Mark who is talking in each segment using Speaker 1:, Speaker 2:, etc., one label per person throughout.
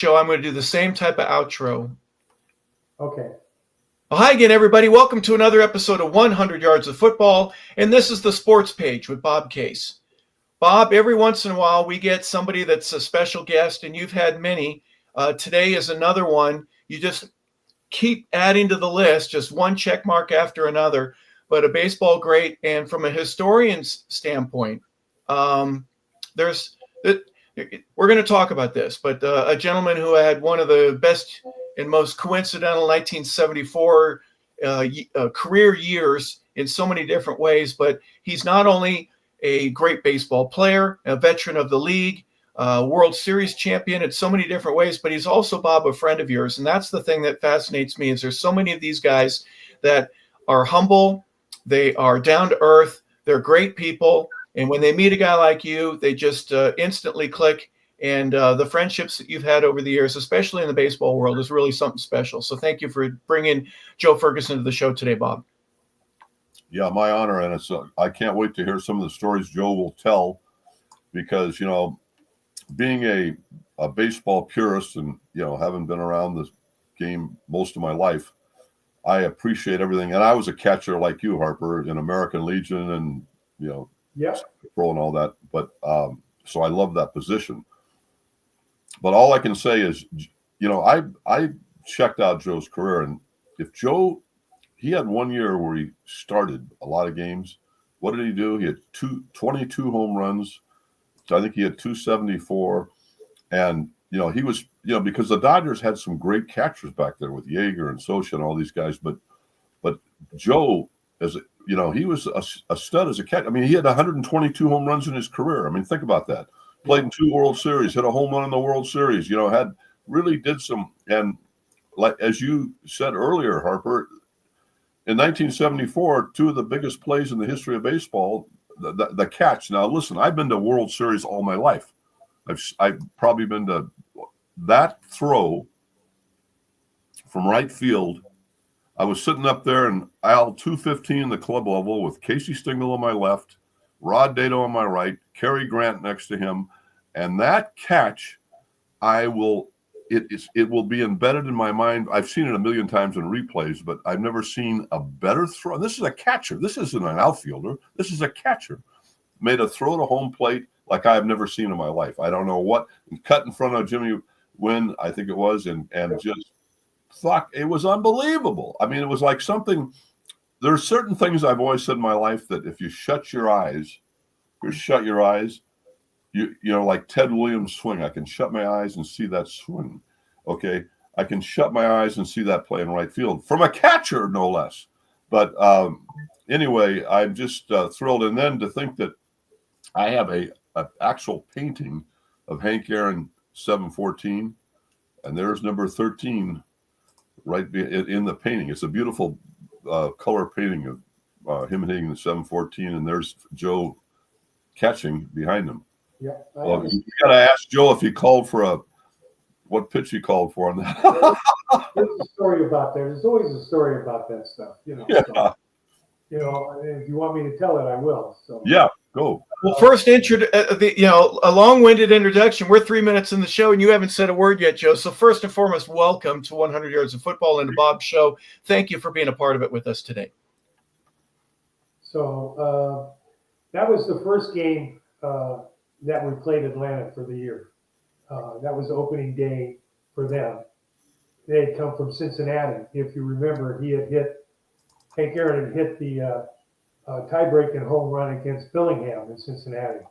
Speaker 1: show, I'm going to do the same type of outro.
Speaker 2: Okay.
Speaker 1: Well, hi again, everybody. Welcome to another episode of 100 Yards of Football, and this is the Sports Page with Bob Case. Bob, every once in a while we get somebody that's a special guest, and you've had many. Today is another one. You just keep adding to the list, just one check mark after another, but a baseball great. And from a historian's standpoint, there's we're going to talk about this, but a gentleman who had one of the best and most coincidental 1974 career years in so many different ways, but he's not only a great baseball player, a veteran of the league, World Series champion in so many different ways, but he's also, Bob, a friend of yours. And that's the thing that fascinates me is there's so many of these guys that are humble, they are down to earth, they're great people. And when they meet a guy like you, they just instantly click. And the friendships that you've had over the years, especially in the baseball world, is really something special. So thank you for bringing Joe Ferguson to the show today, Bob.
Speaker 3: Yeah, my honor. And I can't wait to hear some of the stories Joe will tell because, being a baseball purist and, having been around this game most of my life, I appreciate everything. And I was a catcher like you, Harper, in American Legion and, pro and all that. But so I love that position. But all I can say is, I checked out Joe's career. And if Joe, he had 1 year where he started a lot of games. What did he do? He had 22 home runs. I think he had 274. And, he was, because the Dodgers had some great catchers back there with Yeager and Socha and all these guys. But Joe, he was a stud as a catcher. I mean, he had 122 home runs in his career. I mean, think about that. Played in 2 World Series, hit a home run in the World Series, really did some. And like, as you said earlier, Harper, in 1974, 2 of the biggest plays in the history of baseball, the catch. Now, listen, I've been to World Series all my life. I've probably been to that throw from right field. I was sitting up there in aisle 215 in the club level with Casey Stengel on my left, Rod Dedeaux on my right, Cary Grant next to him. And that catch, it will be embedded in my mind. I've seen it a million times in replays, but I've never seen a better throw. This is a catcher. This isn't an outfielder. This is a catcher. Made a throw to home plate like I've never seen in my life. I don't know what. Cut in front of Jimmy Wynn, I think it was, and just thought it was unbelievable. I mean, it was like something. There's certain things I've always said in my life that if you shut your eyes, like Ted Williams' swing. I can shut my eyes and see that swing. Okay. I can shut my eyes and see that play in right field from a catcher, no less. But anyway, I'm just thrilled. And then to think that I have an actual painting of Hank Aaron 714, and there's number 13 right in the painting. It's a beautiful color painting of him hitting the 714, and there's Joe catching behind him.
Speaker 2: Yeah.
Speaker 3: Well, you got to ask Joe if he called for what pitch he called for on that.
Speaker 2: There's a story about that. There's always a story about that stuff,
Speaker 3: Yeah.
Speaker 2: So, if you want me to tell it, I will. So
Speaker 3: Yeah, go.
Speaker 1: Well, first, a long-winded introduction. We're 3 minutes in the show, and you haven't said a word yet, Joe. So first and foremost, welcome to 100 Yards of Football and the Bob Show. Thank you for being a part of it with us today.
Speaker 2: So that was the first game that we played Atlanta for the year. That was opening day for them. They had come from Cincinnati. If you remember, Hank Aaron had hit the tie-breaking home run against Billingham in Cincinnati.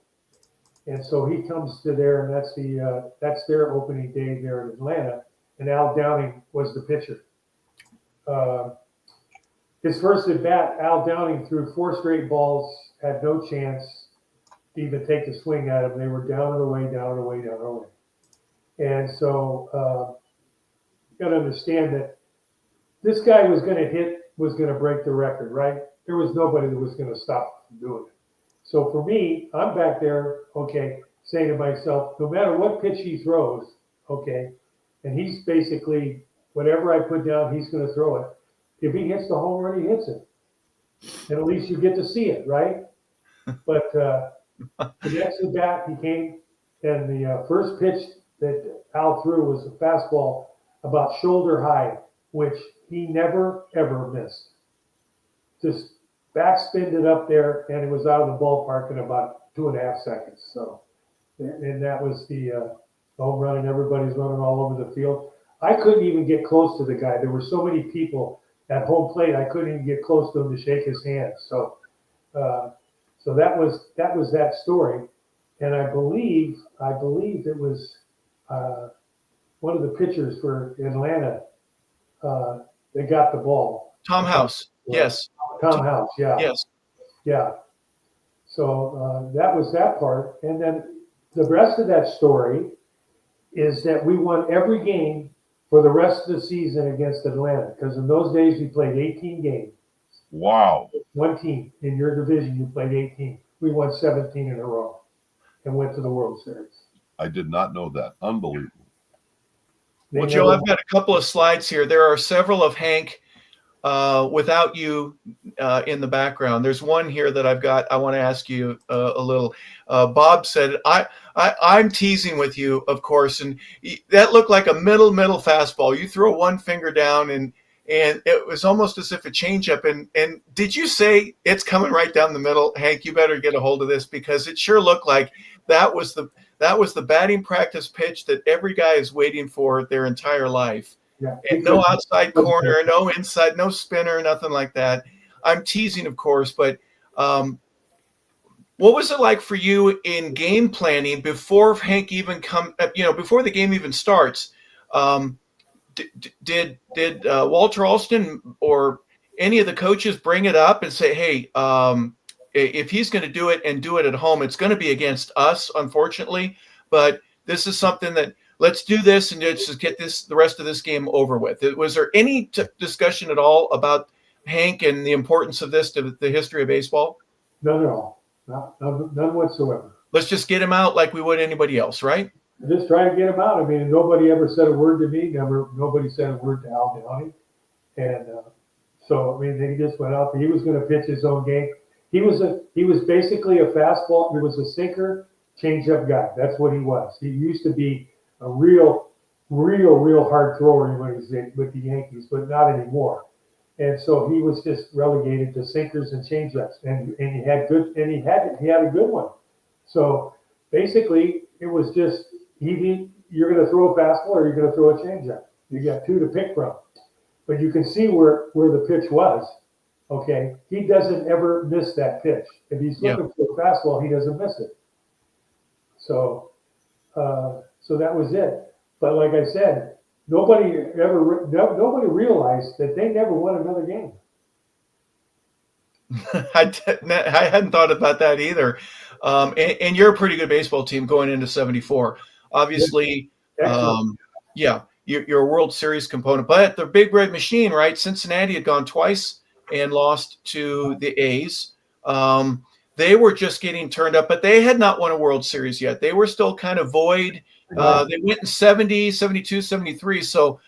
Speaker 2: And so he comes to there, and that's their opening day there in Atlanta. And Al Downing was the pitcher. His first at bat, Al Downing threw 4 straight balls, had no chance to even take a swing at him. They were down and away, down and away, down and away. And so you got to understand that this guy was going to break the record, right? There was nobody that was going to stop him from doing it. So for me, I'm back there, okay, saying to myself, no matter what pitch he throws, okay, and he's basically, whatever I put down, he's going to throw it. If he hits the home run, he hits it. And at least you get to see it, right? But the next at bat, he came, and the first pitch that Al threw was a fastball about shoulder high, which he never, ever missed. Just backspinned it up there, and it was out of the ballpark in about 2.5 seconds. So, and that was the home run, and everybody's running all over the field. I couldn't even get close to the guy. There were so many people at home plate, I couldn't even get close to him to shake his hand. So, so that was that story, and I believe it was one of the pitchers for Atlanta. They got the ball.
Speaker 1: Tom House. Yes.
Speaker 2: Tom House. Yeah.
Speaker 1: Yes.
Speaker 2: Yeah. So that was that part, and then the rest of that story is that we won every game for the rest of the season against Atlanta, because in those days we played 18 games.
Speaker 3: Wow.
Speaker 2: One team in your division, you played 18. We won 17 in a row and went to the World Series.
Speaker 3: I did not know that. Unbelievable.
Speaker 1: Well, Joe, I've got a couple of slides here. There are several of Hank without you in the background. There's one here that I've got. I want to ask you a little. Bob said, I'm teasing with you, of course, and that looked like a middle fastball. You throw one finger down, and it was almost as if a changeup. And did you say it's coming right down the middle? Hank, you better get a hold of this, because it sure looked like that was the batting practice pitch that every guy is waiting for their entire life.
Speaker 2: Yeah.
Speaker 1: And no outside corner, no inside, no spinner, nothing like that. I'm teasing, of course, but what was it like for you in game planning before Hank even before the game even starts? Did Walter Alston or any of the coaches bring it up and say, hey, if he's going to do it and do it at home, it's going to be against us, unfortunately, but this is something that let's do this and just get the rest of this game over with. Was there any discussion at all about Hank and the importance of this to the history of baseball?
Speaker 2: None at all. None whatsoever.
Speaker 1: Let's just get him out like we would anybody else, right?
Speaker 2: Just try to get him out. I mean, nobody ever said a word to me. Nobody said a word to Al Downing. And so, I mean, they just went out. He was going to pitch his own game. He was basically a fastball. He was a sinker, changeup guy. That's what he was. He used to be a real hard thrower when he was with the Yankees, but not anymore. And so he was just relegated to sinkers and changeups, and he had a good one. So basically, it was just you're going to throw a fastball or you're going to throw a changeup. You got two to pick from, but you can see where the pitch was. Okay, he doesn't ever miss that pitch. If he's looking for a fastball, he doesn't miss it. So that was it. But like I said, nobody realized that they never won another game.
Speaker 1: I hadn't thought about that either. And you're a pretty good baseball team going into 74. Obviously, you're a World Series component. But the Big Red Machine, right? Cincinnati had gone twice and lost to the A's. They were just getting turned up, but they had not won a World Series yet. They were still kind of void. They went in 70, 72, 73. So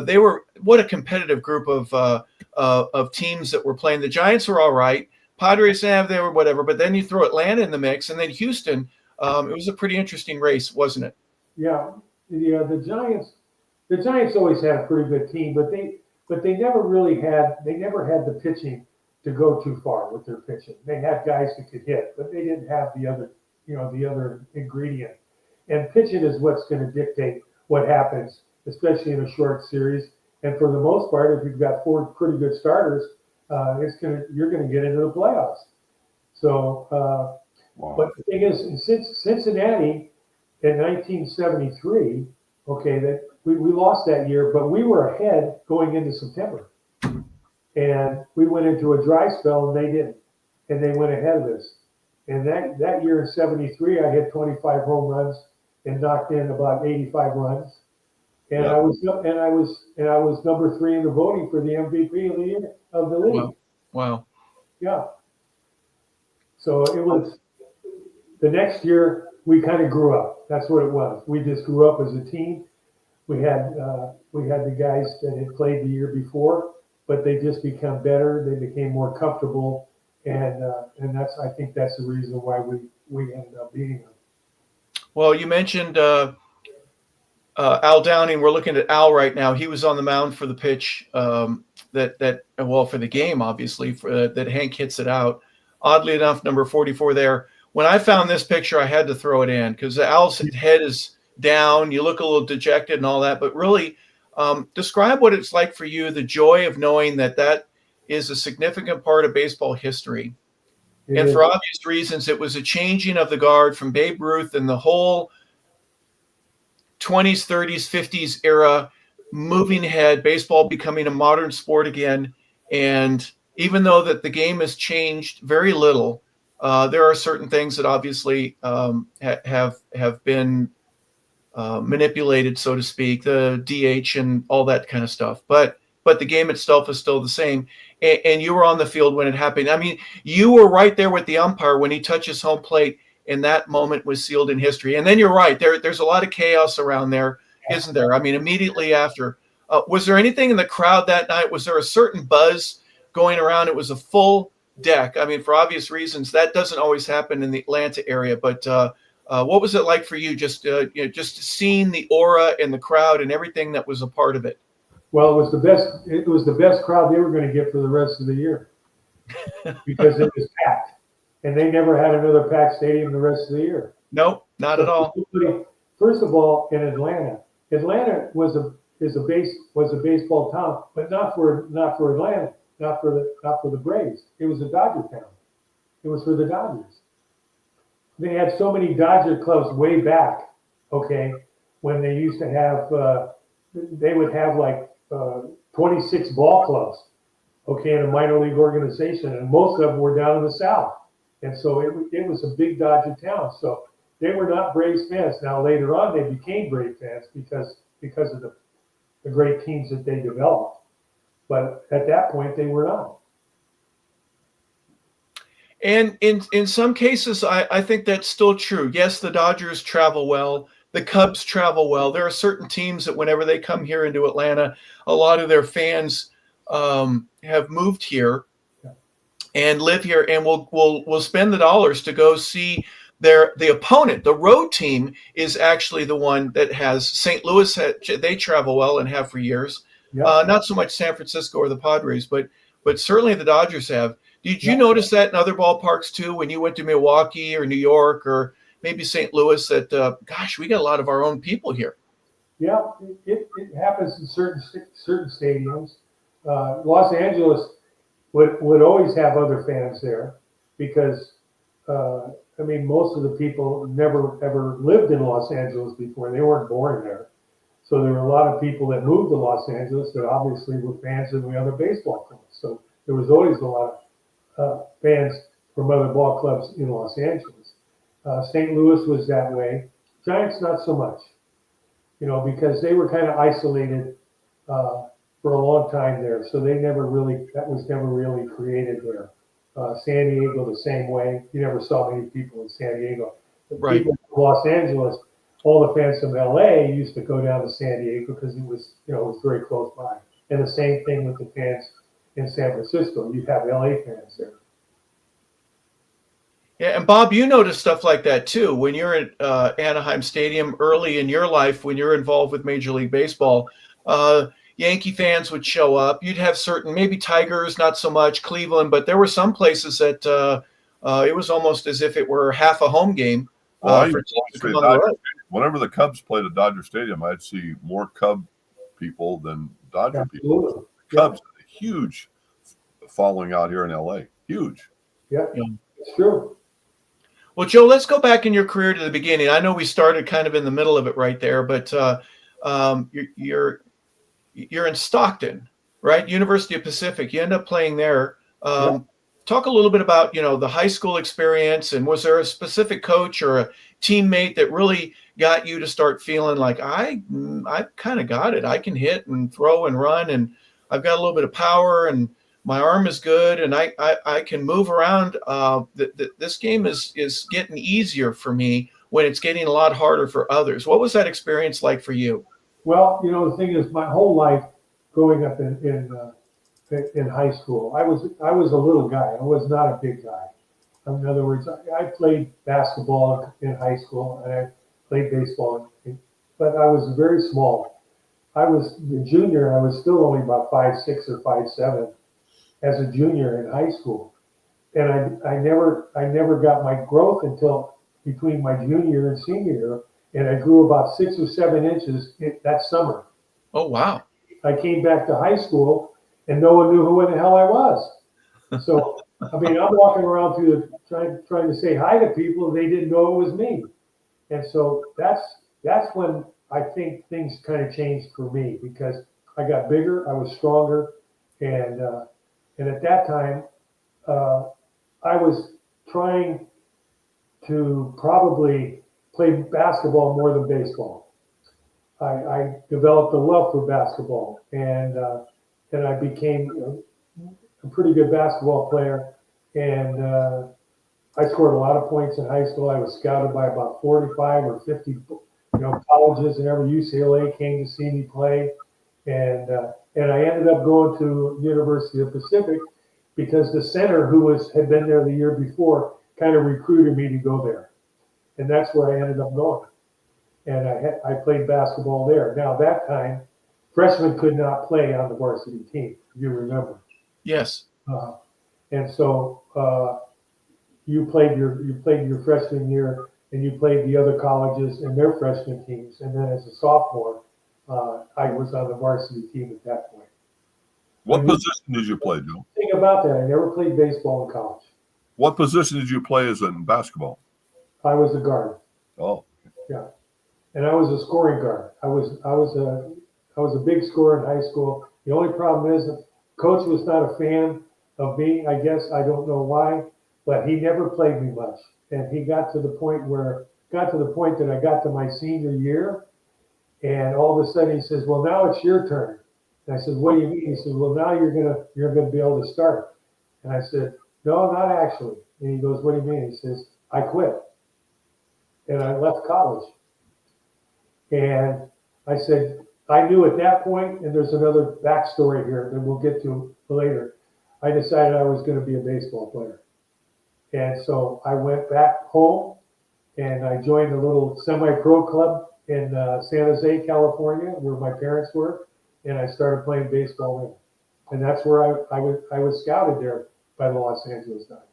Speaker 1: they were what a competitive group of teams that were playing. The Giants were all right. Padres, they were whatever. But then you throw Atlanta in the mix, and then Houston. It was a pretty interesting race, wasn't it?
Speaker 2: Yeah. The Giants always had a pretty good team, but they never really had the pitching to go too far with their pitching. They had guys that could hit, but they didn't have the other ingredient. And pitching is what's going to dictate what happens, especially in a short series. And for the most part, if you've got four pretty good starters, you're going to get into the playoffs. So, wow. But the thing is, since Cincinnati in 1973, okay, that we lost that year, but we were ahead going into September. And we went into a dry spell, and they didn't. And they went ahead of us. And that year in 73, I hit 25 home runs and knocked in about 85 runs. And I was number 3 in the voting for the MVP of the league.
Speaker 1: Wow.
Speaker 2: Yeah. So it was the next year we kind of grew up. That's what it was. We just grew up as a team. We had the guys that had played the year before, but they just become better. They became more comfortable, and I think that's the reason why we ended up beating them.
Speaker 1: Well, you mentioned Al Downing. We're looking at Al right now. He was on the mound for the pitch for the game, obviously, that Hank hits it out. Oddly enough, number 44 there. When I found this picture, I had to throw it in because Al's head is down. You look a little dejected and all that, but really describe what it's like for you, the joy of knowing that is a significant part of baseball history. And for obvious reasons, it was a changing of the guard from Babe Ruth and the whole 20s, 30s, 50s era, moving ahead, baseball becoming a modern sport again. And even though that the game has changed very little, there are certain things that obviously have been manipulated, so to speak, the DH and all that kind of stuff. But the game itself is still the same. And you were on the field when it happened. I mean, you were right there with the umpire when he touches home plate, and that moment was sealed in history. And then you're right. There's a lot of chaos around there, isn't there? I mean, immediately after. Was there anything in the crowd that night? Was there a certain buzz going around? It was a full deck. I mean, for obvious reasons, that doesn't always happen in the Atlanta area. But what was it like for you, just seeing the aura and the crowd and everything that was a part of it?
Speaker 2: Well, it was the best. It was the best crowd they were going to get for the rest of the year because it was packed, and they never had another packed stadium the rest of the year.
Speaker 1: Nope, not at all.
Speaker 2: First of all, in Atlanta was a baseball town, but not for Atlanta, not for the Braves. It was a Dodger town. It was for the Dodgers. They had so many Dodger clubs way back. Okay, when they used to have, they would have like 26 ball clubs. Okay, in a minor league organization, and most of them were down in the South. And so it was a big Dodger town. So they were not Braves fans. Now later on they became Brave fans because of the great teams that they developed. But at that point they were not.
Speaker 1: And in some cases, I think that's still true. Yes, the Dodgers travel well. The Cubs travel well. There are certain teams that whenever they come here into Atlanta, a lot of their fans have moved here and live here, and will spend the dollars to go see the opponent. The road team is actually the one that has St. Louis. They travel well and have for years.
Speaker 2: Yeah.
Speaker 1: Not so much San Francisco or the Padres, but certainly the Dodgers have. Did you notice that in other ballparks too, when you went to Milwaukee or New York or maybe St. Louis, that, gosh, we got a lot of our own people here?
Speaker 2: Yeah, it happens in certain stadiums. Los Angeles would always have other fans there because, I mean, most of the people never ever lived in Los Angeles before. They weren't born there. So there were a lot of people that moved to Los Angeles that obviously were fans of the other baseball clubs. So there was always a lot of fans from other ball clubs in Los Angeles. St. Louis was that way. Giants, not so much, because they were kind of isolated for a long time there. So that was never really created there. San Diego, the same way. You never saw many people in San Diego. But
Speaker 1: right.
Speaker 2: People in Los Angeles, all the fans from LA used to go down to San Diego because it was very close by. And the same thing with the fans in San Francisco. You have LA fans there.
Speaker 1: Yeah, and Bob, you noticed stuff like that too when you're at Anaheim Stadium early in your life, when you're involved with Major League Baseball. Yankee fans would show up. You'd have certain, maybe Tigers, not so much, Cleveland, but there were some places that it was almost as if it were half a home game.
Speaker 3: Whenever the Cubs played at Dodger Stadium, I'd see more Cub people than Dodger people. Cubs had a huge following out here in LA. Huge.
Speaker 2: Yeah, it's true.
Speaker 1: Well, Joe, let's go back in your career to the beginning. I know we started kind of in the middle of it right there, but you're in Stockton, right? University of Pacific. You end up playing there. Talk a little bit about, the high school experience, and was there a specific coach or a teammate that really got you to start feeling like I kind of got it. I can hit and throw and run, and I've got a little bit of power, and my arm is good, and I can move around. This game is getting easier for me when it's getting a lot harder for others. What was that experience like for you?
Speaker 2: Well, the thing is, my whole life growing up in high school, I was a little guy. I was not a big guy. In other words, I played basketball in high school, and I played baseball but I was very small. I was the junior. I was still only about 5'6" or 5'7" as a junior in high school, and I never got my growth until between my junior and senior year, and I grew about 6 or 7 inches that summer.
Speaker 1: Oh, wow.
Speaker 2: I came back to high school, and no one knew who in the hell I was. So, I mean, I'm walking around through trying to say hi to people, and they didn't know it was me. And so that's when I think things kind of changed for me because I got bigger, I was stronger, and at that time I was trying to probably play basketball more than baseball. I developed a love for basketball, and I became a pretty good basketball player. And I scored a lot of points in high school. I was scouted by about 45 or 50, colleges, and every UCLA came to see me play. And I ended up going to University of Pacific because the center who had been there the year before kind of recruited me to go there, and that's where I ended up going. And I played basketball there. Now that time, freshmen could not play on the varsity team. If you remember.
Speaker 1: Yes.
Speaker 2: And so you played your freshman year, and you played the other colleges and their freshman teams. And then as a sophomore, I was on the varsity team at that point.
Speaker 3: What position did you play, Joe?
Speaker 2: Thing about that, I never played baseball in college.
Speaker 3: What position did you play as in basketball?
Speaker 2: I was a guard.
Speaker 3: Oh,
Speaker 2: yeah, and I was a scoring guard. I was a big scorer in high school. The only problem is that coach was not a fan of me. I guess I don't know why, but he never played me much. And he got to the point that I got to my senior year, and all of a sudden he says, "Well, now it's your turn." And I said, "What do you mean?" He says, "Well, now you're gonna be able to start." And I said, "No, not actually." And he goes, "What do you mean?" He says, "I quit." And I left college. And I said, I knew at that point, and there's another backstory here that we'll get to later. I decided I was going to be a baseball player. And so I went back home and I joined a little semi-pro club in San Jose, California, where my parents were. And I started playing baseball there. And that's where I was scouted there by the Los Angeles Dodgers.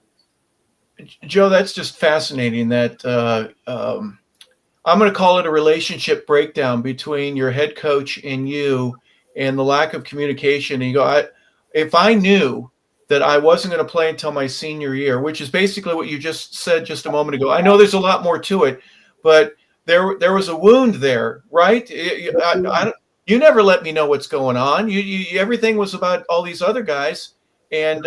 Speaker 1: Joe, that's just fascinating that I'm going to call it a relationship breakdown between your head coach and you and the lack of communication. And you go, if I knew that I wasn't going to play until my senior year, which is basically what you just said just a moment ago. I know there's a lot more to it, but there was a wound there, right? You never let me know what's going on. You everything was about all these other guys. And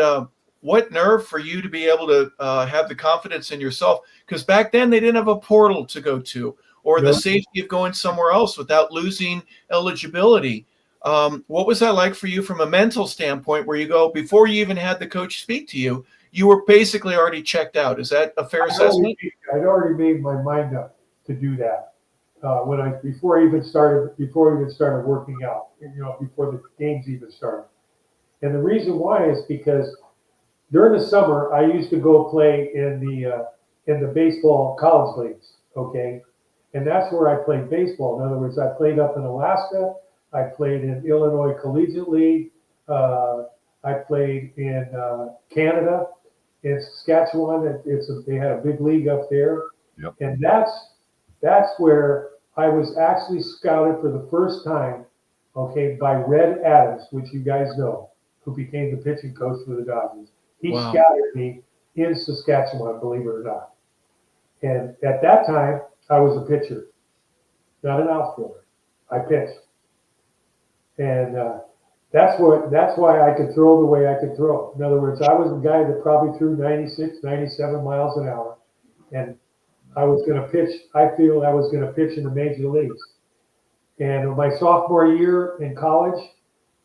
Speaker 1: what nerve for you to be able to have the confidence in yourself, because back then they didn't have a portal to go to or the safety of going somewhere else without losing eligibility. What was that like for you from a mental standpoint, where you go, before you even had the coach speak to you, you were basically already checked out? Is that a fair assessment?
Speaker 2: I'd already made my mind up to do that before I even started working out, before the games even started. And the reason why is because during the summer, I used to go play in the baseball college leagues, okay? And that's where I played baseball. In other words, I played up in Alaska. I played in Illinois Collegiate League. I played in Canada, in Saskatchewan. They had a big league up there.
Speaker 3: Yep.
Speaker 2: And that's where I was actually scouted for the first time, okay, by Red Adams, which you guys know, who became the pitching coach for the Dodgers. He scouted me in Saskatchewan, believe it or not. And at that time, I was a pitcher, not an outfielder. I pitched. And that's why I could throw the way I could throw. In other words, I was a guy that probably threw 96, 97 miles an hour. And I was going to pitch. I feel I was going to pitch in the major leagues. And my sophomore year in college,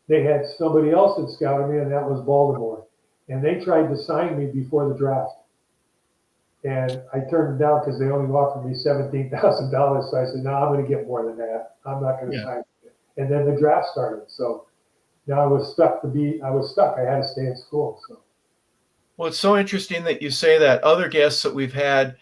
Speaker 2: they had somebody else that scouted me, and that was Baltimore. And they tried to sign me before the draft. And I turned them down because they only offered me $17,000. So I said, no, I'm going to get more than that. I'm not going to sign you. And then the draft started. So now I was stuck. I had to stay in school. So.
Speaker 1: Well, it's so interesting that you say that. Other guests that we've had,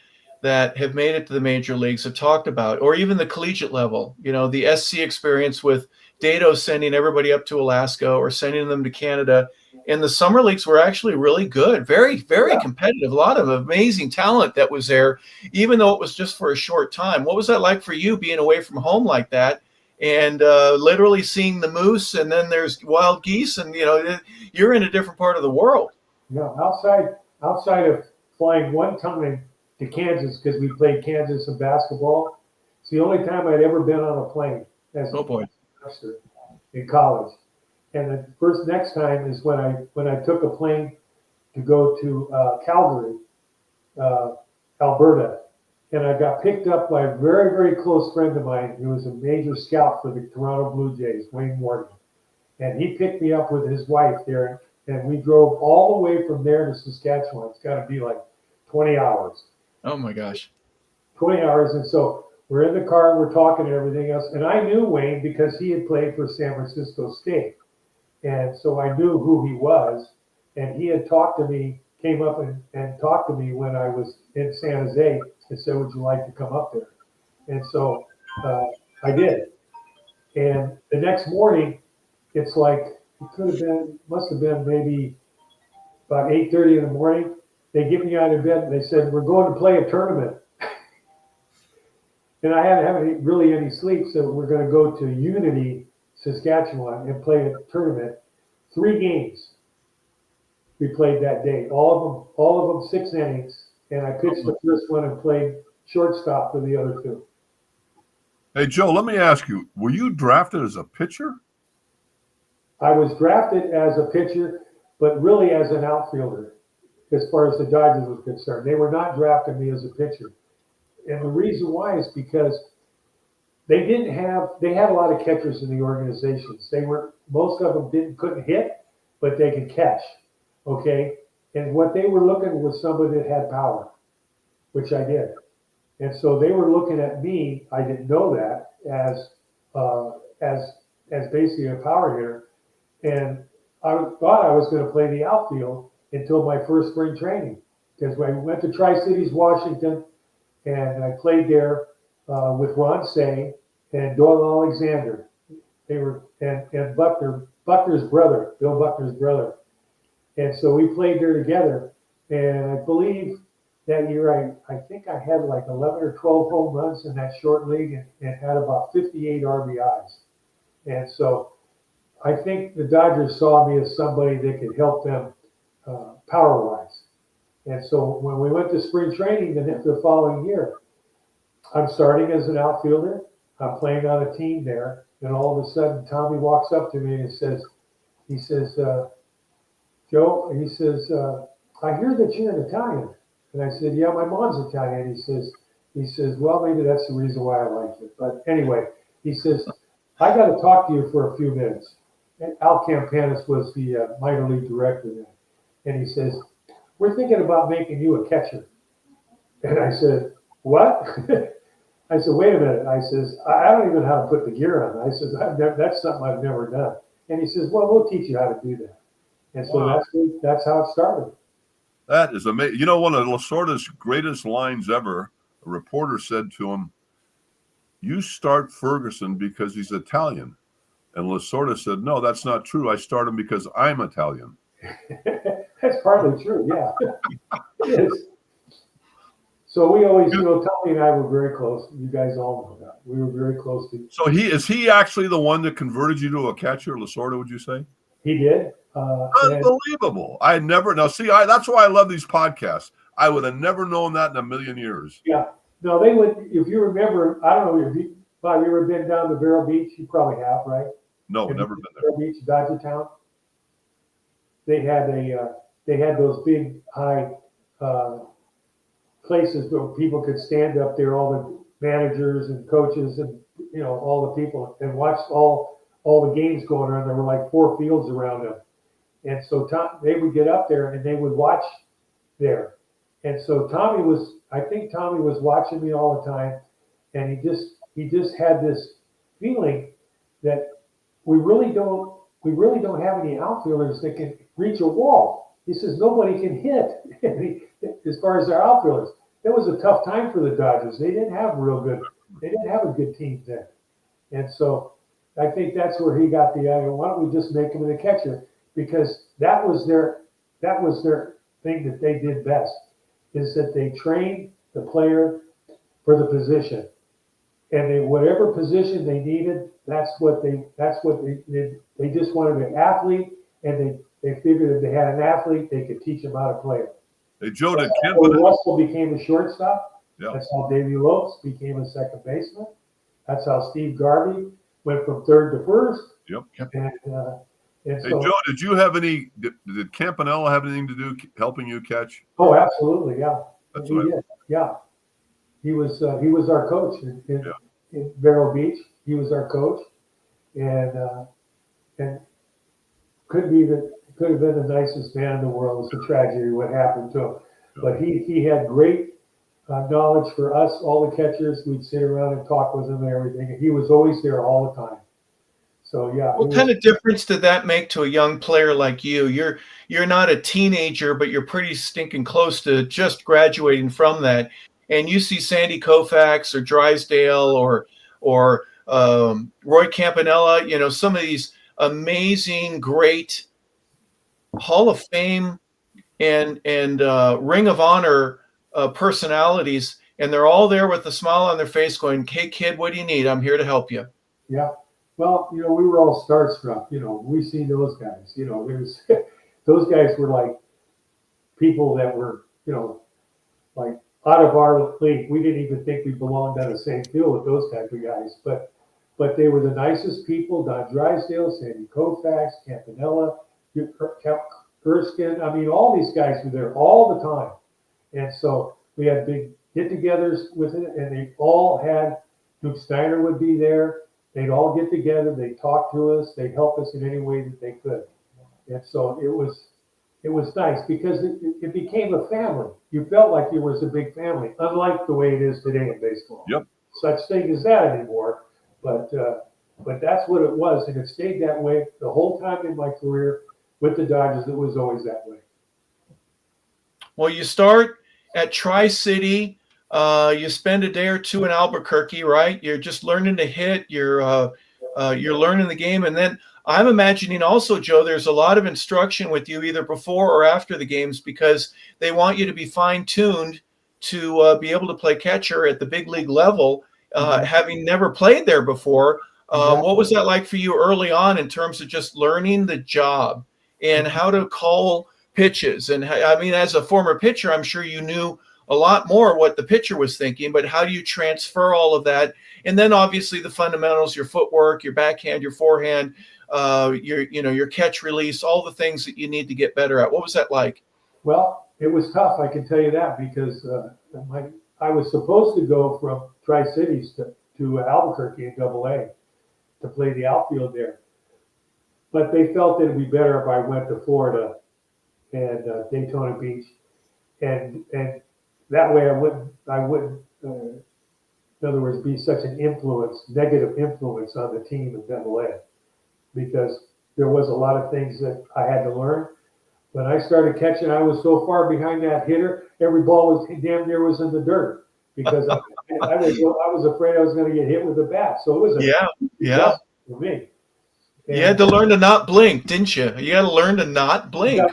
Speaker 1: that have made it to the major leagues have talked about, or even the collegiate level, the SC experience with Dato sending everybody up to Alaska or sending them to Canada. And the summer leagues were actually really good, very, very competitive. A lot of amazing talent that was there, even though it was just for a short time. What was that like for you, being away from home like that and literally seeing the moose, and then there's wild geese, and you're in a different part of the world?
Speaker 2: No, outside of flying one time to Kansas because we played Kansas in basketball, it's the only time I'd ever been on a plane as a youngster in college. And the next time is when I took a plane to go to Calgary, Alberta, and I got picked up by a very, very close friend of mine who was a major scout for the Toronto Blue Jays, Wayne Morgan. And he picked me up with his wife there, and we drove all the way from there to Saskatchewan. It's got to be like 20 hours.
Speaker 1: Oh my gosh.
Speaker 2: 20 hours. And so we're in the car, we're talking and everything else. And I knew Wayne because he had played for San Francisco State. And so I knew who he was. And he had talked to me, came up and talked to me when I was in San Jose and said, would you like to come up there? And so I did. And the next morning, it's like, must have been maybe about 8:30 in the morning. They get me out of bed and they said, we're going to play a tournament. And I hadn't had really any sleep, so we're going to go to Unity, Saskatchewan, and play a tournament. 3 games we played that day. All of them 6 innings, and I pitched the first one and played shortstop for the other 2.
Speaker 3: Hey, Joe, let me ask you, were you drafted as a pitcher?
Speaker 2: I was drafted as a pitcher, but really as an outfielder, as far as the Dodgers were concerned. They were not drafting me as a pitcher. And the reason why is because they had a lot of catchers in the organizations. Most of them couldn't hit, but they could catch. Okay. And what they were looking was somebody that had power, which I did. And so they were looking at me, I didn't know that, as basically a power hitter. And I thought I was going to play the outfield until my first spring training, because I went to Tri-Cities, Washington, and I played there with Ron Say and Doyle Alexander. They were and Buckner's brother, Bill Buckner's brother. And so we played there together. And I believe that year I think I had like 11 or 12 home runs in that short league and had about 58 RBIs. And so I think the Dodgers saw me as somebody that could help them power-wise. And so when we went to spring training the following year, I'm starting as an outfielder. I'm playing on a team there. And all of a sudden, Tommy walks up to me and says, Joe, he says, I hear that you're an Italian. And I said, yeah, my mom's Italian. He says, well, maybe that's the reason why I like it. But anyway, he says, I got to talk to you for a few minutes. And Al Campanis was the minor league director then. And he says, we're thinking about making you a catcher. And I said, what? I said, wait a minute. I says, I don't even know how to put the gear on. I says, that's something I've never done. And he says, well, we'll teach you how to do that. And so that's how it started.
Speaker 3: That is amazing. You know, one of Lasorda's greatest lines ever, a reporter said to him, you start Ferguson because he's Italian. And Lasorda said, no, that's not true. I start him because I'm Italian.
Speaker 2: That's partly true, yeah. It is. So we always, Tommy and I were very close. You guys all know that. We were very close to.
Speaker 3: So is he actually the one that converted you to a catcher, Lasorda, would you say?
Speaker 2: He did.
Speaker 3: Unbelievable. I had never, now see, that's why I love these podcasts. I would have never known that in a million years.
Speaker 2: Yeah. No, they would, if you remember, I don't know, Bob, you ever been down to Vero Beach? You probably have, right?
Speaker 3: No, never been there.
Speaker 2: Vero Beach, Dodger Town. They had those big high places where people could stand up there, all the managers and coaches and all the people, and watch all the games going on. There were like 4 fields around them, and so they would get up there and they would watch there. And so I think Tommy was watching me all the time, and he just had this feeling that we really don't have any outfielders that can reach a wall. He says nobody can hit as far as our outfielders. was a tough time for the Dodgers. They didn't have a good team then. And so I think that's where he got the idea. Why don't we just make him the catcher? Because that was their thing that they did best, is that they trained the player for the position, and whatever position they needed, that's what they did. They just wanted an athlete, and they figured if they had an athlete, they could teach him how to play it.
Speaker 3: Hey, Joe, did
Speaker 2: Russell became a shortstop.
Speaker 3: Yeah.
Speaker 2: That's how Davey Lopes became a second baseman. That's how Steve Garvey went from third to first.
Speaker 3: Yep.
Speaker 2: And
Speaker 3: Hey,
Speaker 2: so,
Speaker 3: Joe, did you have any? Did Campanella have anything to do helping you catch?
Speaker 2: oh, absolutely, yeah.
Speaker 3: That's
Speaker 2: He
Speaker 3: what
Speaker 2: did. Yeah. He was our coach in Vero Beach. He was our coach, and could have been the nicest man in the world. It's a tragedy what happened to him, but he had great knowledge for us, all the catchers. We'd sit around and talk with him and everything, and he was always there all the time. So yeah.
Speaker 1: What kind of difference did that make to a young player like you? You're not a teenager, but you're pretty stinking close to just graduating from that. And you see Sandy Koufax or Drysdale or Roy Campanella, some of these amazing, great Hall of Fame and Ring of Honor personalities, and they're all there with a smile on their face going, "Hey, kid, what do you need? I'm here to help you."
Speaker 2: Yeah. Well, we were all starstruck. We seen those guys. There's those guys were like people that were, like out of our league. We didn't even think we belonged on the same field with those type of guys. But they were the nicest people. Don Drysdale, Sandy Koufax, Campanella, Erskine. I mean, all these guys were there all the time. And so we had big get-togethers with it, and they all had. Duke Steiner would be there. They'd all get together. They'd talk to us. They'd help us in any way that they could. And so it was nice because it became a family. You felt like there was a big family, unlike the way it is today in baseball.
Speaker 3: Yep.
Speaker 2: Such thing as that anymore. But that's what it was, and it stayed that way the whole time in my career with the Dodgers. It was always that way.
Speaker 1: Well, you start at Tri-City. You spend a day or two in Albuquerque, right? You're just learning to hit. You're learning the game, and then I'm imagining also, Joe, there's a lot of instruction with you either before or after the games because they want you to be fine-tuned to be able to play catcher at the big league level, having never played there before. What was that like for you early on in terms of just learning the job and how to call pitches? And I mean, as a former pitcher, I'm sure you knew a lot more what the pitcher was thinking, but how do you transfer all of that? And then obviously the fundamentals, your footwork, your backhand, your forehand, your catch release, all the things that you need to get better at. What was that like?
Speaker 2: Well, it was tough, I can tell you that, because I was supposed to go from Tri-Cities to Albuquerque in AA to play the outfield there. But they felt that it'd be better if I went to Florida and Daytona Beach. And that way I wouldn't, in other words, be such an negative influence on the team in AA, because there was a lot of things that I had to learn. When I started catching, I was so far behind that hitter, every ball was damn near was in the dirt because I was afraid I was going to get hit with a bat. So it was a for me. And
Speaker 1: you had to learn to not blink, didn't you? You got to learn to not blink.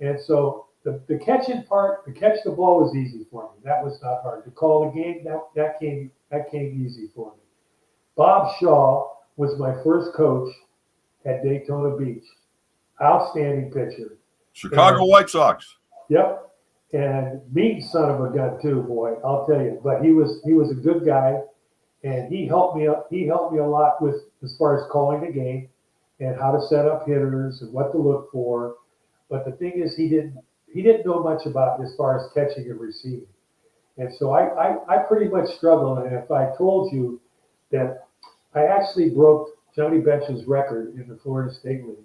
Speaker 2: And so the catching part, to catch the ball was easy for me. That was not hard. To call the game, that came easy for me. Bob Shaw was my first coach at Daytona Beach. Outstanding pitcher.
Speaker 3: Chicago White Sox.
Speaker 2: Yep. And mean son of a gun too, boy, I'll tell you. But he was a good guy, and he helped me a lot with as far as calling the game and how to set up hitters and what to look for. But the thing is, he didn't know much about as far as catching and receiving. And so I pretty much struggled. And if I told you that I actually broke Johnny Bench's record in the Florida State League.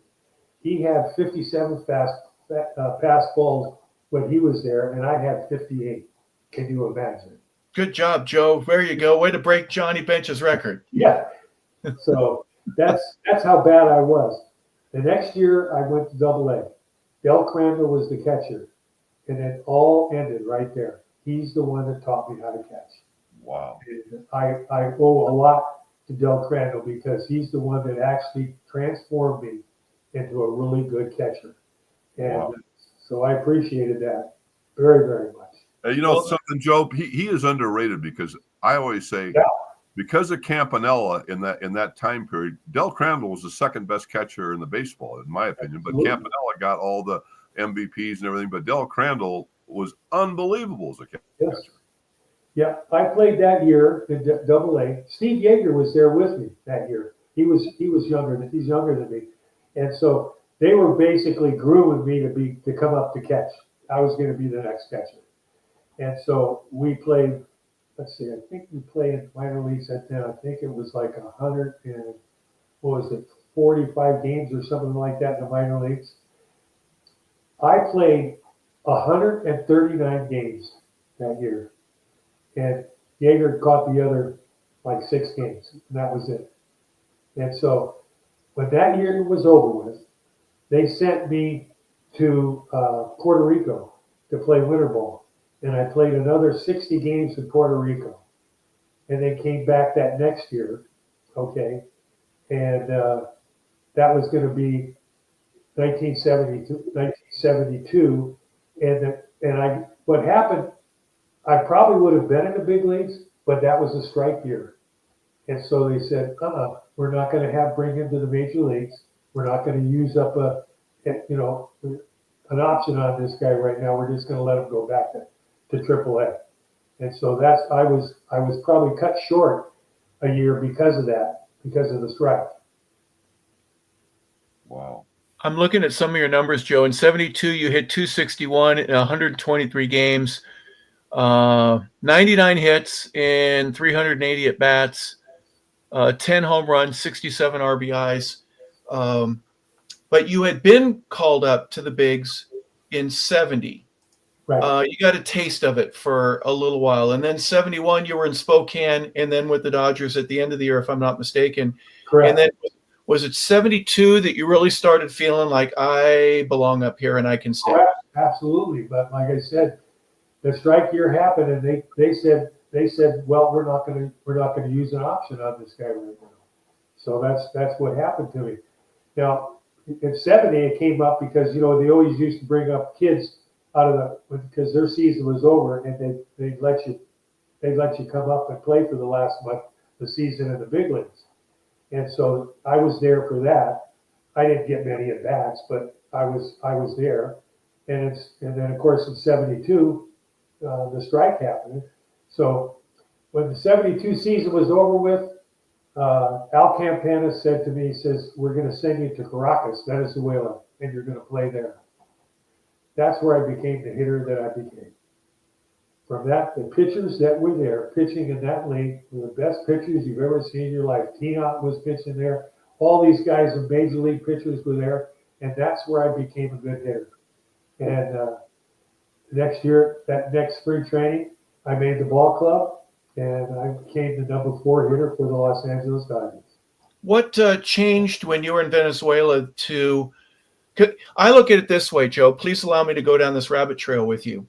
Speaker 2: He had 57 pass balls when he was there, and I had 58. Can you imagine?
Speaker 1: Good job, Joe. There you go. Way to break Johnny Bench's record.
Speaker 2: Yeah. So that's how bad I was. The next year, I went to AA. Del Crandall was the catcher, And it all ended right there. He's the one that taught me how to catch.
Speaker 3: Wow.
Speaker 2: And I owe a lot to Del Crandall because he's the one that actually transformed me into a really good catcher. And
Speaker 3: Wow.
Speaker 2: so I appreciated that very, very much.
Speaker 3: You know something, Joe? He is underrated because I always say,
Speaker 2: Yeah.
Speaker 3: because of Campanella in that time period, Del Crandall was the second best catcher in the baseball, in my opinion. But
Speaker 2: Absolutely.
Speaker 3: Campanella got all the MVPs and everything. But Del Crandall was unbelievable as a catcher.
Speaker 2: Yes. Yeah, I played that year in Double A. Steve Yeager was there with me that year. He's younger than me, and so they were basically grooming me to come up to catch. I was going to be the next catcher, and so we played. Let's see, I think we played in minor leagues at then. I think it was like 100 and what was it, 45 games or something like that in the minor leagues. I played 139 games that year. And Yeager caught the other like 6 games, and that was it. And so when that year was over with, they sent me to Puerto Rico to play winter ball. And I played another 60 games in Puerto Rico. And then came back that next year, okay? And that was going to be 1972. And what happened, I probably would have been in the big leagues, but that was a strike year. And so they said, we're not going to bring him to the major leagues. We're not going to use up an option on this guy right now. We're just going to let him go back to AAA. And so I was probably cut short a year because of that, because of the strike.
Speaker 3: Wow.
Speaker 1: I'm looking at some of your numbers, Joe. In 72, you hit 261 in 123 games, 99 hits in 380 at bats, 10 home runs, 67 RBIs. But you had been called up to the bigs in 70.
Speaker 2: Right.
Speaker 1: You got a taste of it for a little while. And then 71, you were in Spokane and then with the Dodgers at the end of the year, if I'm not mistaken.
Speaker 2: Correct.
Speaker 1: And then was it 72 that you really started feeling like I belong up here and I can stay?
Speaker 2: Correct. Absolutely. But like I said, the strike year happened and they said, well, we're not going to use an option on this guy right now. So that's what happened to me. Now, in 70, it came up because, they always used to bring up kids because their season was over and they'd let you come up and play for the last month, the season in the big leagues. And so I was there for that. I didn't get many at bats, but I was there. And then of course in 72, the strike happened. So when the 72 season was over with, Al Campana said to me, he says, we're going to send you to Caracas, Venezuela, and you're going to play there. That's where I became the hitter that I became. From that, the pitchers that were there pitching in that league were the best pitchers you've ever seen in your life. Teenot was pitching there. All these guys in major league pitchers were there, and that's where I became a good hitter. And next year, that next spring training, I made the ball club, and I became the number 4 hitter for the Los Angeles Dodgers.
Speaker 1: What changed when you were in Venezuela I look at it this way, Joe. Please allow me to go down this rabbit trail with you.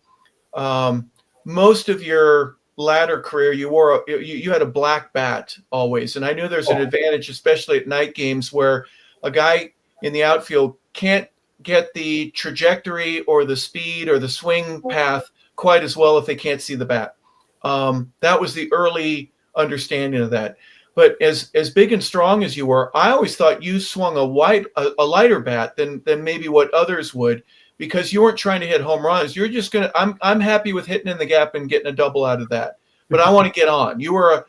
Speaker 1: Most of your latter career, you had a black bat always, and I knew there's an advantage, especially at night games, where a guy in the outfield can't get the trajectory or the speed or the swing path quite as well if they can't see the bat. That was the early understanding of that. But as big and strong as you were, I always thought you swung a lighter bat than maybe what others would, because you weren't trying to hit home runs. You're just I'm happy with hitting in the gap and getting a double out of that. But I want to get on. You were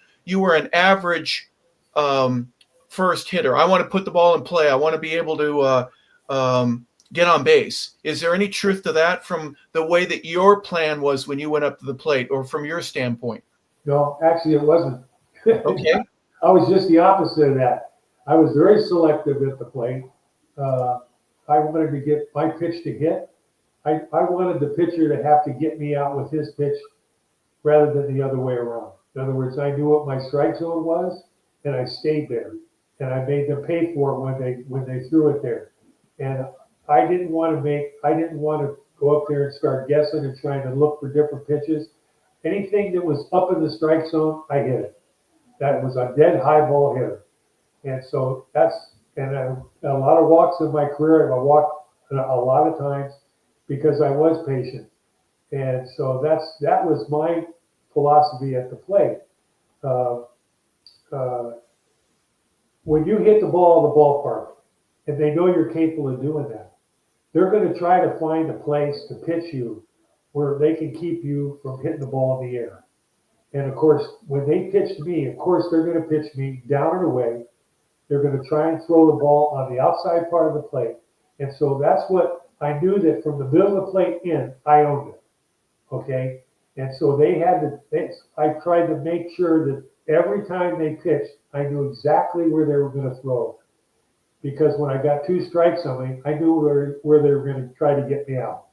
Speaker 1: an average first hitter. I want to put the ball in play. I want to be able to get on base. Is there any truth to that from the way that your plan was when you went up to the plate, or from your standpoint?
Speaker 2: No, actually it wasn't.
Speaker 1: Okay.
Speaker 2: I was just the opposite of that. I was very selective at the plate. I wanted to get my pitch to hit. I wanted the pitcher to have to get me out with his pitch rather than the other way around. In other words, I knew what my strike zone was, and I stayed there. And I made them pay for it when they threw it there. And I didn't want to go up there and start guessing and trying to look for different pitches. Anything that was up in the strike zone, I hit it. That was a dead high ball hitter. And so a lot of walks in my career, I walked a lot of times because I was patient. And so that was my philosophy at the plate. Uh, uh, when you hit the ball in the ballpark, and they know you're capable of doing that, they're going to try to find a place to pitch you where they can keep you from hitting the ball in the air. And of course, when they pitch me, of course, they're going to pitch me down and away. They're going to try and throw the ball on the outside part of the plate. And so that's what I knew, that from the middle of the plate in, I owned it. Okay. And so I tried to make sure that every time they pitched, I knew exactly where they were going to throw. Because when I got 2 strikes on me, I knew where they were going to try to get me out.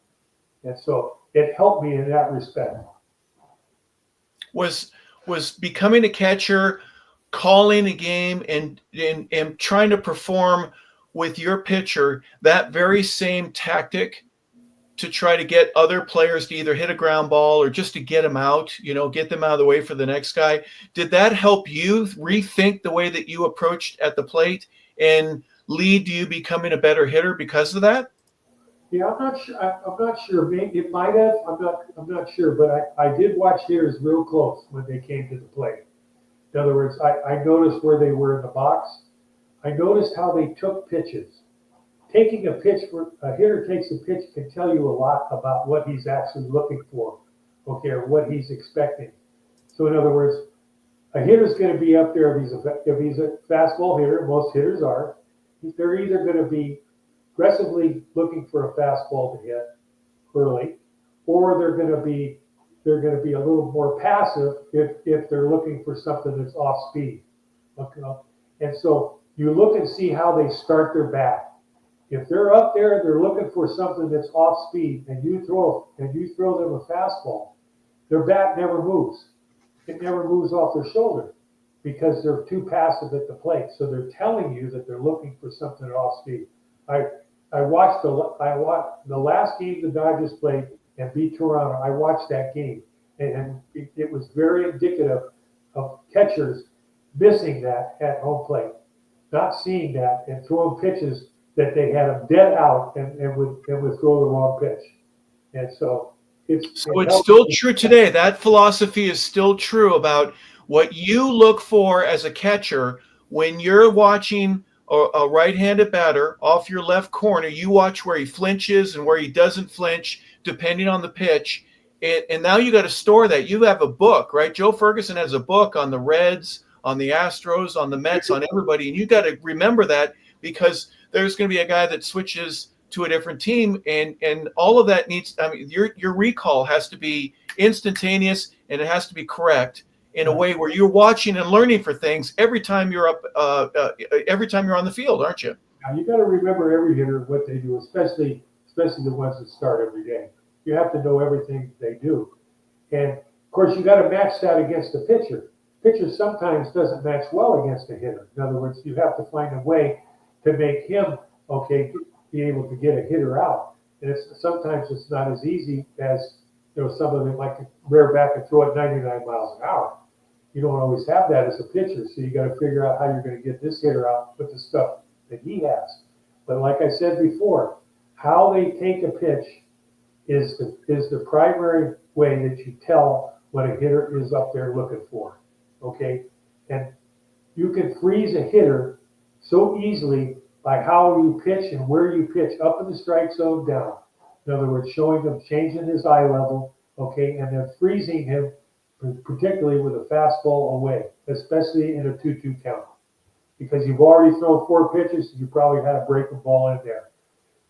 Speaker 2: And so it helped me in that respect.
Speaker 1: Was becoming a catcher, calling a game, and trying to perform with your pitcher that very same tactic to try to get other players to either hit a ground ball or just to get them out, get them out of the way for the next guy? Did that help you rethink the way that you approached at the plate and lead to you becoming a better hitter because of that?
Speaker 2: Yeah, I'm not sure. I'm not sure. Maybe it might have. I'm not sure. But I did watch hitters real close when they came to the plate. In other words, I noticed where they were in the box. I noticed how they took pitches. Taking a hitter takes a pitch can tell you a lot about what he's actually looking for, okay, or what he's expecting. So in other words, a hitter's going to be up there if he's a fastball hitter. Most hitters are. They're either going to be aggressively looking for a fastball to hit early, or they're going to be a little more passive if they're looking for something that's off speed. Okay, and so you look and see how they start their bat. If they're up there, they're looking for something that's off speed, and you throw them a fastball, their bat never moves. It never moves off their shoulder because they're too passive at the plate. So they're telling you that they're looking for something off speed. I watched the last game the Dodgers played and beat Toronto. I watched that game, and it was very indicative of catchers missing that at home plate, not seeing that and throwing pitches that they had them dead out and would throw the wrong pitch. And so it's
Speaker 1: still true today. That philosophy is still true about what you look for as a catcher when you're watching a right-handed batter off your left corner. You watch where he flinches and where he doesn't flinch, depending on the pitch. And now you got to store that. You have a book, right? Joe Ferguson has a book on the Reds, on the Astros, on the Mets, on everybody. And you got to remember that, because there's going to be a guy that switches to a different team, and all of that needs. I mean, your recall has to be instantaneous, and it has to be correct in a way where you're watching and learning for things every time you're up, every time you're on the field, aren't you?
Speaker 2: Now you got to remember every hitter what they do, especially the ones that start every day. You have to know everything they do, and of course you got to match that against the pitcher. Pitcher sometimes doesn't match well against a hitter. In other words, you have to find a way to make him be able to get a hitter out. And sometimes it's not as easy as some of them like to rear back and throw it 99 miles an hour. You don't always have that as a pitcher, so you got to figure out how you're going to get this hitter out with the stuff that he has. But like I said before, how they take a pitch is the primary way that you tell what a hitter is up there looking for. Okay, and you can freeze a hitter so easily by how you pitch and where you pitch, up in the strike zone, down. In other words, showing him changing his eye level, okay, and then freezing him, particularly with a fastball away, especially in a 2-2 count. Because you've already thrown 4 pitches, you probably had a breaking ball in there.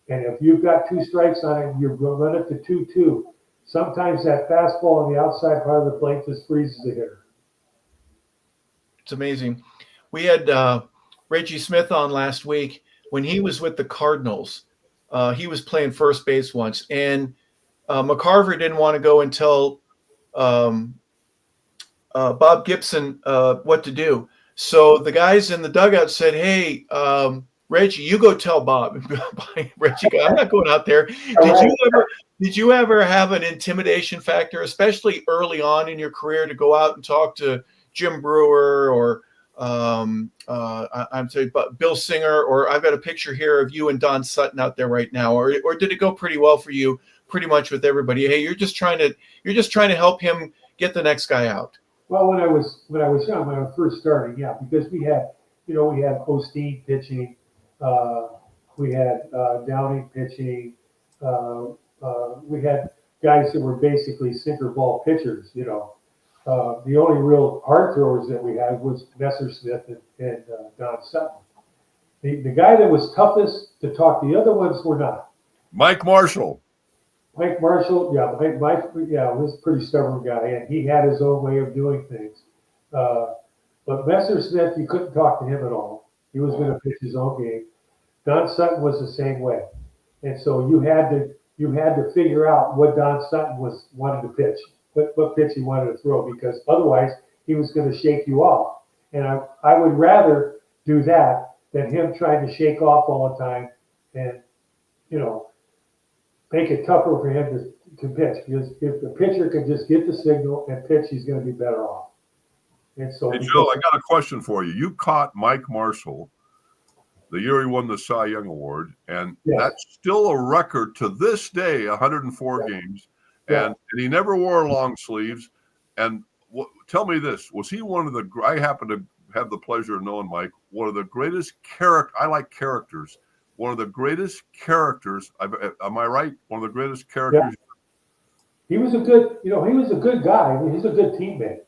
Speaker 2: And if you've got 2 strikes on it, you're going to run it to 2-2. Sometimes that fastball on the outside part of the plate just freezes the hitter.
Speaker 1: It's amazing. We had Reggie Smith on last week. When he was with the Cardinals, he was playing first base once, and McCarver didn't want to go and tell Bob Gibson what to do. So the guys in the dugout said, "Hey, Reggie, you go tell Bob. Reggie, I'm not going out there. Did you ever have an intimidation factor, especially early on in your career, to go out and talk to Jim Brewer or I'm sorry, but Bill Singer, or I've got a picture here of you and Don Sutton out there right now, or did it go pretty well for you, pretty much with everybody? Hey, you're just trying to help him get the next guy out.
Speaker 2: Well, when I was young, when I was first starting, yeah, because we had Osteen pitching, we had Downing pitching, we had guys that were basically sinker ball pitchers. The only real hard throwers that we had was Messersmith and Don Sutton. The guy that was toughest to talk, the other ones were not.
Speaker 3: Mike Marshall.
Speaker 2: Mike Marshall, yeah, Mike was a pretty stubborn guy, and he had his own way of doing things. But Messersmith, you couldn't talk to him at all. He was going to pitch his own game. Don Sutton was the same way, and so you had to figure out what Don Sutton wanted to pitch, what pitch he wanted to throw, because otherwise he was going to shake you off. And I would rather do that than him trying to shake off all the time and make it tougher for him to pitch. Because if the pitcher could just get the signal and pitch, he's going to be better off. And so,
Speaker 3: hey, Joe, I got a question for you. You caught Mike Marshall the year he won the Cy Young Award, and that's still a record to this day, 104 games, and he never wore long sleeves. And tell me this, was he one of the – I happen to have the pleasure of knowing Mike, one of the greatest I like characters. One of the greatest characters. Am I right? One of the greatest characters.
Speaker 2: Yeah. He was a good guy. I mean, he's a good teammate.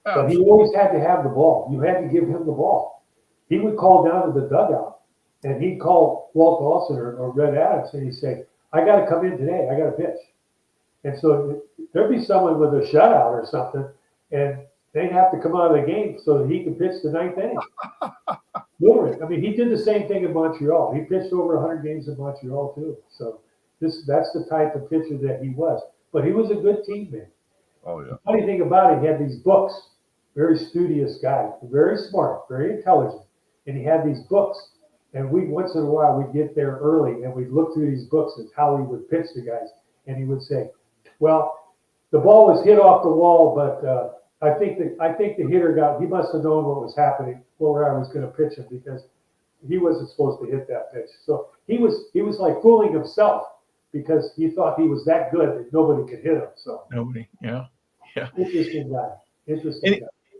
Speaker 2: Absolutely. But he always had to have the ball. You had to give him the ball. He would call down to the dugout, and he'd call Walt Dawson or Red Adams, and he'd say, "I got to come in today. I got to pitch." And so there'd be someone with a shutout or something, and they'd have to come out of the game so that he could pitch the ninth inning. I mean, he did the same thing in Montreal. He pitched over 100 games in Montreal too. So that's the type of pitcher that he was. But he was a good teammate.
Speaker 3: Oh yeah.
Speaker 2: The funny thing about it, he had these books. Very studious guy, very smart, very intelligent, and he had these books. And once in a while we'd get there early and we'd look through these books and how he would pitch the guys. And he would say, "Well, the ball was hit off the wall, but I think the hitter he must have known what was happening, where I was going to pitch him, because he wasn't supposed to hit that pitch." So he was like fooling himself because he thought he was that good that nobody could hit him. So
Speaker 1: nobody, yeah.
Speaker 2: Interesting guy.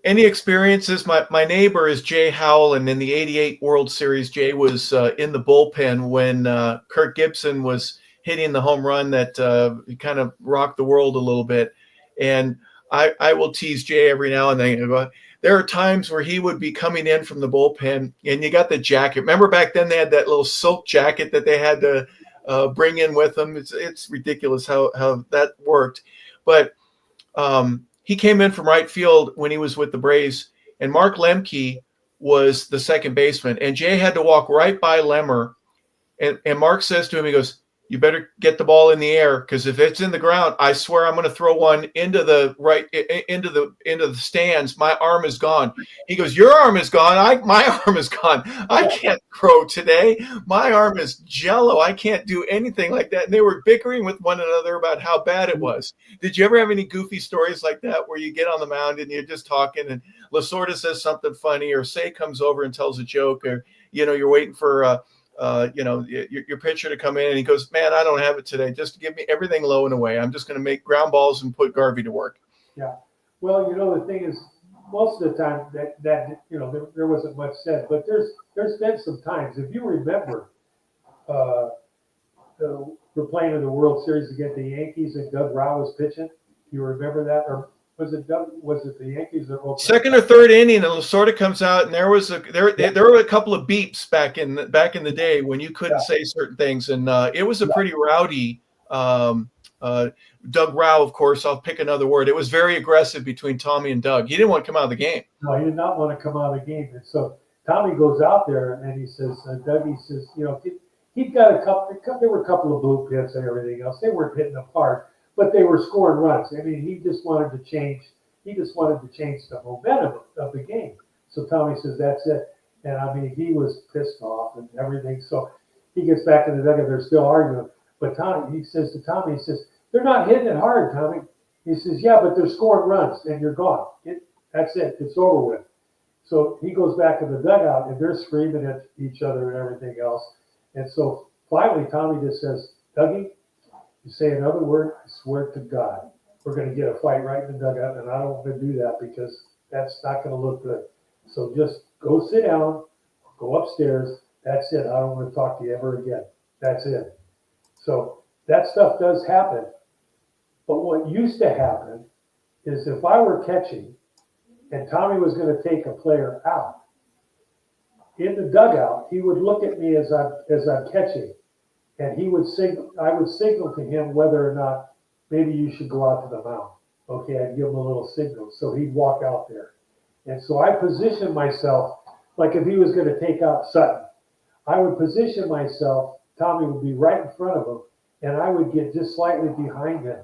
Speaker 1: Any experiences? My neighbor is Jay Howell, and in the '88 World Series, Jay was in the bullpen when Kirk Gibson was hitting the home run that kind of rocked the world a little bit. And I will tease Jay every now and then. There are times where he would be coming in from the bullpen, and you got the jacket. Remember back then they had that little silk jacket that they had to bring in with them. It's ridiculous how that worked. But he came in from right field when he was with the Braves, and Mark Lemke was the second baseman. And Jay had to walk right by Lemmer, and Mark says to him, he goes, "You better get the ball in the air, because if it's in the ground, I swear I'm going to throw one into the stands. My arm is gone." He goes, "Your arm is gone. My arm is gone. I can't throw today. My arm is jello. I can't do anything like that." And they were bickering with one another about how bad it was. Did you ever have any goofy stories like that where you get on the mound and you're just talking and Lasorda says something funny, or Say comes over and tells a joke, or you're waiting for your pitcher to come in and he goes, "Man, I don't have it today. Just give me everything low and away. I'm just going to make ground balls and put Garvey to work."
Speaker 2: Yeah. Well, the thing is, most of the time that there wasn't much said, but there's been some times, if you remember, we're playing in the World Series against the Yankees and Doug Rau was pitching. You remember that? Or was it the Yankees or Oakland?
Speaker 1: Second or third inning, and Lasorda comes out, and there were a couple of beeps back in the day when you couldn't say certain things, and it was a pretty rowdy. Doug Rau, of course, I'll pick another word. It was very aggressive between Tommy and Doug. He didn't want to come out of the game.
Speaker 2: No, he did not want to come out of the game, and so Tommy goes out there and he says, Dougie says, he'd got a couple. There were a couple of blue pits and everything else. They weren't hitting apart, but they were scoring runs. I mean, he just wanted to change. He just wanted to change the momentum of the game. So Tommy says, "That's it." And I mean, he was pissed off and everything. So he gets back in the dugout. They're still arguing. But Tommy, he says to Tommy, he says, they're not hitting it hard, Tommy. He says, yeah, but they're scoring runs and you're gone. That's it. It's over with. So he goes back in the dugout and they're screaming at each other and everything else. And so finally, Tommy just says, Dougie, you say another word, I swear to God, we're going to get a fight right in the dugout. And I don't want to do that because that's not going to look good. So just go sit down, go upstairs. That's it. I don't want to talk to you ever again. That's it. So that stuff does happen. But what used to happen is if I were catching and Tommy was going to take a player out, in the dugout, he would look at me as I'm catching, and he would signal. I would signal to him whether or not maybe you should go out to the mound. Okay, I'd give him a little signal, so he'd walk out there. And so I positioned myself like if he was going to take out Sutton, I would position myself. Tommy would be right in front of him, and I would get just slightly behind him.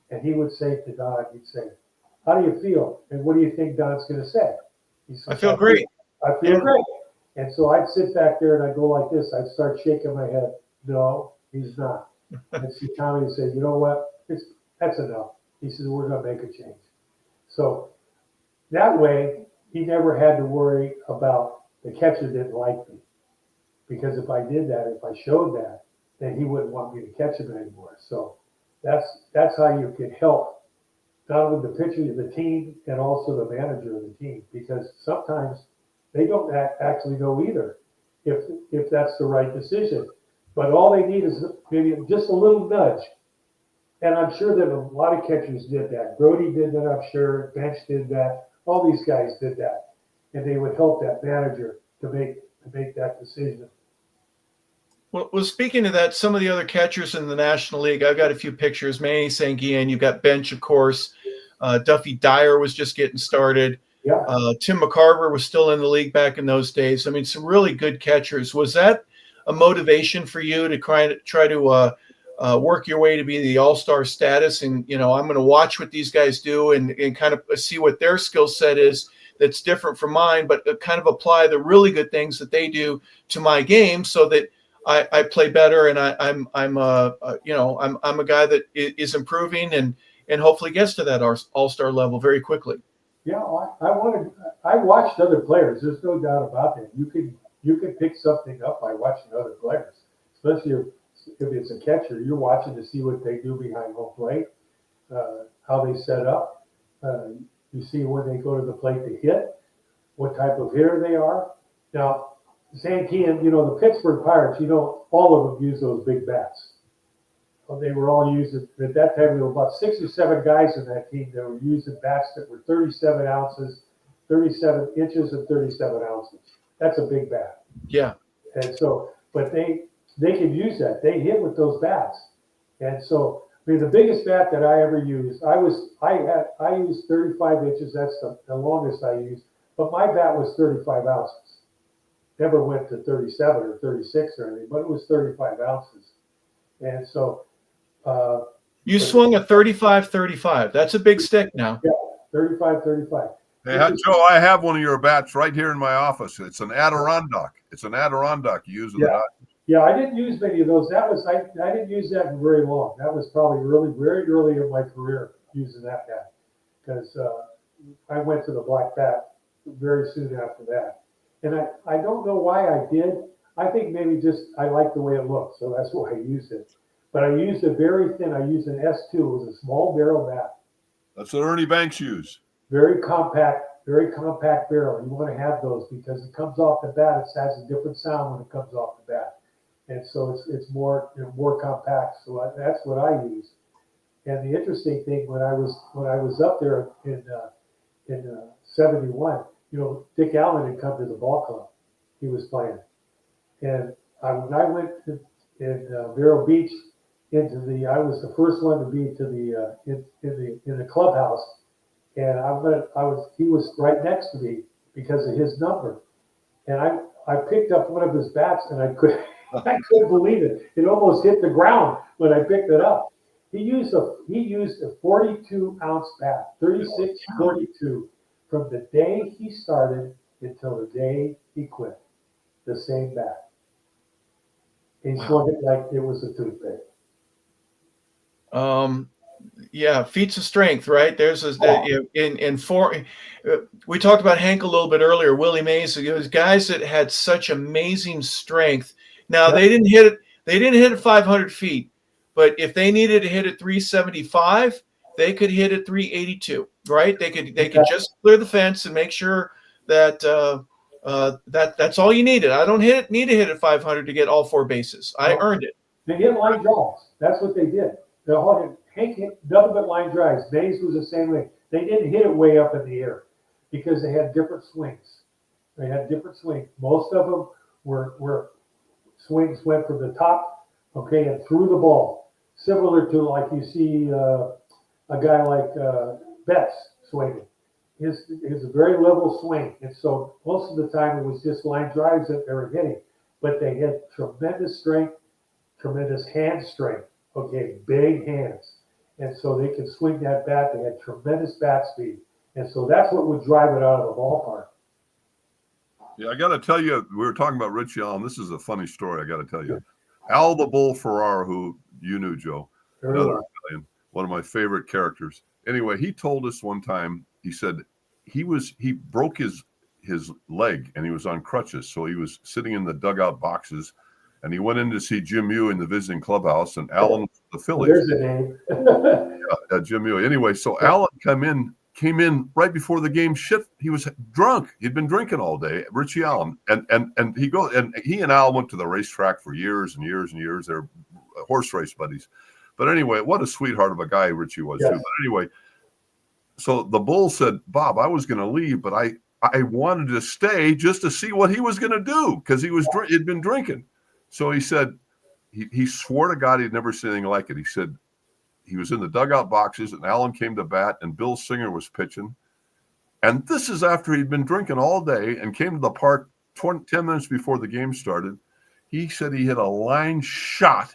Speaker 2: And he would say to Don, he'd say, how do you feel? And what do you think Don's going to say? He says,
Speaker 1: I feel great.
Speaker 2: I feel great. And so I'd sit back there and I'd go like this. I'd start shaking my head. No, he's not. And see Tommy would say, you know what? That's enough. He says, we're going to make a change. So that way, he never had to worry about the catcher didn't like me. Because if I did that, if I showed that, then he wouldn't want me to catch him anymore. So that's how you can help not only the pitcher, the team, and also the manager of the team. Because sometimes they don't actually know either if that's the right decision. But all they need is maybe just a little nudge. And I'm sure that a lot of catchers did that. Brody did that, I'm sure. Bench did that. All these guys did that. And they would help that manager to make that decision.
Speaker 1: Well, speaking of that, some of the other catchers in the National League, I've got a few pictures. Manny Sanguian, you've got Bench, of course. Duffy Dyer was just getting started.
Speaker 2: Yeah.
Speaker 1: Tim McCarver was still in the league back in those days. I mean, some really good catchers. Was that a motivation for you to try to work your way to be the all-star status? And, I'm going to watch what these guys do and kind of see what their skill set is that's different from mine, but kind of apply the really good things that they do to my game so that I play better, and I'm a guy that is improving and hopefully gets to that all-star level very quickly.
Speaker 2: Yeah, I watched other players. There's no doubt about that. You can pick something up by watching other players, especially if it's a catcher. You're watching to see what they do behind home plate, how they set up. You see when they go to the plate to hit, what type of hitter they are. Now, Sanguian, the Pittsburgh Pirates, all of them use those big bats. Well, they were all using, at that time, there were about 6 or 7 guys in that team that were using bats that were 37 ounces, 37 inches, and 37 ounces. That's a big bat.
Speaker 1: Yeah.
Speaker 2: And so, but they could use that. They hit with those bats. And so, I mean, the biggest bat that I ever used, I used 35 inches. That's the longest I used. But my bat was 35 ounces. Never went to 37 or 36 or anything, but it was 35 ounces. And so,
Speaker 1: you swung a 35-35. That's a big stick now.
Speaker 2: Yeah, 35-35.
Speaker 3: Hey, Joe, I have one of your bats right here in my office. It's an Adirondack. You use it.
Speaker 2: Yeah. Yeah, I didn't use many of those. I didn't use that for very long. That was probably very early in my career using that bat, because I went to the black bat very soon after that. And I don't know why I did. I think maybe just I liked the way it looked, so that's why I used it. But I used it very thin. I used an S2. It was a small barrel bat.
Speaker 3: That's what Ernie Banks used.
Speaker 2: Very compact barrel. You want to have those because it comes off the bat. It has a different sound when it comes off the bat, and so it's more compact. So that's what I use. And the interesting thing when I was up there in 71, Dick Allen had come to the ball club. He was playing, and when I went in Vero Beach I was the first one to be to in the clubhouse, and he was right next to me because of his number, and I picked up one of his bats and I couldn't believe it. It almost hit the ground when I picked it up. He used a 42-ounce bat, 36-42, from the day he started until the day he quit. The same bat. He
Speaker 1: Wow.
Speaker 2: swung it like it was a toothpick.
Speaker 1: Yeah, feats of strength, right? There's in four. We talked about Hank a little bit earlier. Willie Mays. It was guys that had such amazing strength. Now they didn't hit it. They didn't hit it 500 feet, but if they needed to hit it 375, they could hit it 382. Right? They could just clear the fence and make sure that that's all you needed. I don't need to hit it 500 to get all 4 bases. I earned it.
Speaker 2: They hit line drives. That's what they did. Hank hit nothing but line drives. Mays was the same way. They didn't hit it way up in the air because they had different swings. They had different swings. Most of them were swings went from the top, okay, and through the ball. Similar to like you see a guy like Betts swinging. His a very level swing. And so most of the time it was just line drives that they were hitting. But they had tremendous strength, tremendous hand strength. Okay, big hands. And so they could swing that bat. They had tremendous bat speed. And so that's what would drive it out of the ballpark.
Speaker 3: Yeah, I got to tell you, we were talking about Richie Allen. This is a funny story, I got to tell you. Al the Bull Ferrara, who you knew, Joe, another Italian, one of my favorite characters. Anyway, he told us one time, he said he broke his leg and he was on crutches. So he was sitting in the dugout boxes. And he went in to see Jim Mew in the visiting clubhouse, and Alan was the Phillies.
Speaker 2: There's a name.
Speaker 3: Jim Mew. Anyway, so Alan came in right before the game. He was drunk. He'd been drinking all day. Richie Allen, and he and Al went to the racetrack for years and years and years. They're horse race buddies. But anyway, what a sweetheart of a guy Richie was too. But anyway, so the Bull said, "Bob, I was going to leave, but I wanted to stay just to see what he was going to do because he'd been drinking." So he said, he swore to God he'd never seen anything like it. He said he was in the dugout boxes and Allen came to bat and Bill Singer was pitching. And this is after he'd been drinking all day and came to the park 10 minutes before the game started. He said he hit a line shot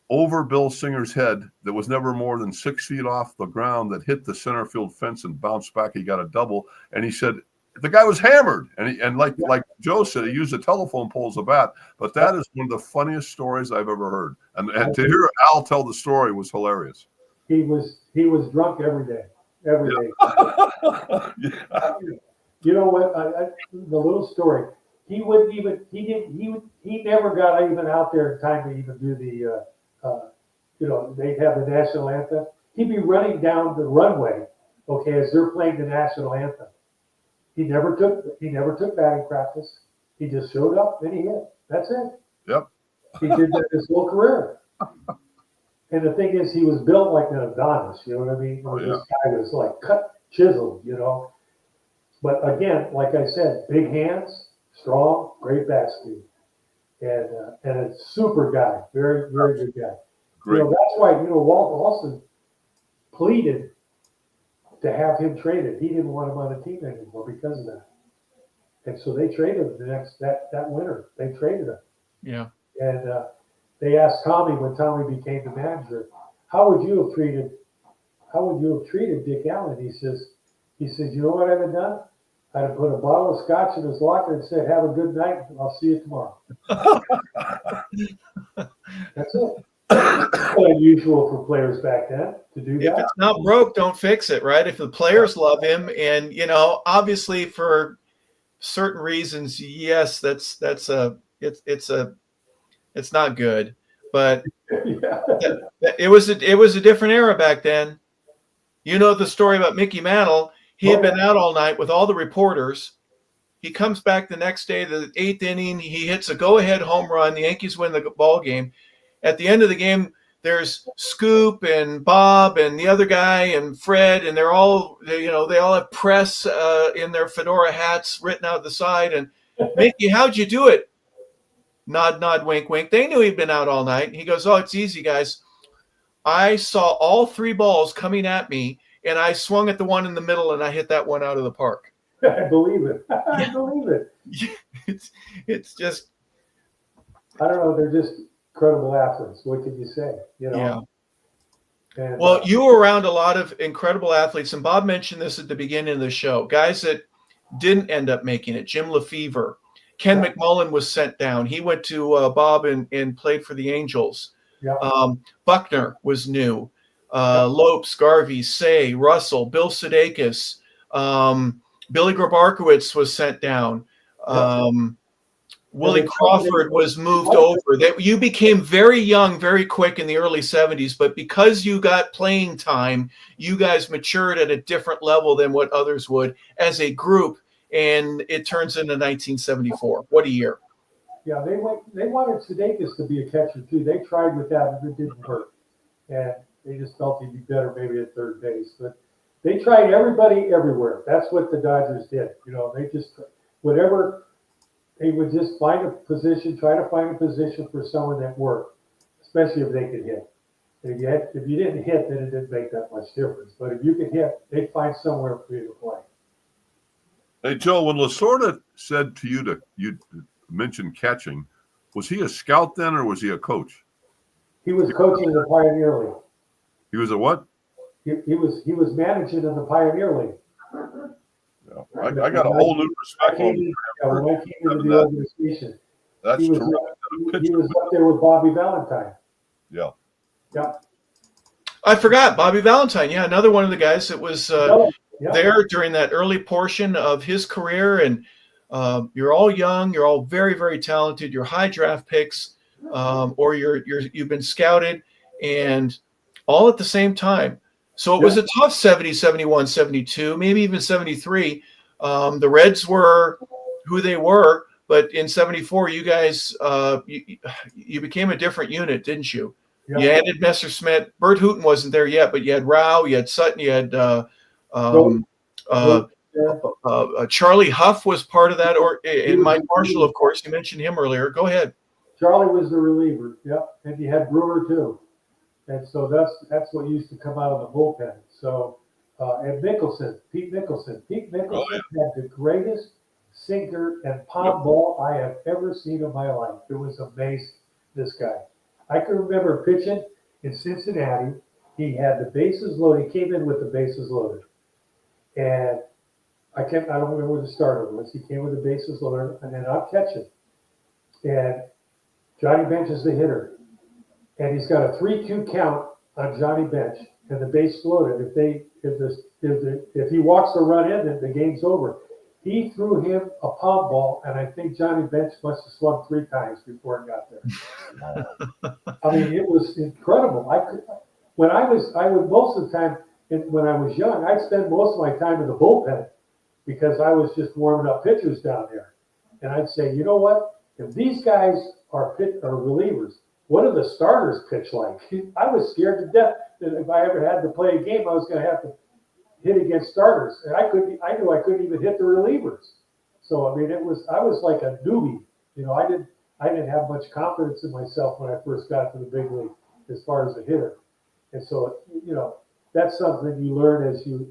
Speaker 3: over Bill Singer's head that was never more than 6 feet off the ground that hit the center field fence and bounced back. He got a double. And he said, the guy was hammered, and like Joe said, he used a telephone pole as a bat. But that is one of the funniest stories I've ever heard. And to hear Al tell the story was hilarious.
Speaker 2: He was drunk every day. You know what? The little story. He never got even out there in time to even do the they'd have the national anthem. He'd be running down the runway, okay, as they're playing the national anthem. He never took batting practice. He just showed up and he hit. That's it.
Speaker 3: Yep.
Speaker 2: He did that his whole career. And the thing is, he was built like an Adonis. You know what I mean? This guy was like cut, chiseled. But again, like I said, big hands, strong, great bat speed, and a super guy, very very good guy.
Speaker 3: Great.
Speaker 2: That's why Walt Olson pleaded to have him traded. He didn't want him on the team anymore because of that. And so they traded him that winter. They traded him.
Speaker 1: Yeah.
Speaker 2: And they asked Tommy when Tommy became the manager, how would you have treated Dick Allen? He says, you know what I'd have done? I'd have put a bottle of scotch in his locker and said, have a good night. I'll see you tomorrow. That's it. Unusual for players back then to do that.
Speaker 1: If it's not broke, don't fix it, right? If the players love him, and obviously for certain reasons, yes, it's not good, but it was a different era back then. You know the story about Mickey Mantle. He had been out all night with all the reporters. He comes back the next day, the 8th inning. He hits a go-ahead home run. The Yankees win the ball game. At the end of the game, there's Scoop and Bob and the other guy and Fred, and they all have press in their fedora hats written out the side. And Mickey, how'd you do it? Nod, nod, wink, wink. They knew he'd been out all night. He goes, oh, it's easy, guys. I saw all 3 balls coming at me, and I swung at the one in the middle, and I hit that one out of the park.
Speaker 2: I believe it. I believe it.
Speaker 1: It's just.
Speaker 2: I don't know. They're just incredible athletes. What can you say?
Speaker 1: Yeah.
Speaker 2: And,
Speaker 1: well, you were around a lot of incredible athletes, and Bob mentioned this at the beginning of the show. Guys that didn't end up making it. Jim Lefevre, Ken McMullen was sent down. He went to Bob and played for the Angels.
Speaker 2: Yeah.
Speaker 1: Buckner was new. Lopes, Garvey, Say, Russell, Bill Sudeikis, Billy Grabarkowitz was sent down. Willie Crawford was moved over. That you became very young, very quick in the early 70s, but because you got playing time, you guys matured at a different level than what others would as a group, and it turns into 1974. What a year.
Speaker 2: Yeah, they wanted Sudeikis to be a catcher too. They tried with that, but it didn't work. And they just felt he'd be better maybe at third base. But they tried everybody everywhere. That's what the Dodgers did. They just, whatever, they would just find a position, try to find a position for someone that worked, especially if they could hit. And if you didn't hit, then it didn't make that much difference. But if you could hit, they'd find somewhere for you to play.
Speaker 3: Hey, Joe, when Lasorda said to you mentioned catching, was he a scout then or was he a coach?
Speaker 2: He was coaching the Pioneer League.
Speaker 3: He was a what?
Speaker 2: He was managing in the Pioneer League.
Speaker 3: Yeah. I got a whole new respect for him.
Speaker 2: When I came into the organization,
Speaker 3: That's
Speaker 2: he was up there with Bobby Valentine.
Speaker 3: Yeah.
Speaker 2: Yeah.
Speaker 1: I forgot Bobby Valentine. Yeah, another one of the guys that was there during that early portion of his career. And you're all young. You're all very, very talented. You're high draft picks, or you've been scouted, and all at the same time. So it was a tough 70, 71, 72, maybe even 73. The Reds were who they were, but in 74, you guys, you became a different unit, didn't you? Yeah. You added Messerschmitt. Bert Hooton wasn't there yet, but you had Rao, you had Sutton, you had Charlie Huff was part of that, and Mike Marshall, of course. You mentioned him earlier. Go ahead.
Speaker 2: Charlie was the reliever, and you had Brewer too. And so that's what used to come out of the bullpen. So, and Pete Nicholson. Had the greatest sinker and palm ball I have ever seen in my life. It was amazing, this guy. I can remember pitching in Cincinnati. He had the bases loaded. He came in with the bases loaded. And I don't remember where the starter was. He came with the bases loaded, and then I'm catching. And Johnny Bench is the hitter. And he's got a 3-2 count on Johnny Bench, and the base loaded. If he walks the run in, then the game's over. He threw him a palm ball, and I think Johnny Bench must have swung 3 times before it got there. I mean, it was incredible. When I would most of the time when I was young, I'd spend most of my time in the bullpen because I was just warming up pitchers down there, and I'd say, you know what? If these guys are relievers, what do the starters pitch like? I was scared to death that if I ever had to play a game, I was going to have to hit against starters, and I knew I couldn't even hit the relievers. So I mean, I was like a newbie. I didn't have much confidence in myself when I first got to the big league as far as a hitter, and so that's something you learn as you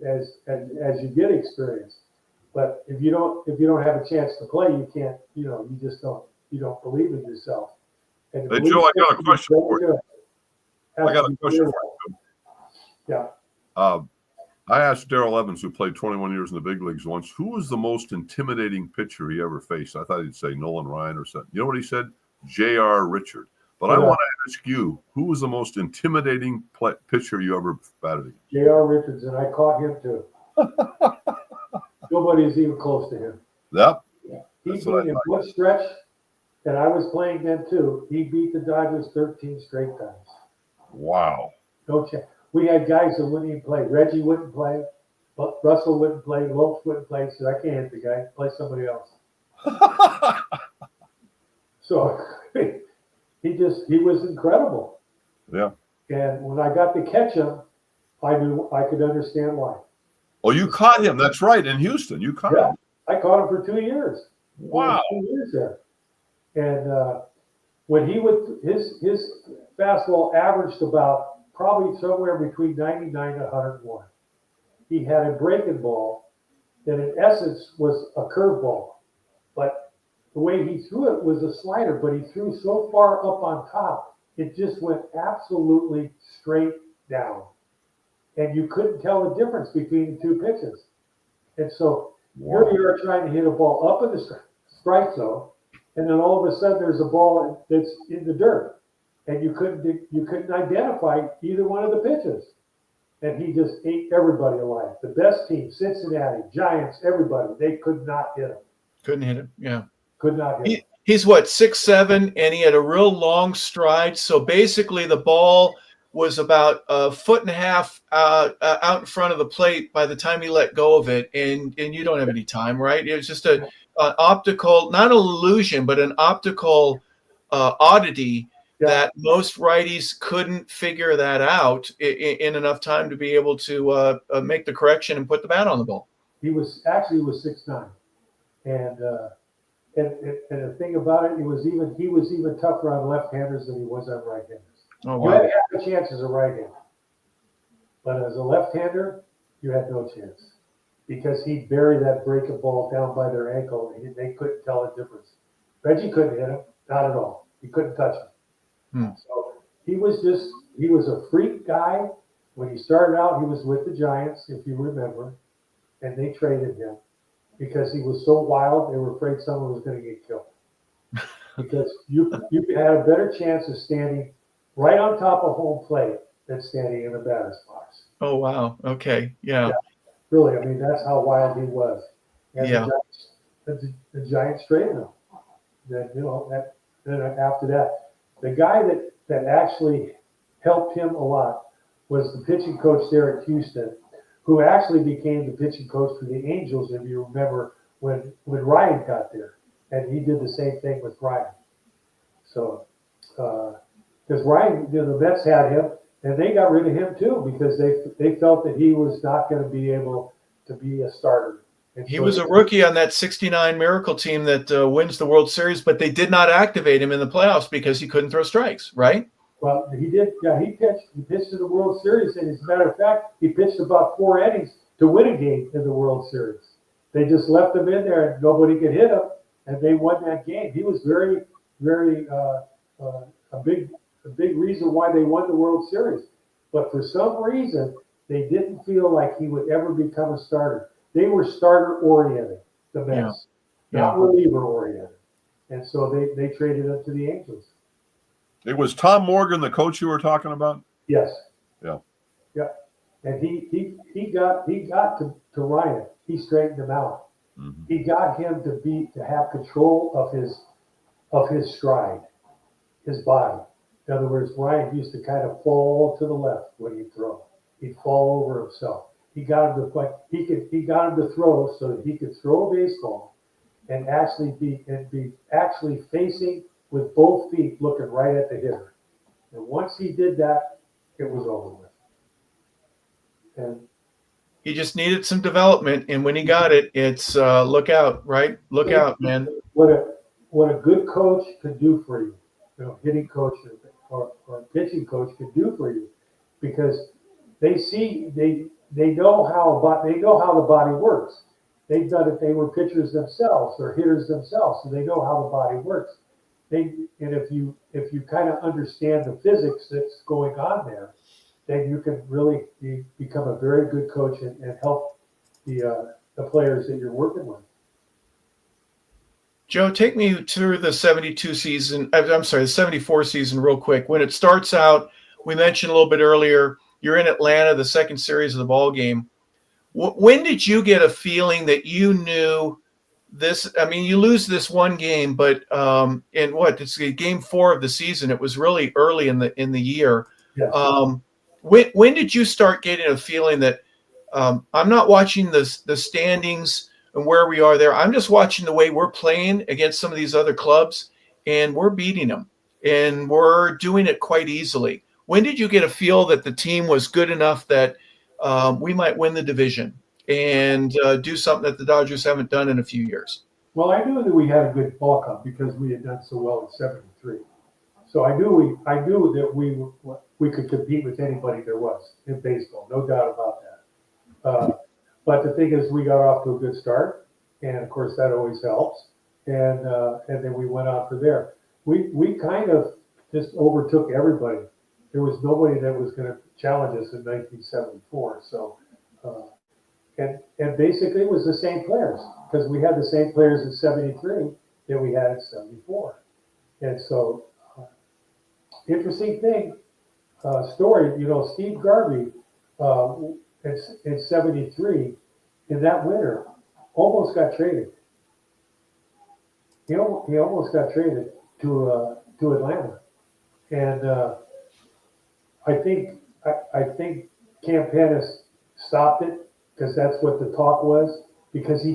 Speaker 2: get experience. But if you don't have a chance to play, you can't. You just don't. You don't believe in yourself.
Speaker 3: Hey, Joe, I got a question for you.
Speaker 2: Yeah.
Speaker 3: I asked Darrell Evans, who played 21 years in the big leagues once, who was the most intimidating pitcher he ever faced? I thought he'd say Nolan Ryan or something. You know what he said? J.R. Richard. But I want to ask you, who was the most intimidating pitcher you ever batted against?
Speaker 2: J.R. Richards, and I caught him too. Nobody's even close to him.
Speaker 3: Yep.
Speaker 2: Yeah. He beat in one stretch, and I was playing then too. He beat the Dodgers 13 straight times.
Speaker 3: Wow.
Speaker 2: No chance. We had guys that wouldn't even play. Reggie wouldn't play. Russell wouldn't play. Lopes wouldn't play. He said, I can't hit the guy. Play somebody else. So he was incredible.
Speaker 3: Yeah.
Speaker 2: And when I got to catch him, I knew I could understand why.
Speaker 3: Oh, you caught him. That's right. In Houston, you caught him.
Speaker 2: I caught him for 2 years.
Speaker 3: Wow.
Speaker 2: 2 years there. And when he would, his fastball averaged about probably somewhere between 99 and 101. He had a breaking ball that in essence was a curveball. But the way he threw it was a slider, but he threw so far up on top, it just went absolutely straight down. And you couldn't tell the difference between the two pitches. And so here you are trying to hit a ball up in the strike zone, and then all of a sudden there's a ball that's in the dirt, and you couldn't identify either one of the pitches, and he just ate everybody alive. The best team, Cincinnati, Giants, everybody, they could not hit him.
Speaker 1: Couldn't hit him. Yeah.
Speaker 2: Could not hit him.
Speaker 1: He's what, 6'7", and he had a real long stride. So basically, the ball was about a foot and a half out in front of the plate by the time he let go of it, and you don't have any time, right? It was just an optical, not an illusion, but an optical oddity that most righties couldn't figure that out in enough time to be able to make the correction and put the bat on the ball.
Speaker 2: He was 6'9", and the thing about it, he was even tougher on left-handers than he was on right-handers.
Speaker 1: Oh, wow.
Speaker 2: You had half a chance as a right-hander, but as a left-hander, you had no chance because he'd bury that breaking ball down by their ankle, and they couldn't tell the difference. Reggie couldn't hit him, not at all. He couldn't touch him. So he was a freak guy. When he started out, he was with the Giants, if you remember, and they traded him because he was so wild, they were afraid someone was going to get killed. Because you had a better chance of standing right on top of home plate than standing in the batter's box.
Speaker 1: Oh, wow. Okay. Yeah.
Speaker 2: Really, I mean, that's how wild he was. And the Giants traded him. Then, then after that, the guy that actually helped him a lot was the pitching coach there at Houston, who actually became the pitching coach for the Angels, if you remember, when Ryan got there. And he did the same thing with Ryan. So, because Ryan, the Mets had him, and they got rid of him too because they felt that he was not going to be able to be a starter. And
Speaker 1: he was a rookie on that '69 Miracle team that wins the World Series, but they did not activate him in the playoffs because he couldn't throw strikes, right?
Speaker 2: Well, he did. Yeah, he pitched in the World Series, and as a matter of fact, he pitched about 4 innings to win a game in the World Series. They just left him in there, and nobody could hit him, and they won that game. He was very, very a big reason why they won the World Series. But for some reason, they didn't feel like he would ever become a starter. They were starter-oriented, the Mets, not reliever-oriented. And so they traded him to the Angels.
Speaker 3: It was Tom Morgan, the coach you were talking about?
Speaker 2: Yes.
Speaker 3: Yeah.
Speaker 2: Yeah. And he got to Ryan. He straightened him out. Mm-hmm. He got him to have control of his stride, his body. In other words, Ryan used to kind of fall to the left when he'd throw. He'd fall over himself. He got him to play. He got him to throw so that he could throw a baseball and actually be facing with both feet looking right at the hitter. And once he did that, it was over with. And
Speaker 1: he just needed some development, and when he got it, it's look out, right? Look out, man.
Speaker 2: What a good coach could do for you, hitting coach or pitching coach could do for you, because they know how the body works. They've done it. They were pitchers themselves or hitters themselves, so they know how the body works. And if you kind of understand the physics that's going on there, then you can really become a very good coach and help the players that you're working with.
Speaker 1: Joe, take me through the 72 season. I'm sorry, the 74 season real quick. When it starts out, we mentioned a little bit earlier, you're in Atlanta, the second series of the ball game. When did you get a feeling that you knew this? I mean, you lose this one game, but it's game 4 of the season. It was really early in the year.
Speaker 2: Yes.
Speaker 1: When did you start getting a feeling that I'm not watching the standings and where we are there? I'm just watching the way we're playing against some of these other clubs, and we're beating them, and we're doing it quite easily. When did you get a feel that the team was good enough that we might win the division and do something that the Dodgers haven't done in a few years?
Speaker 2: Well, I knew that we had a good ball club because we had done so well in '73. So I knew that we could compete with anybody there was in baseball, no doubt about that. But the thing is, we got off to a good start, and of course that always helps. And then we went on from there. We kind of just overtook everybody. There was nobody that was going to challenge us in 1974. So, and basically it was the same players, because we had the same players in '73 that we had in 74. And so, interesting thing, story, Steve Garvey in 73, in that winter, almost got traded. He almost got traded to Atlanta. And I think Campanis stopped it because that's what the talk was. Because he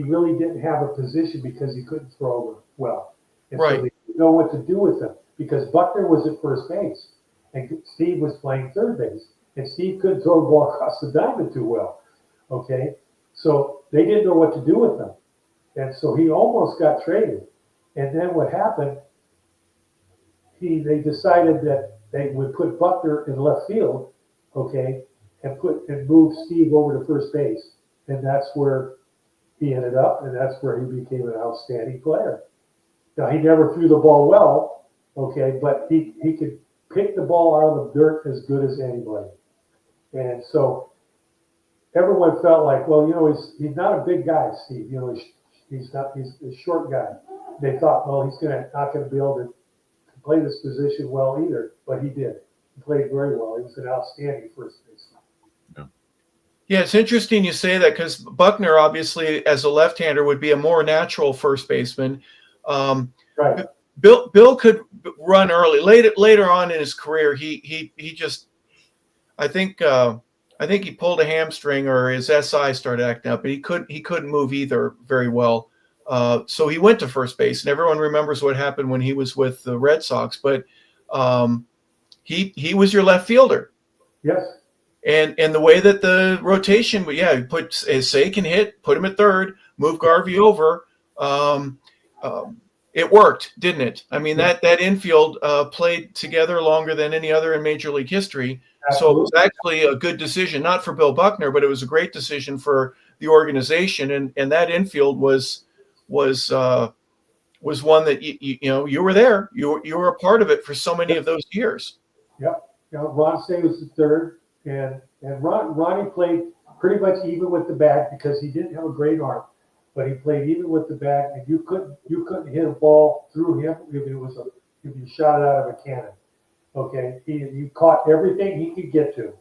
Speaker 2: really didn't have a position because he couldn't throw well, and
Speaker 1: Right.
Speaker 2: so they didn't know what to do with him. Because Buckner was at first base, and Steve was playing third base, and Steve couldn't throw the ball across the diamond too well. Okay, so they didn't know what to do with him, and so he almost got traded. And then what happened? They decided that they would put Buckner in left field, okay, and move Steve over to first base, and that's where he ended up, and that's where he became an outstanding player. Now, he never threw the ball well, okay, but he could pick the ball out of the dirt as good as anybody. And so everyone felt like, well, he's not a big guy, Steve. He's a short guy. They thought, well, he's not going to be able to play this position well either, but he did. He played very well. He was an outstanding first baseman.
Speaker 1: Yeah, it's interesting you say that because Buckner, obviously, as a left-hander, would be a more natural first baseman.
Speaker 2: Right.
Speaker 1: Bill could run early. Later on in his career, he just, I think he pulled a hamstring or his SI started acting up, but he couldn't move either very well. So he went to first base, and everyone remembers what happened when he was with the Red Sox. But he was your left fielder.
Speaker 2: Yes.
Speaker 1: And the way that the rotation, you put Say can hit, put him at third, move Garvey over. It worked, didn't it? I mean, that infield played together longer than any other in Major League history.
Speaker 2: Absolutely.
Speaker 1: So it was actually a good decision, not for Bill Buckner, but it was a great decision for the organization. And that infield was one that you were there. You were a part of it for so many of those years.
Speaker 2: Yep. Ron Say was the third. And Ronnie played pretty much even with the bat because he didn't have a great arm, but he played even with the bat, and you couldn't hit a ball through him if you shot it out of a cannon. Okay, you caught everything he could get to,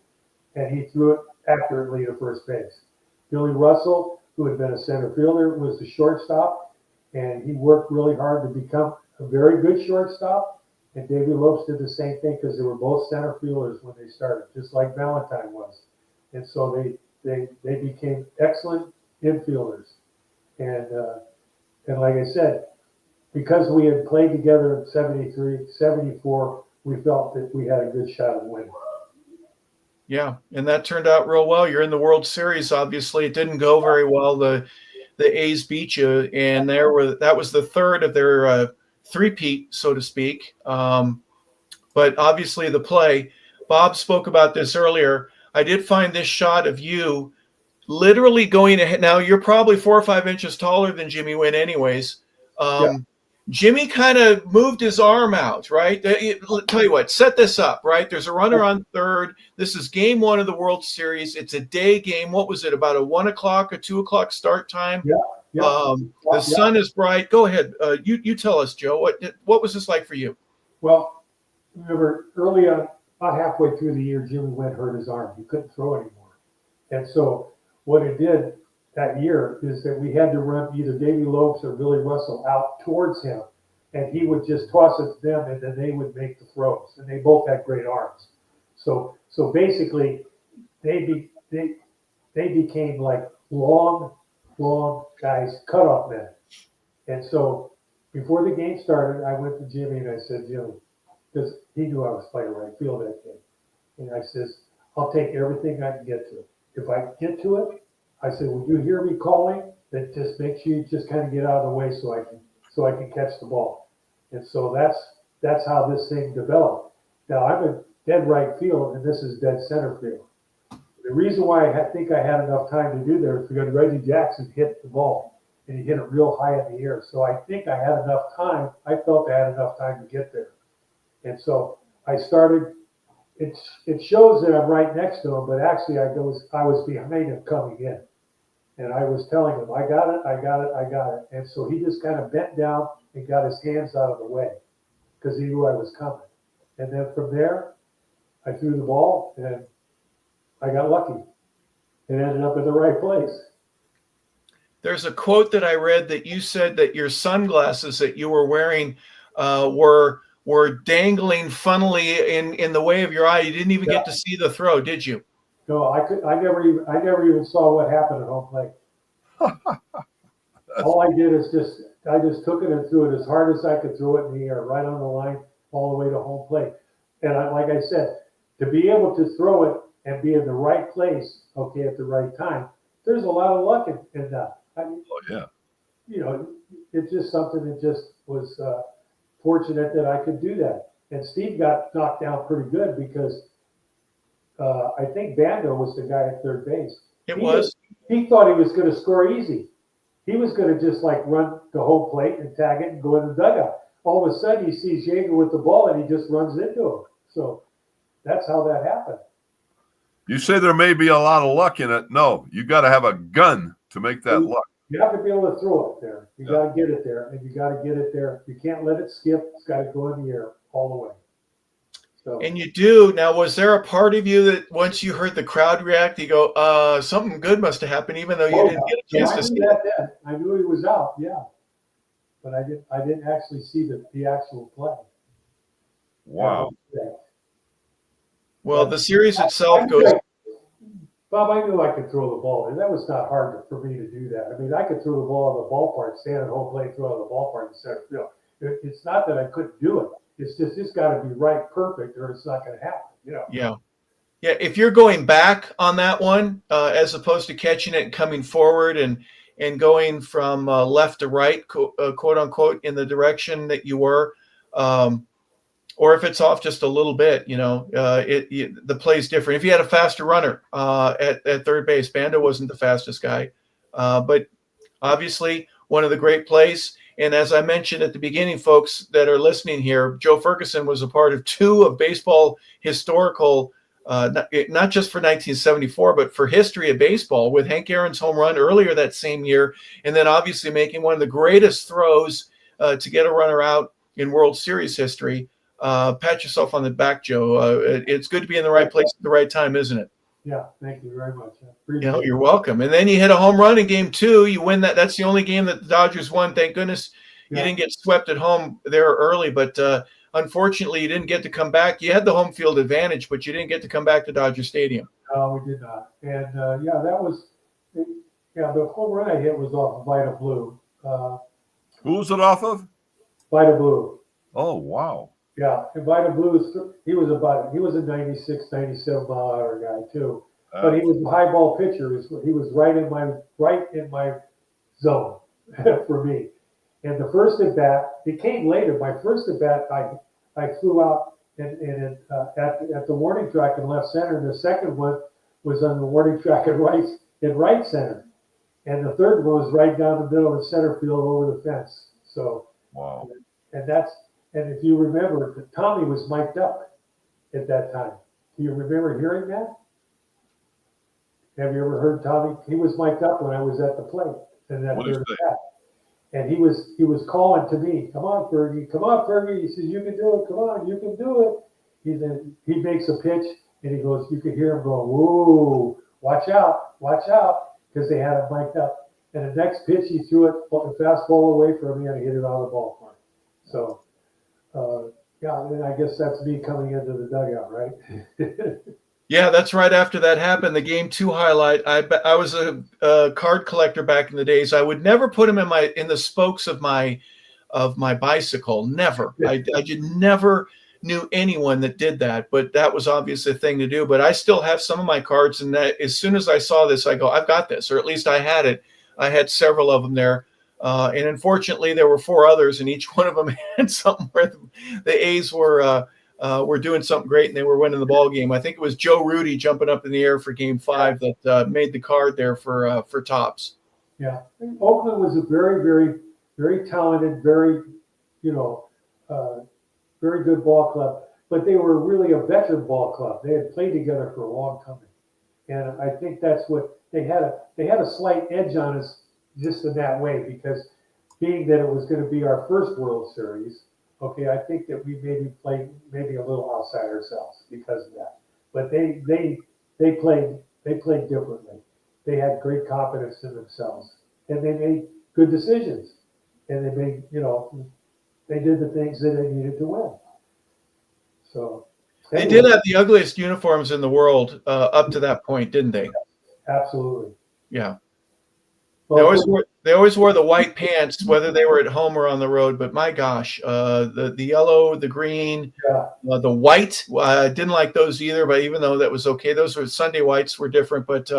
Speaker 2: and he threw it accurately to first base. Billy Russell, who had been a center fielder, was the shortstop, and he worked really hard to become a very good shortstop. And Davey Lopes did the same thing because they were both center fielders when they started, just like Valentine was. And so they became excellent infielders. And like I said, because we had played together in 73, 74, we felt that we had a good shot at winning.
Speaker 1: Yeah, and that turned out real well. You're in the World Series, obviously. It didn't go very well. The A's beat you, and that was the third of their three-peat, so to speak. But obviously the play, Bob spoke about this earlier. I did find this shot of you literally going ahead. Now, you're probably 4 or 5 inches taller than Jimmy Wynn anyways. Jimmy kind of moved his arm out, right? Tell you what, set this up, right? There's a runner on third. This is game 1 of the World Series. It's a day game. What was it, about a 1 o'clock or 2 o'clock start time?
Speaker 2: Yeah.
Speaker 1: The sun is bright. Go ahead. You tell us, Joe. What was this like for you?
Speaker 2: Well, remember early on, about halfway through the year, Jimmy Wynn hurt his arm. He couldn't throw anymore. And so what it did that year is that we had to run either Davey Lopes or Billy Russell out towards him, and he would just toss it to them, and then they would make the throws. And they both had great arms. So basically, they became like long guys, cutoff men. And so before the game started, I went to Jimmy and I said, Jimmy, because he knew I was playing right field that day. And I says, I'll take everything I can get to. If I get to it, I said, will you hear me calling? That just make sure you just kind of get out of the way so I can catch the ball. And so that's how this thing developed. Now I'm in dead right field and this is dead center field. The reason why I think I had enough time to do there is because Reggie Jackson hit the ball and he hit it real high in the air. So I think I had enough time. I felt I had enough time to get there. And so I started. It shows that I'm right next to him, but actually I was behind him coming in. And I was telling him, I got it. And so he just kind of bent down and got his hands out of the way because he knew I was coming. And then from there, I threw the ball and I got lucky. It ended up in the right place.
Speaker 1: There's a quote that I read that you said that your sunglasses that you were wearing were dangling funnily in the way of your eye. You didn't even get to see the throw, did you?
Speaker 2: No, I never even saw what happened at home plate. All I did is I just took it and threw it as hard as I could throw it in the air, right on the line, all the way to home plate. And like I said, to be able to throw it and be in the right place, okay, at the right time, there's a lot of luck in that. I mean,
Speaker 3: Oh, yeah.
Speaker 2: you know, it's just something that just was fortunate that I could do that. And Steve got knocked down pretty good because I think Bando was the guy at third base. He thought he was going to score easy. He was going to just like run to home plate and tag it and go in the dugout. All of a sudden, he sees Jaeger with the ball and he just runs into him. So that's how that happened.
Speaker 3: You say there may be a lot of luck in it. No, you got to have a gun to make that luck.
Speaker 2: You have to be able to throw it there. You got to get it there, and you got to get it there. You can't let it skip. It's got to go in the air all the way. So.
Speaker 1: And you do. Now, was there a part of you that once you heard the crowd react, you go, something good must have happened, even though you didn't get a chance to see it?
Speaker 2: Then. I knew he was out, yeah. But I didn't actually see the actual play.
Speaker 3: Wow.
Speaker 1: Well, the series itself goes.
Speaker 2: Bob, I knew I could throw the ball, and that was not hard for me to do that. I mean, I could throw the ball out of the ballpark, stand at home plate, throw it out of the ballpark, and center field. It's not that I couldn't do it. It's just it's got to be right, perfect, or it's not going to happen. You know.
Speaker 1: Yeah. Yeah, if you're going back on that one, as opposed to catching it and coming forward and going from left to right, quote unquote, in the direction that you were, or if it's off just a little bit, the play's different. If you had a faster runner at third base, Bando wasn't the fastest guy, but obviously one of the great plays. And as I mentioned at the beginning, folks that are listening here, Joe Ferguson was a part of two of baseball historical. Not just for 1974, but for history of baseball, with Hank Aaron's home run earlier that same year, and then obviously making one of the greatest throws to get a runner out in World Series history. Pat yourself on the back, Joe. It's good to be in the right place at the right time, isn't it?
Speaker 2: Yeah, thank you very much.
Speaker 1: You're welcome. And then you hit a home run in game 2. You win that. That's the only game that the Dodgers won. Thank goodness you didn't get swept at home there early, but unfortunately, you didn't get to come back. You had the home field advantage, but you didn't get to come back to Dodger Stadium.
Speaker 2: No, we did not. And that was, the home run I hit was off of Vita Blue.
Speaker 3: Who was it off of?
Speaker 2: Vita Blue.
Speaker 3: Oh, wow.
Speaker 2: Yeah, and Vita Blue, he was a 96, 97 mile an hour guy too. But he was a high ball pitcher. He was right in my zone for me. And the first at bat, it came later. My first at bat, I flew out at the warning track in left center, and the second one was on the warning track in right center, and the third one was right down the middle of the center field over the fence. So
Speaker 3: wow.
Speaker 2: And if you remember, Tommy was mic'd up at that time. Do you remember hearing that? Have you ever heard Tommy? He was mic'd up when I was at the plate in that third at bat. And he was calling to me, "Come on, Fergie, come on, Fergie." He says, "You can do it. Come on, you can do it." He makes a pitch, and he goes, you could hear him go, "Whoa, watch out," because they had him mic'd up. And the next pitch, he threw it a fastball away from me, and he hit it out of the ballpark. So, and I guess that's me coming into the dugout, right?
Speaker 1: Yeah, that's right after that happened. The game 2 highlight. I was a card collector back in the days. I would never put them in the spokes of my bicycle. Never. I just never knew anyone that did that, but that was obviously a thing to do. But I still have some of my cards, and that, as soon as I saw this, I go, I've got this, or at least I had it. I had several of them there. And unfortunately, there were 4 others, and each one of them had something where the A's were doing something great, and they were winning the ball game. I think it was Joe Rudy jumping up in the air for Game 5 that made the card there for tops.
Speaker 2: Yeah, Oakland was a very, very, very talented, very, very good ball club, but they were really a veteran ball club. They had played together for a long time, and I think that's what they had a slight edge on us just in that way, because being that it was going to be our first World Series, okay, I think that we maybe played maybe a little outside ourselves because of that. But they played differently. They had great confidence in themselves, and they made good decisions, and they made they did the things that they needed to win. So
Speaker 1: They did have the ugliest uniforms in the world up to that point, didn't they?
Speaker 2: Absolutely.
Speaker 1: Yeah.
Speaker 2: Well,
Speaker 1: They always wore the white pants, whether they were at home or on the road. But my gosh, the yellow, the green, the white, didn't like those either. But even though that was okay, those were Sunday whites were different. But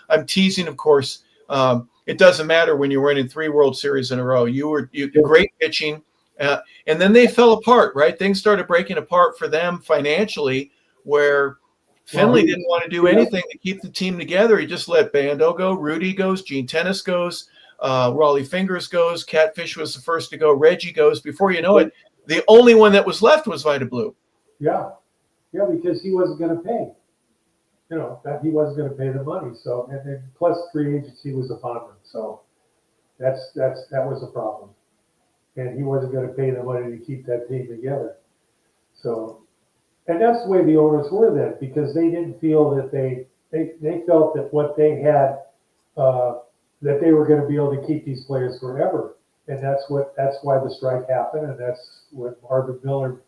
Speaker 1: I'm teasing, of course. It doesn't matter when you're winning 3 World Series in a row. You great pitching, and then they fell apart. Right, things started breaking apart for them financially, where Finley didn't want to do anything to keep the team together. He just let Bando go, Rudy goes, Gene Tennis goes, Raleigh Fingers goes, Catfish was the first to go, Reggie goes. Before you know it, the only one that was left was Vita Blue.
Speaker 2: Yeah, because he wasn't going to pay. That he wasn't going to pay the money. So, and then plus free agency was upon him. So that was a problem. And he wasn't going to pay the money to keep that team together. So. And that's the way the owners were then, because they didn't feel that they felt that what they had, that they were going to be able to keep these players forever. And that's why the strike happened, and that's when Marvin Miller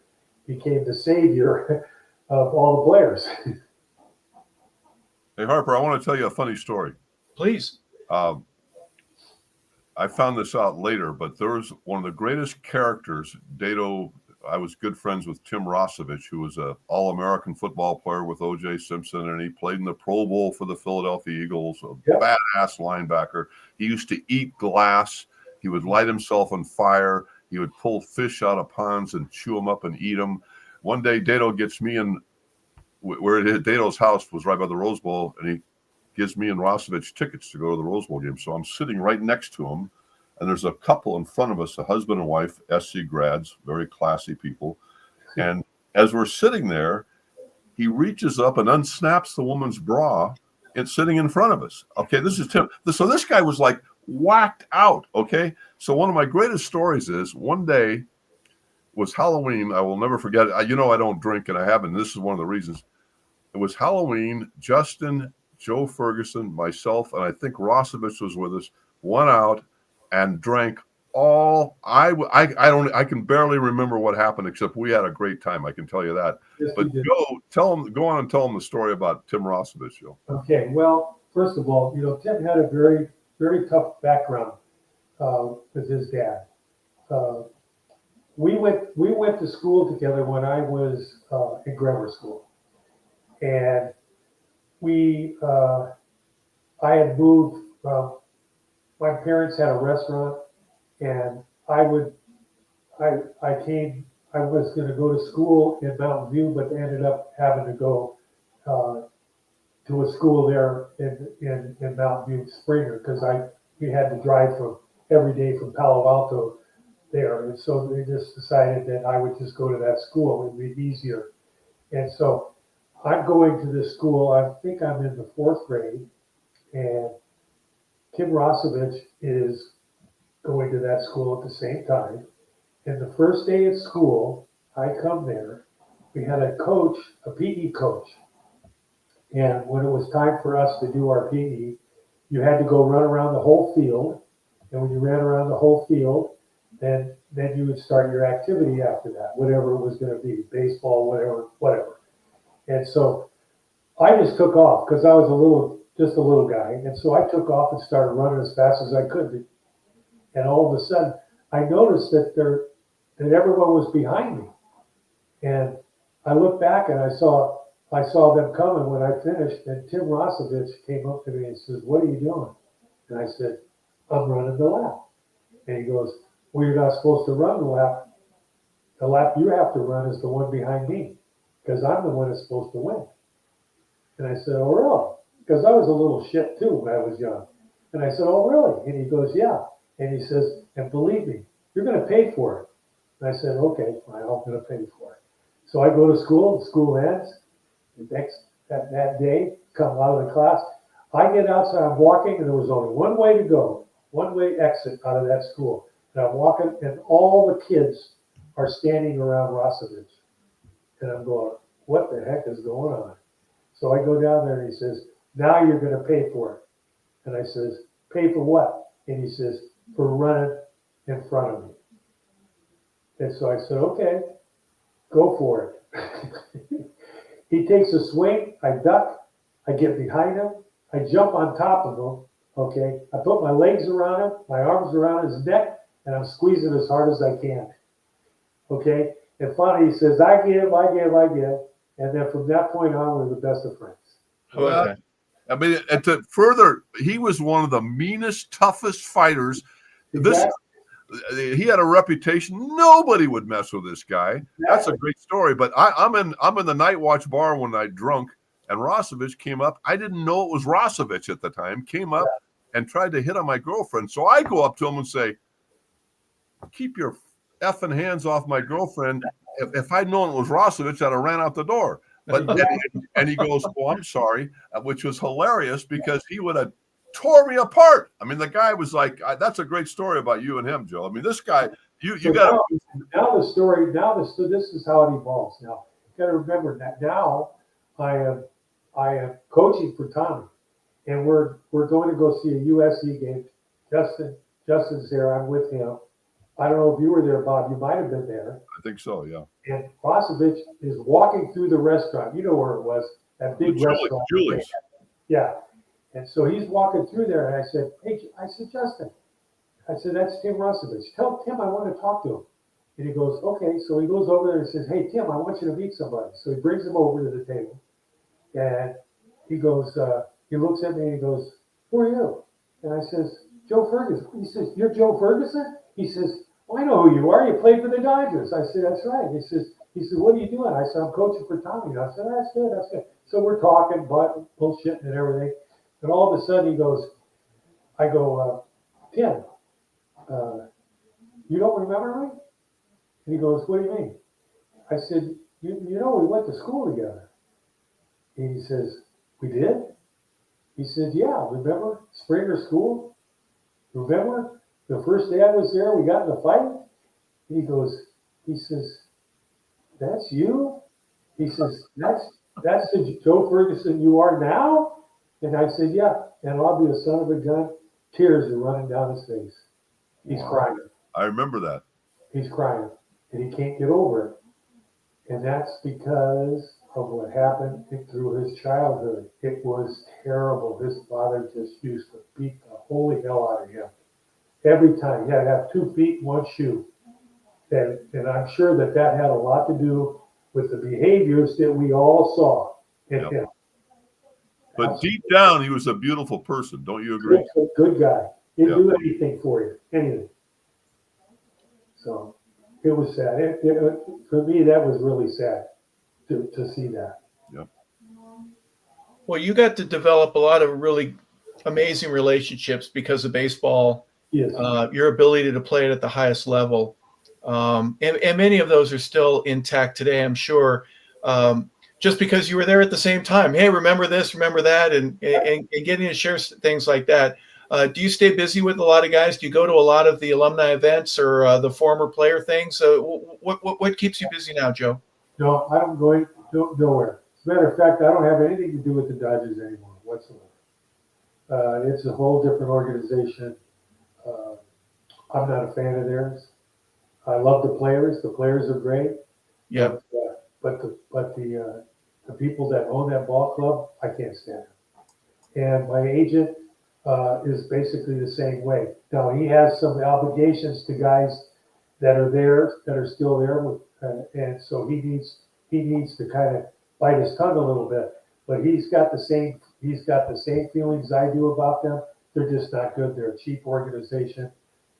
Speaker 2: became the savior of all the players.
Speaker 3: Hey, Harper, I want to tell you a funny story.
Speaker 1: Please.
Speaker 3: I found this out later, but there was one of the greatest characters, Dato. I was good friends with Tim Rosevich, who was an all-American football player with O.J. Simpson, and he played in the Pro Bowl for the Philadelphia Eagles, a badass linebacker. He used to eat glass. He would light himself on fire. He would pull fish out of ponds and chew them up and eat them. One day, Dato gets me in, where Dato's house was right by the Rose Bowl, and he gives me and Rosevich tickets to go to the Rose Bowl game. So I'm sitting right next to him. And there's a couple in front of us, a husband and wife, SC grads, very classy people. And as we're sitting there, he reaches up and unsnaps the woman's bra and sitting in front of us. Okay, this is Tim. So this guy was like whacked out, okay? So one of my greatest stories is one day was Halloween. I will never forget it. I don't drink, and I haven't. This is one of the reasons. It was Halloween. Justin, Joe Ferguson, myself, and I think Rosevich was with us, went out and drank all. I can barely remember what happened, except we had a great time. I can tell you that.
Speaker 2: Yes,
Speaker 3: but go on and tell them the story about Tim Rosevich.
Speaker 2: Okay. Well, first of all, Tim had a very, very tough background with his dad. We went to school together when I was in grammar school, and I had moved from. My parents had a restaurant, and I was going to go to school in Mountain View, but ended up having to go to a school there in Mountain View, Springer, because we had to drive every day from Palo Alto there, and so they just decided that I would just go to that school. It would be easier, and so I'm going to this school. I think I'm in the 4th grade, and Tim Rosevich is going to that school at the same time. And the first day at school, I come there. We had a coach, a PE coach. And when it was time for us to do our PE, you had to go run around the whole field. And when you ran around the whole field, then you would start your activity after that, whatever it was going to be, baseball, whatever. And so I just took off because I was just a little guy. And so I took off and started running as fast as I could. And all of a sudden, I noticed that everyone was behind me. And I looked back and I saw them coming when I finished. And Tim Rosevich came up to me and says, "What are you doing?" And I said, "I'm running the lap." And he goes, "Well, you're not supposed to run the lap. The lap you have to run is the one behind me, because I'm the one that's supposed to win." And I said, "Oh, really?" Because I was a little shit too when I was young. And I said, "Oh, really?" And he goes, "Yeah." And he says, "And believe me, you're going to pay for it." And I said, "Okay, fine, I'm going to pay for it." So I go to school, the school ends. That day, come out of the class. I get outside, I'm walking, and there was only one way to go, one way exit out of that school. And I'm walking, and all the kids are standing around Rosovich. And I'm going, what the heck is going on? So I go down there and he says, now you're going to pay for it. And I says, pay for what? And he says, for running in front of me. And so I said, okay, go for it. He takes a swing, I duck, I get behind him, I jump on top of him, okay? I put my legs around him, my arms around his neck, and I'm squeezing as hard as I can, okay? And finally he says, I give. And then from that point on, we're the best of friends.
Speaker 1: How about that?
Speaker 3: I mean, and to further, he was one of the meanest, toughest fighters.
Speaker 2: Exactly.
Speaker 3: He had a reputation. Nobody would mess with this guy. That's a great story. But I'm in the night watch bar one night drunk, and Rosovich came up. I didn't know it was Rosovich at the time. Came up and tried to hit on my girlfriend. So I go up to him and say, "Keep your effing hands off my girlfriend." If I'd known it was Rosovich, I'd have ran out the door. But and he goes, "Oh, I'm sorry," which was hilarious because he would have tore me apart. I mean, the guy was like, that's a great story about you and him, Joe. I mean, this guy, you got
Speaker 2: now the story. This is how it evolves. Now you got to remember that now I am coaching for Tommy, and we're going to go see a USC game. Justin's there. I'm with him. I don't know if you were there, Bob. You might have been there.
Speaker 3: I think so, yeah.
Speaker 2: And Rosovich is walking through the restaurant. You know where it was, that big restaurant.
Speaker 3: Julie's.
Speaker 2: Yeah. And so he's walking through there, and I said, Justin, I said, that's Tim Rosovich. Tell Tim I want to talk to him. And he goes, okay. So he goes over there and says, hey, Tim, I want you to meet somebody. So he brings him over to the table. And he goes, he looks at me and he goes, who are you? And I says, Joe Ferguson. He says, you're Joe Ferguson? He says, oh, I know who you are. You played for the Dodgers. I said, that's right. He says, what are you doing? I said, I'm coaching for Tommy. And I said, that's good. So we're talking, bullshitting and everything. And all of a sudden he goes, I go, Tim, you don't remember me? And he goes, what do you mean? I said, you know, we went to school together. And he says, we did? He said, yeah, remember Springer School? Remember the first day I was there, we got in a fight? And he says, that's you? He says, that's the Joe Ferguson you are now? And I said, yeah. And I'll be a son of a gun. Tears are running down his face. He's crying.
Speaker 3: I remember that.
Speaker 2: He's crying. And he can't get over it. And that's because of what happened through his childhood. It was terrible. His father just used to beat the holy hell out of him. Every time. He had to have 2 feet, 1 shoe. And I'm sure that had a lot to do with the behaviors that we all saw in him.
Speaker 3: But deep down, he was a beautiful person. Don't you agree?
Speaker 2: Good guy. He'd do anything for you. Anything. So it was sad. For me, that was really sad to see that.
Speaker 3: Yeah.
Speaker 1: Well, you got to develop a lot of really amazing relationships because of baseball.
Speaker 2: Yes.
Speaker 1: Your ability to play it at the highest level. And many of those are still intact today, I'm sure. Just because you were there at the same time. Hey, remember this, remember that, and getting to share things like that. Do you stay busy with a lot of guys? Do you go to a lot of the alumni events or the former player things? What keeps you busy now, Joe?
Speaker 2: No, I don't go nowhere. As a matter of fact, I don't have anything to do with the Dodgers anymore whatsoever. It's a whole different organization. I'm not a fan of theirs. I love the players. The players are great.
Speaker 1: Yeah.
Speaker 2: But the people that own that ball club, I can't stand them. And my agent is basically the same way. Now he has some obligations to guys that are still there, and so he needs to kind of bite his tongue a little bit. But he's got the same feelings I do about them. They're just not good. They're a cheap organization,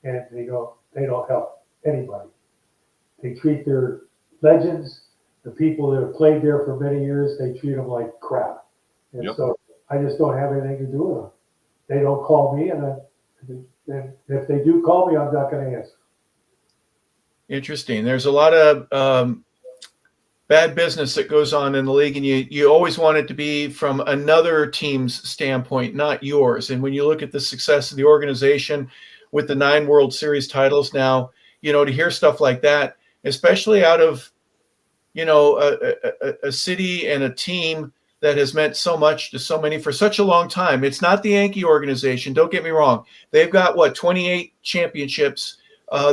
Speaker 2: and they don't help anybody. They treat their legends, the people that have played there for many years, they treat them like crap. And so I just don't have anything to do with them. They don't call me, and if they do call me, I'm not going to answer.
Speaker 1: Interesting. There's a lot of bad business that goes on in the league, and you always want it to be from another team's standpoint, not yours. And when you look at the success of the organization, with the 9 World Series titles now, to hear stuff like that, especially out of, a city and a team that has meant so much to so many for such a long time. It's not the Yankee organization. Don't get me wrong. They've got 28 championships.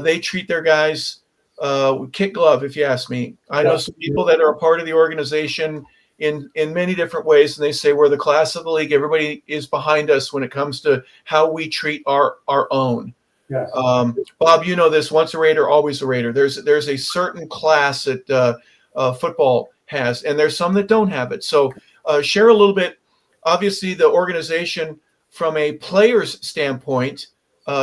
Speaker 1: They treat their guys with kid glove, if you ask me. I know some people that are a part of the organization in many different ways, and they say we're the class of the league. Everybody is behind us when it comes to how we treat our own.
Speaker 2: Yes.
Speaker 1: Bob, you know this. Once a Raider, always a Raider. There's a certain class that football has, and there's some that don't have it. So share a little bit. Obviously, the organization from a player's standpoint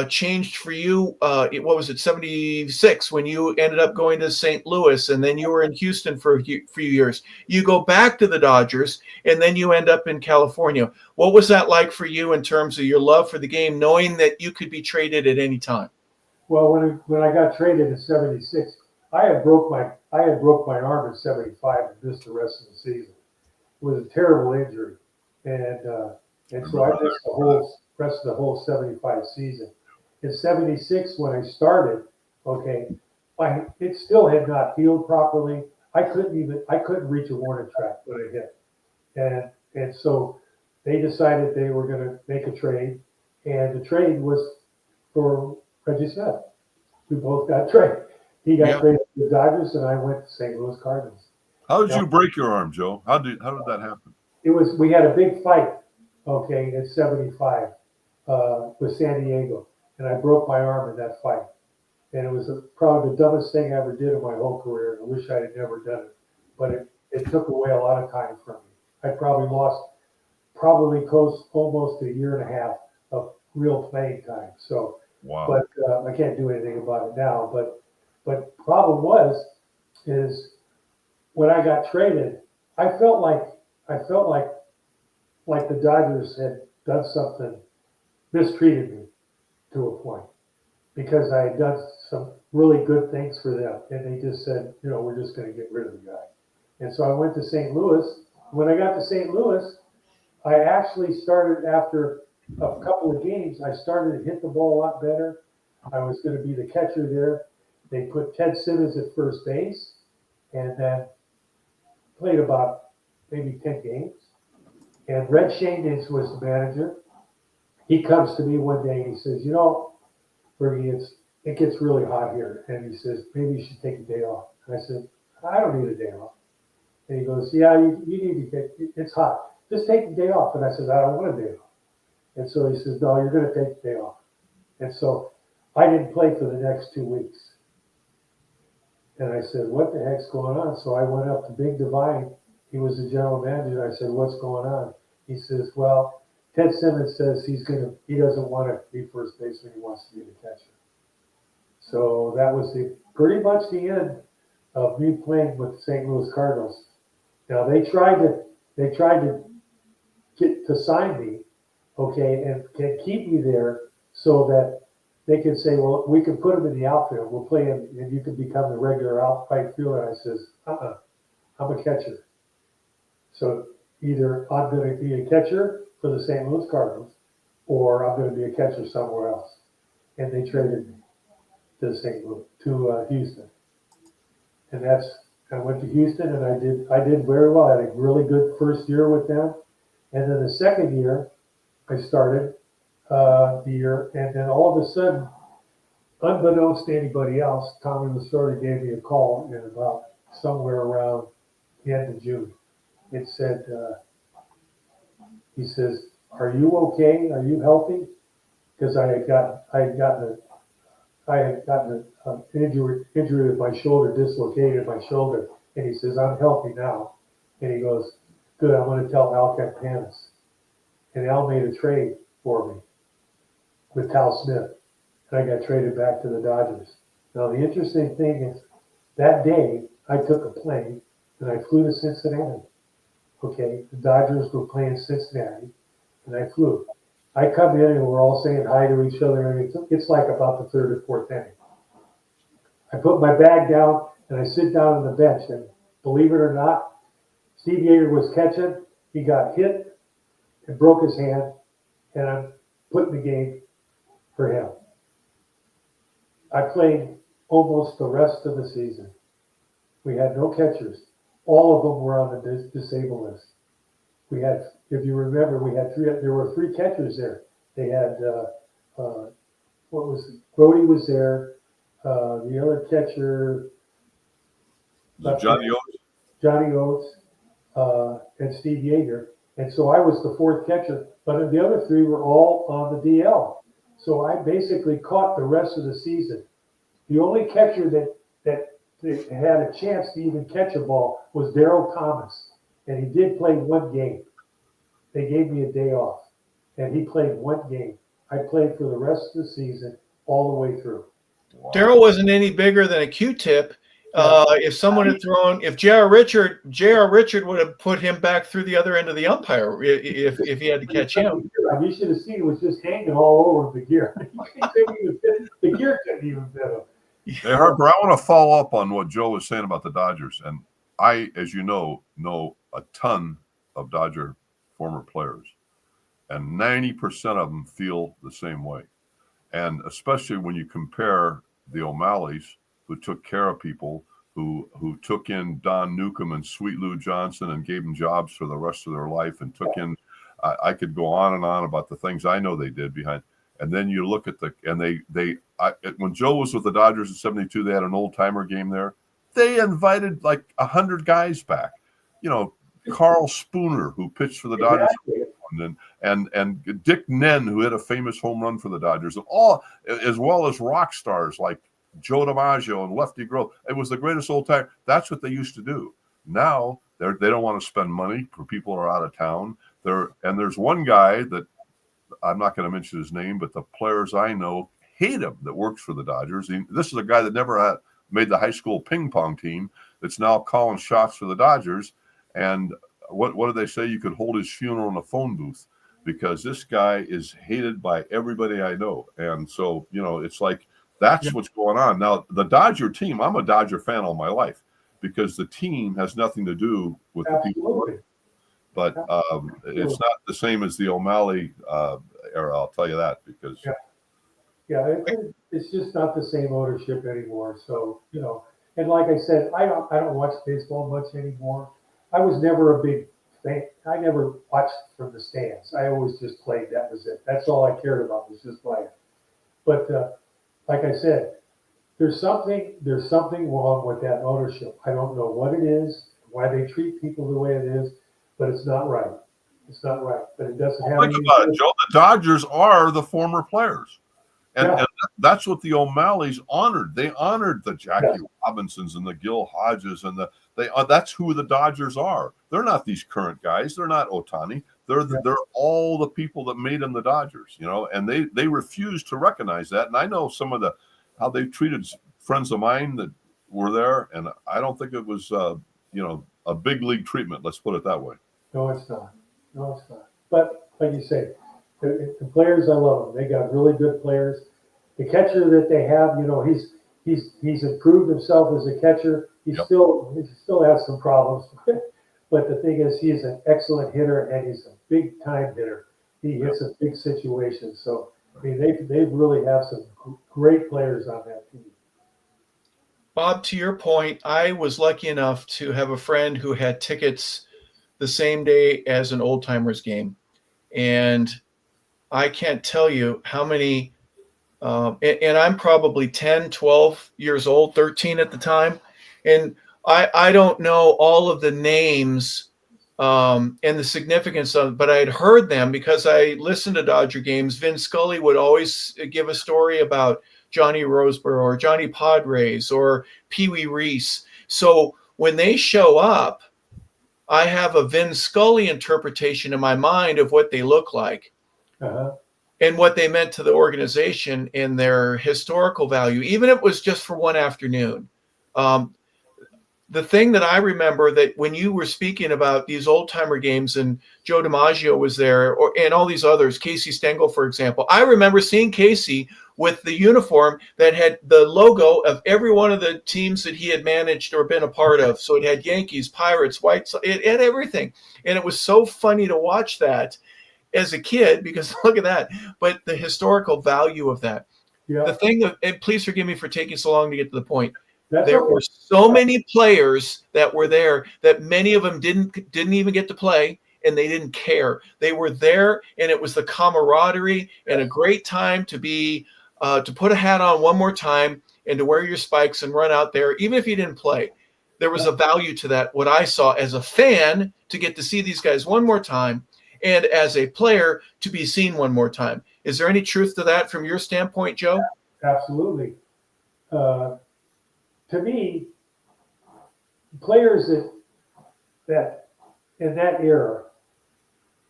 Speaker 1: changed for you. What was it, 76, when you ended up going to St. Louis, and then you were in Houston for a few years. You go back to the Dodgers, and then you end up in California. What was that like for you in terms of your love for the game, knowing that you could be traded at any time?
Speaker 2: Well, when I got traded in '76, I had broke my arm in '75 and missed the rest of the season. It was a terrible injury, and so I missed the rest of the whole '75 season. In '76, when I started, it still had not healed properly. I couldn't reach a warning track when it hit, and so they decided they were going to make a trade, and the trade was for Reggie Smith. We both got traded. He got traded to the Dodgers, and I went to St. Louis Cardinals.
Speaker 3: How did you break your arm, Joe? How did that happen?
Speaker 2: We had a big fight, in '75 with San Diego, and I broke my arm in that fight. And it was probably the dumbest thing I ever did in my whole career. I wish I had never done it, but it took away a lot of time from me. I probably lost almost a year and a half of real playing time. So,
Speaker 3: wow.
Speaker 2: But I can't do anything about it now. But problem is when I got traded, I felt like the Dodgers had done something, mistreated me to a point, because I had done some really good things for them, and they just said, we're just going to get rid of the guy. And so I went to St. Louis. When I got to St. Louis, I actually started, after a couple of games, I started to hit the ball a lot better. I was going to be the catcher there. They put Ted Simmons at first base, and then played about maybe 10 games. And Red Shanians was the manager. He comes to me one day and he says, Fergie, it gets really hot here. And he says, maybe you should take a day off. And I said, I don't need a day off. And he goes, yeah, you need to it's hot. Just take a day off. And I said, I don't want a day off. And so he says, no, you're going to take a day off. And so I didn't play for the next 2 weeks. And I said, what the heck's going on? So I went up to Big Divine. He was the general manager. I said, what's going on? He says, well, Ted Simmons says he doesn't want to be first baseman. He wants to be the catcher. So that was pretty much the end of me playing with the St. Louis Cardinals. Now they tried to get to sign me, and can keep me there so that they can say, well, we can put him in the outfield. We'll play him, and you can become the regular outfielder. I says, I'm a catcher. So either I'm going to be a catcher for the St. Louis Cardinals, or I'm going to be a catcher somewhere else. And they traded me to Houston. And I went to Houston, and I did very well. I had a really good first year with them. And then the second year, I started the year, and then all of a sudden, unbeknownst to anybody else, Tommy Lasorda gave me a call in about somewhere around the end of June. It said, he says, are you okay? Are you healthy? Because I had gotten an injury with my shoulder, dislocated my shoulder. And he says, I'm healthy now. And he goes, good, I'm going to tell Al Campanis. And Al made a trade for me with Tal Smith. And I got traded back to the Dodgers. Now, the interesting thing is, that day, I took a plane and I flew to Cincinnati. The Dodgers were playing Cincinnati, and I flew. I come in and we're all saying hi to each other, and it's like about the third or fourth inning. I put my bag down and I sit down on the bench, and believe it or not, Steve Yeager was catching. He got hit and broke his hand, and I'm putting the game for him. I played almost the rest of the season. We had no catchers. All of them were on the disabled list. We had, if you remember, there were three catchers there. They had, Brody was there, the other catcher,
Speaker 3: Johnny Oates?
Speaker 2: Johnny Oates, and Steve Yeager. And so I was the fourth catcher, but the other three were all on the DL. So I basically caught the rest of the season. The only catcher that had a chance to even catch a ball was Darryl Thomas, and he did play one game. They gave me a day off, and he played one game. I played for the rest of the season all the way through.
Speaker 3: Wow.
Speaker 1: Darryl wasn't any bigger than a Q-tip. If someone had thrown, if J.R. Richard would have put him back through the other end of the umpire if he had to catch him.
Speaker 2: You should have seen it was just hanging all over the gear. The gear couldn't even fit him.
Speaker 3: Hey, Harper, I want to follow up on what Joe was saying about the Dodgers. And I, as you know a ton of Dodger former players. And 90% of them feel the same way. And especially when you compare the O'Malleys, who took care of people, who took in Don Newcomb and Sweet Lou Johnson and gave them jobs for the rest of their life, and took in, I could go on and on about the things I know they did behind. And then you look at when Joe was with the Dodgers in '72, they had an old timer game there. They invited like 100 guys back. You know, Carl Spooner, who pitched for the Dodgers, and Dick Nen, who hit a famous home run for the Dodgers, and all, as well as rock stars like Joe DiMaggio and Lefty Grove. It was the greatest old time. That's what they used to do. Now they don't want to spend money for people who are out of town. There's one guy that I'm not going to mention his name, but the players I know hate him that works for the Dodgers. This is a guy that never made the high school ping pong team that's now calling shots for the Dodgers. And what do they say? You could hold his funeral in a phone booth, because this guy is hated by everybody I know. And so, it's like, that's what's going on. Now, the Dodger team, I'm a Dodger fan all my life, because the team has nothing to do with the people. But it's not the same as the O'Malley era, I'll tell you that, because
Speaker 2: it's just not the same ownership anymore. So, and like I said, I don't watch baseball much anymore. I was never a big fan. I never watched from the stands. I always just played. That was it. That's all I cared about, was just playing. But like I said, there's something wrong with that ownership. I don't know what it is, why they treat people the way it is, but it's not right. It's not right. But it doesn't have.
Speaker 3: Think about it, Joe. The Dodgers are the former players, and that's what the O'Malleys honored. They honored the Jackie Robinsons and the Gil Hodges, and that's who the Dodgers are. They're not these current guys. They're not Ohtani. They're all the people that made them the Dodgers, and they refuse to recognize that. And I know some of how they treated friends of mine that were there, and I don't think it was a big league treatment. Let's put it that way.
Speaker 2: No, it's not. But like you say, the players, I love them. They got really good players. The catcher that they have, he's improved himself as a catcher. He still has some problems, but the thing is, he's an excellent hitter, and he's a big time hitter. He hits a big situation. So I mean, they really have some great players on that team.
Speaker 1: Bob, to your point, I was lucky enough to have a friend who had tickets the same day as an old timers game. And I can't tell you how many, and I'm probably 10, 12 years old, 13 at the time. And I don't know all of the names and the significance of, but I'd heard them because I listened to Dodger games. Vin Scully would always give a story about Johnny Roseboro or Johnny Padres or Pee Wee Reese. So when they show up, I have a Vin Scully interpretation in my mind of what they look like and what they meant to the organization and their historical value, even if it was just for one afternoon. The thing that I remember that when you were speaking about these old timer games and Joe DiMaggio was there and all these others, Casey Stengel, for example, I remember seeing Casey with the uniform that had the logo of every one of the teams that he had managed or been a part of. So it had Yankees, Pirates, White Sox, it had everything. And it was so funny to watch that as a kid because look at that. But the historical value of that.
Speaker 2: Yeah.
Speaker 1: The thing that, and please forgive me for taking so long to get to the point.
Speaker 2: That's
Speaker 1: There
Speaker 2: okay.
Speaker 1: were so many players that were there that many of them didn't even get to play, and they didn't care. They were there, and it was the camaraderie and a great time to be to put a hat on one more time and to wear your spikes and run out there, even if you didn't play. There was a value to that. What I saw as a fan to get to see these guys one more time, and as a player to be seen one more time. Is there any truth to that from your standpoint, Joe?
Speaker 2: Absolutely. To me, players that in that era,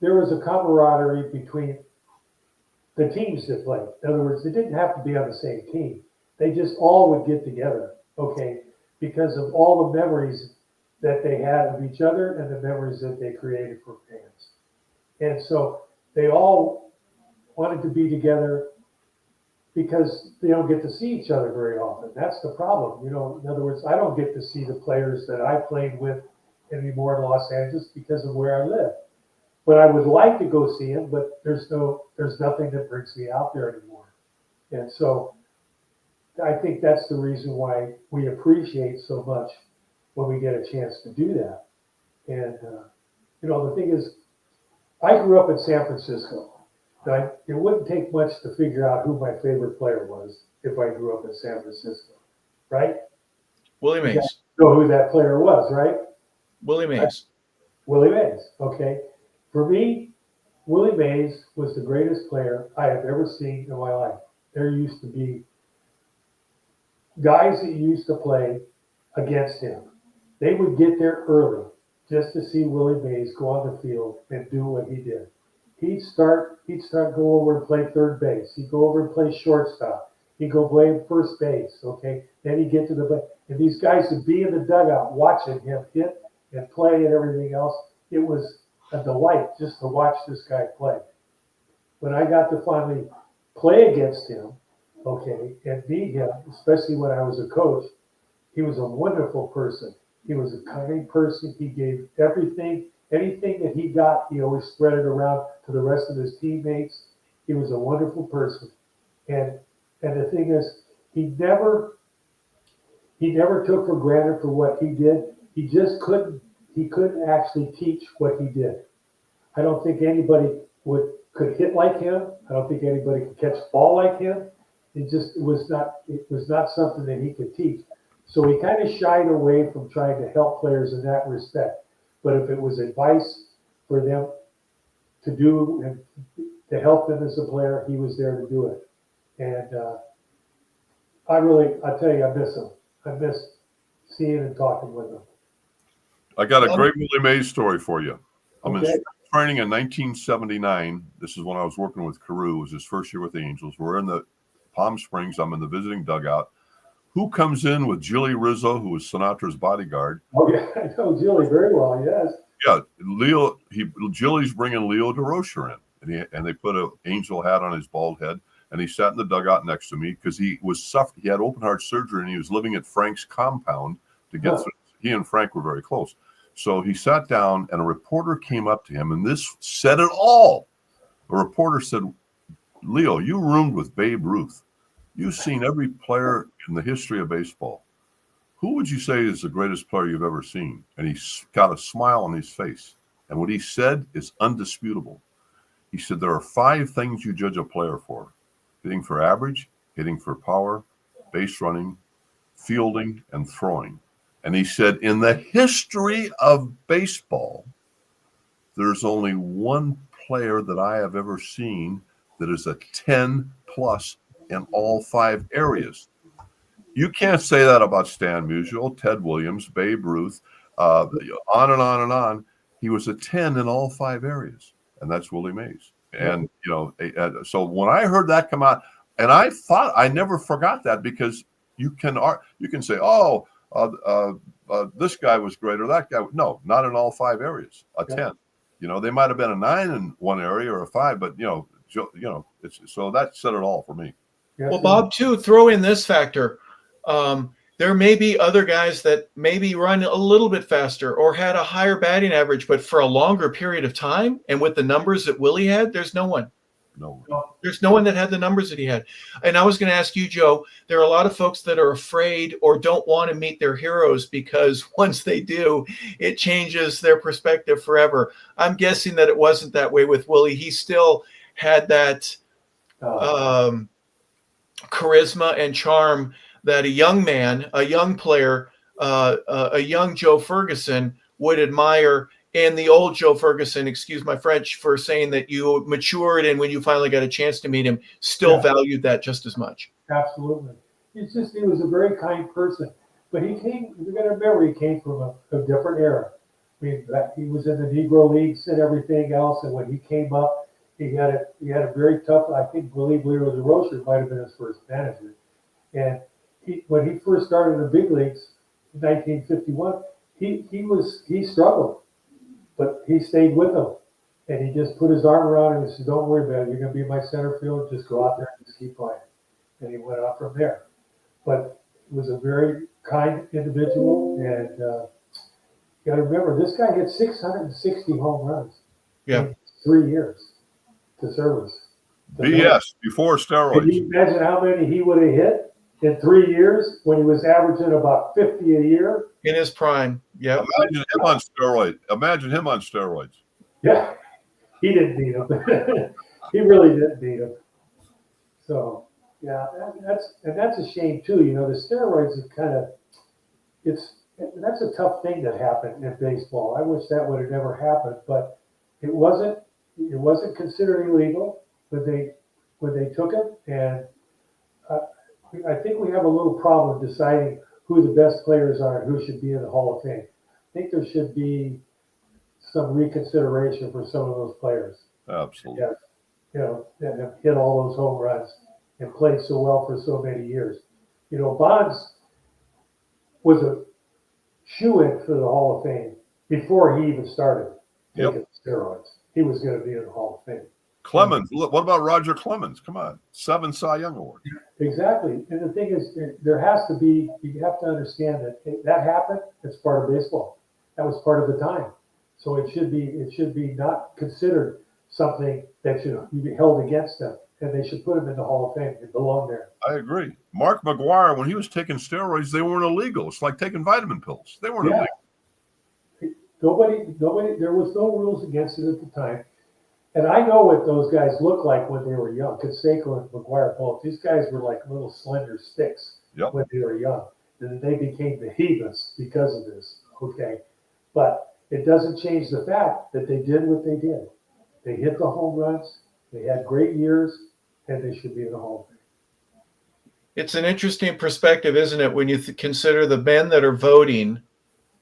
Speaker 2: there was a camaraderie between the teams that played. In other words, they didn't have to be on the same team. They just all would get together, okay, because of all the memories that they had of each other and the memories that they created for fans. And so they all wanted to be together because they don't get to see each other very often. That's the problem. In other words, I don't get to see the players that I played with anymore in Los Angeles because of where I live. But I would like to go see them, but there's nothing that brings me out there anymore. And so I think that's the reason why we appreciate so much when we get a chance to do that. And, the thing is, I grew up in San Francisco. It wouldn't take much to figure out who my favorite player was if I grew up in San Francisco, right?
Speaker 1: Willie Mays.
Speaker 2: You know who that player was, right?
Speaker 1: Willie Mays.
Speaker 2: Willie Mays, okay. For me, Willie Mays was the greatest player I have ever seen in my life. There used to be guys that used to play against him. They would get there early just to see Willie Mays go on the field and do what he did. He'd start go over and play third base. He'd go over and play shortstop. He'd go play first base, okay? Then he'd get to the and these guys would be in the dugout watching him hit and play and everything else. It was a delight just to watch this guy play. When I got to finally play against him, okay, and beat him, especially when I was a coach, he was a wonderful person. He was a kind person. He gave everything. Anything that he got, he always spread it around to the rest of his teammates. He was a wonderful person. And the thing is, he never took for granted for what he did. He couldn't actually teach what he did. I don't think anybody could hit like him. I don't think anybody could catch the ball like him. It was not something that he could teach. So he kind of shied away from trying to help players in that respect. But if it was advice for them to do and to help them as a player, he was there to do it. And I tell you, I miss him. I miss seeing and talking with him.
Speaker 3: I got a great Willie Mays story for you. I'm in
Speaker 2: Okay.
Speaker 3: training in 1979. This is when I was working with Carew. It was his first year with the Angels. We're in the Palm Springs. I'm in the visiting dugout. Who comes in with Jilly Rizzo, who was Sinatra's bodyguard?
Speaker 2: Oh, yeah, I know Jilly very well, yes.
Speaker 3: Yeah, Jilly's bringing Leo DeRocher in, and they put an angel hat on his bald head, and he sat in the dugout next to me because he had open heart surgery, and he was living at Frank's compound to get through. He and Frank were very close. So he sat down, and a reporter came up to him, and this said it all. A reporter said, "Leo, you roomed with Babe Ruth. You've seen every player in the history of baseball. Who would you say is the greatest player you've ever seen?" And he's got a smile on his face. And what he said is undisputable. He said, "There are 5 things you judge a player for: hitting for average, hitting for power, base running, fielding, and throwing." And he said, in the history of baseball, there's only one player that I have ever seen that is a 10 plus in all 5 areas. You can't say that about Stan Musial, Ted Williams, Babe Ruth, on and on and on. He was a 10 in all 5 areas, and that's Willie Mays. And so when I heard that come out, and I thought, I never forgot that, because you can say, oh, this guy was great or that guy. No, not in all 5 areas. A 10. They might have been a 9 in one area or a 5, but it's so that said it all for me.
Speaker 1: Well, Bob, too, throw in this factor. There may be other guys that maybe run a little bit faster or had a higher batting average, but for a longer period of time, and with the numbers that Willie had, there's no one.
Speaker 3: No.
Speaker 1: There's no one that had the numbers that he had. And I was going to ask you, Joe, there are a lot of folks that are afraid or don't want to meet their heroes because once they do, it changes their perspective forever. I'm guessing that it wasn't that way with Willie. He still had that charisma and charm that a young man, a young player, a young Joe Ferguson would admire. And the old Joe Ferguson, excuse my French for saying that you matured and when you finally got a chance to meet him, still valued that just as much.
Speaker 2: Absolutely. He was a very kind person. But you got to remember, he came from a different era. I mean, he was in the Negro Leagues and everything else. And when he came up, he had a very tough, I believe Leo DeRocher might have been his first manager. And when he first started in the big leagues in 1951, he struggled. But he stayed with them, and he just put his arm around him and said, "Don't worry about it. You're going to be my center field. Just go out there and just keep playing." And he went on from there. But he was a very kind individual, and you got to remember, this guy hit 660 home runs in 3 years to service.
Speaker 3: BS, before steroids.
Speaker 2: Can you imagine how many he would have hit in 3 years when he was averaging about 50 a year?
Speaker 1: In his prime, yeah.
Speaker 3: Imagine him on steroids.
Speaker 2: Yeah, he didn't beat him. He really didn't beat him. So, yeah, that's a shame too. You know, the steroids are that's a tough thing that happened in baseball. I wish that would have never happened, but it wasn't considered illegal when they took it, and I think we have a little problem deciding who the best players are and who should be in the Hall of Fame. I think there should be some reconsideration for some of those players.
Speaker 3: Absolutely.
Speaker 2: That have hit all those home runs and played so well for so many years. You know, Bonds was a shoo-in for the Hall of Fame before he even started taking steroids. He was going to be in the Hall of Fame.
Speaker 3: Clemens, what about Roger Clemens? Come on, 7 Cy Young Awards.
Speaker 2: Exactly. And the thing is, you have to understand that happened. It's part of baseball. That was part of the time. So it should be not considered something that should be held against them. And they should put him in the Hall of Fame. They belong there.
Speaker 3: I agree. Mark McGwire, when he was taking steroids, they weren't illegal. It's like taking vitamin pills. They weren't illegal.
Speaker 2: Nobody, there was no rules against it at the time. And I know what those guys looked like when they were young. Canseco and McGwire both. These guys were like little slender sticks when they were young. And they became behemoths because of this. Okay. But it doesn't change the fact that they did what they did. They hit the home runs. They had great years, and they should be in the Hall of Fame.
Speaker 1: It's an interesting perspective, isn't it, when you consider the men that are voting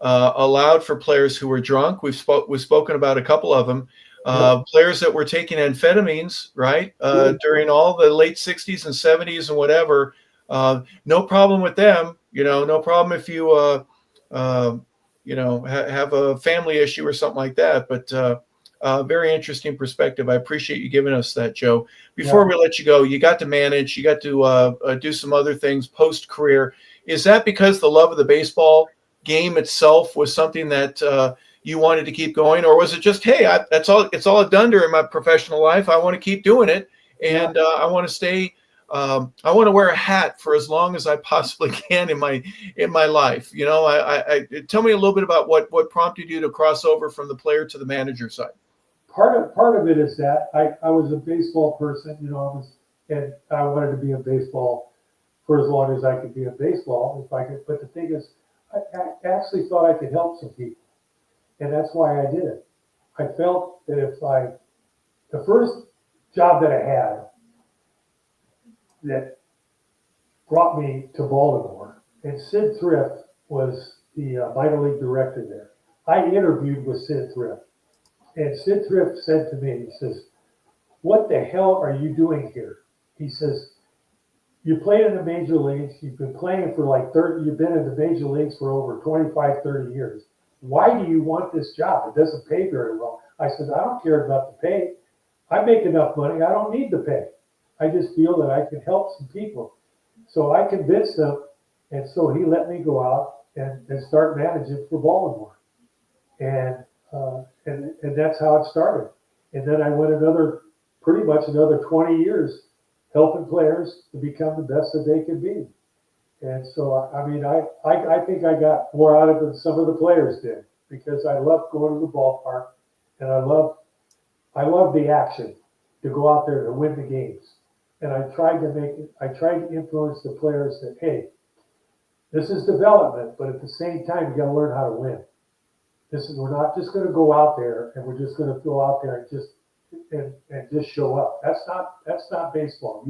Speaker 1: allowed for players who were drunk. We've spoken about a couple of them. Players that were taking amphetamines, right, during all the late 60s and 70s and whatever. No problem with them. No problem if you, have a family issue or something like that. But very interesting perspective. I appreciate you giving us that, Joe. Before we let you go, you got to manage. You got to do some other things post-career. Is that because the love of the baseball game itself was something that you wanted to keep going, or was it just, hey, it's all I've done during my professional life. I want to keep doing it, and I want to stay. I want to wear a hat for as long as I possibly can in my life. I tell me a little bit about what prompted you to cross over from the player to the manager side.
Speaker 2: Part of it is that I was a baseball person. And I wanted to be in baseball for as long as I could be in baseball, if I could. But the thing is, I actually thought I could help some people. And that's why I did it. I felt that the first job that I had that brought me to Baltimore, and Sid Thrift was the minor league director there. I interviewed with Sid Thrift, and Sid Thrift said to me, he says, "What the hell are you doing here?" He says, "You played in the major leagues. You've been playing for you've been in the major leagues for over 25, 30 years. Why do you want this job? It doesn't pay very well." I said, "I don't care about the pay. I make enough money. I don't need the pay. I just feel that I can help some people." So I convinced him, and so he let me go out and start managing for Baltimore. And that's how it started. And then I went another pretty much another 20 years helping players to become the best that they can be. And so, I mean, I think I got more out of it than some of the players did, because I love going to the ballpark, and I love the action to go out there to win the games. And I tried to influence the players that, hey, this is development, but at the same time, you got to learn how to win. We're not just going to go out there and we're just going to go out there and just show up. That's not baseball.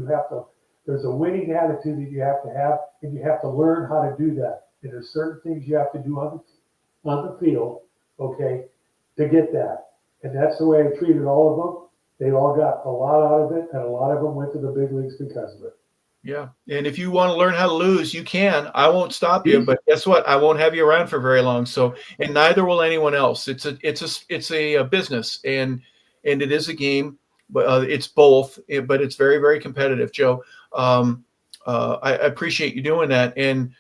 Speaker 2: There's a winning attitude that you have to have, and you have to learn how to do that. And there's certain things you have to do on the field, okay, to get that. And that's the way I treated all of them. They all got a lot out of it, and a lot of them went to the big leagues because of it.
Speaker 1: Yeah. And if you want to learn how to lose, you can. I won't stop you, but guess what? I won't have you around for very long. So, and neither will anyone else. It's a business, and it is a game, but it's both, but it's very, very competitive, Joe. I appreciate you doing that. And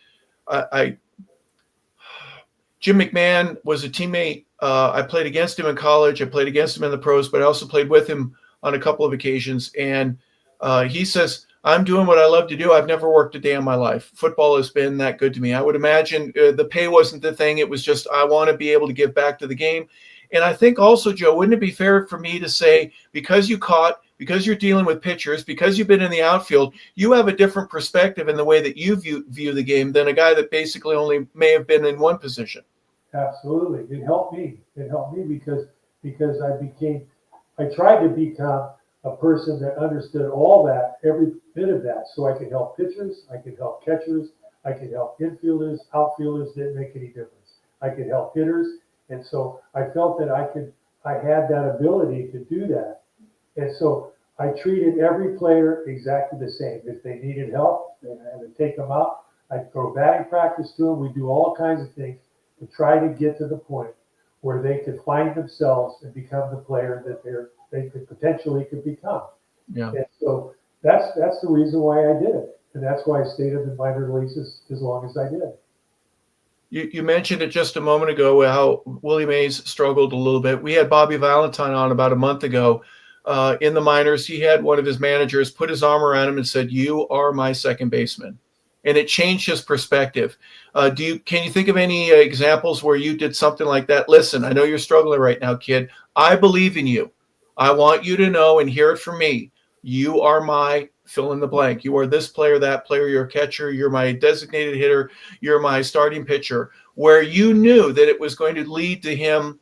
Speaker 1: Jim McMahon was a teammate. I played against him in college. I played against him in the pros, but I also played with him on a couple of occasions. And he says, I'm doing what I love to do. I've never worked a day in my life. Football has been that good to me. I would imagine the pay wasn't the thing. It was just, I want to be able to give back to the game. And I think also, Joe, wouldn't it be fair for me to say, because you're dealing with pitchers, because you've been in the outfield, you have a different perspective in the way that you view the game than a guy that basically only may have been in one position.
Speaker 2: Absolutely. It helped me. Because I tried to become a person that understood all that, every bit of that, so I could help pitchers, I could help catchers, I could help infielders, outfielders, didn't make any difference. I could help hitters, and so I felt that I had that ability to do that. And so I treated every player exactly the same. If they needed help, I had to take them out. I'd throw batting practice to them. We do all kinds of things to try to get to the point where they could find themselves and become the player that they could potentially become.
Speaker 1: Yeah.
Speaker 2: And so that's the reason why I did it. And that's why I stayed in the minor leagues as long as I did.
Speaker 1: You mentioned it just a moment ago how Willie Mays struggled a little bit. We had Bobby Valentine on about a month ago in the minors. He had one of his managers put his arm around him and said, "You are my second baseman." And it changed his perspective. Can you think of any examples where you did something like that? Listen, I know you're struggling right now, kid. I believe in you. I want you to know and hear it from me. You are my fill in the blank. You are this player, that player, you're a catcher, you're my designated hitter, you're my starting pitcher, where you knew that it was going to lead to him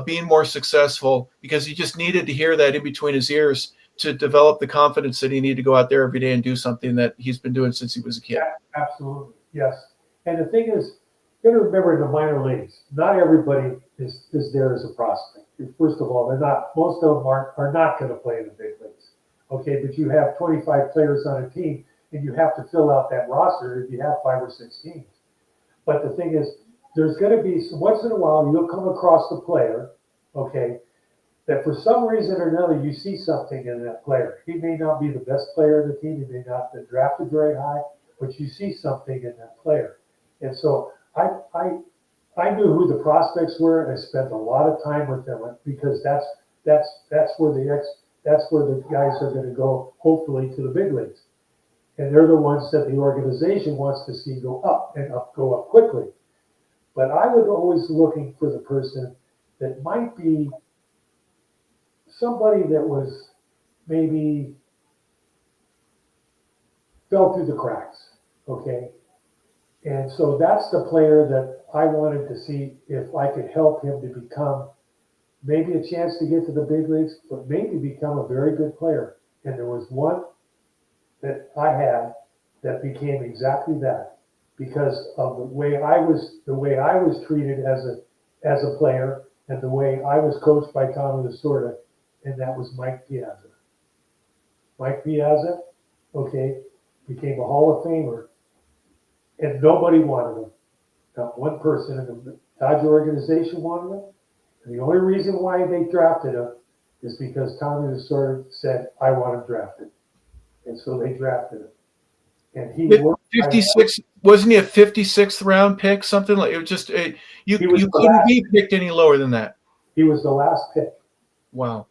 Speaker 1: being more successful because he just needed to hear that in between his ears to develop the confidence that he needed to go out there every day and do something that he's been doing since he was a kid.
Speaker 2: Yeah, absolutely. Yes. And the thing is, you got to remember in the minor leagues, not everybody is there as a prospect. First of all, most of them are not going to play in the big leagues. Okay, but you have 25 players on a team, and you have to fill out that roster if you have 5 or 6 teams. But the thing is, there's going to be once in a while you'll come across the player, okay, that for some reason or another you see something in that player. He may not be the best player of the team, he may not have been drafted very high, but you see something in that player. And so I knew who the prospects were, and I spent a lot of time with them because that's where the guys are going to go, hopefully, to the big leagues. And they're the ones that the organization wants to see go up quickly. But I was always looking for the person that might be somebody that was maybe fell through the cracks, okay? And so that's the player that I wanted to see if I could help him to become maybe a chance to get to the big leagues, but maybe become a very good player. And there was one that I had that became exactly that because of the way I was treated as a player and the way I was coached by Tommy Lasorda, and that was Mike Piazza. Mike Piazza, okay, became a Hall of Famer, and nobody wanted him. Not one person in the Dodger organization wanted him. And the only reason why they drafted him is because Tommy Lasorda said, "I want him drafted." And so they drafted him. And he worked
Speaker 1: 56, wasn't he a 56th round pick? Something like it was just you couldn't be picked any lower than that.
Speaker 2: He was the last pick.
Speaker 1: Wow.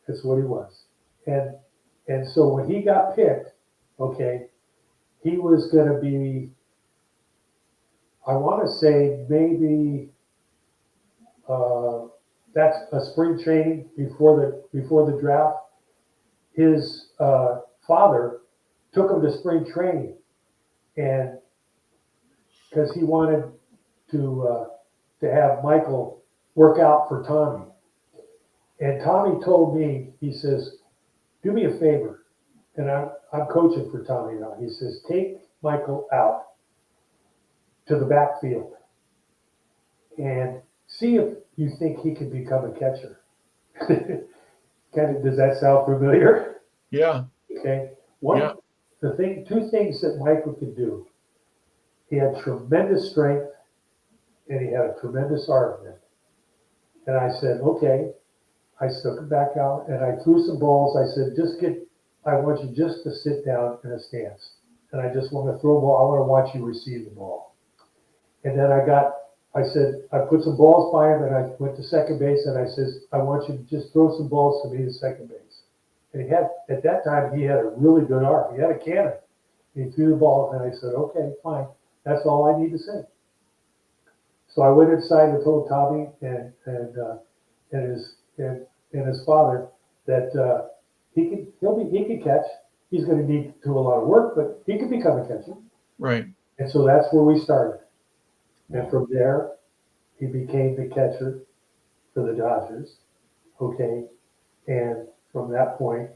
Speaker 2: That's what he was. And so when he got picked, okay, he was going to be, I want to say maybe that's a spring training before the draft. His father took him to spring training, and because he wanted to have Michael work out for Tommy. And Tommy told me, he says, do me a favor. And I'm coaching for Tommy now. He says, take Michael out to the backfield and see if you think he can become a catcher. Does that sound familiar?
Speaker 1: Yeah.
Speaker 2: Okay.
Speaker 1: Yeah.
Speaker 2: Two things that Michael could do. He had tremendous strength and he had a tremendous arm. And I said, okay. I took him back out and I threw some balls. I said, I want you just to sit down in a stance. And I just want to throw a ball. I want to watch you receive the ball. And then I put some balls by him and I went to second base and I says, I want you to just throw some balls to me to second base. And at that time, he had a really good arm. He had a cannon. He threw the ball and I said, okay, fine. That's all I need to say. So I went inside and told Tommy and his father that he could catch. He's going to need to do a lot of work, but he could become a catcher.
Speaker 1: Right.
Speaker 2: And so that's where we started. And from there, he became the catcher for the Dodgers. Okay. And from that point,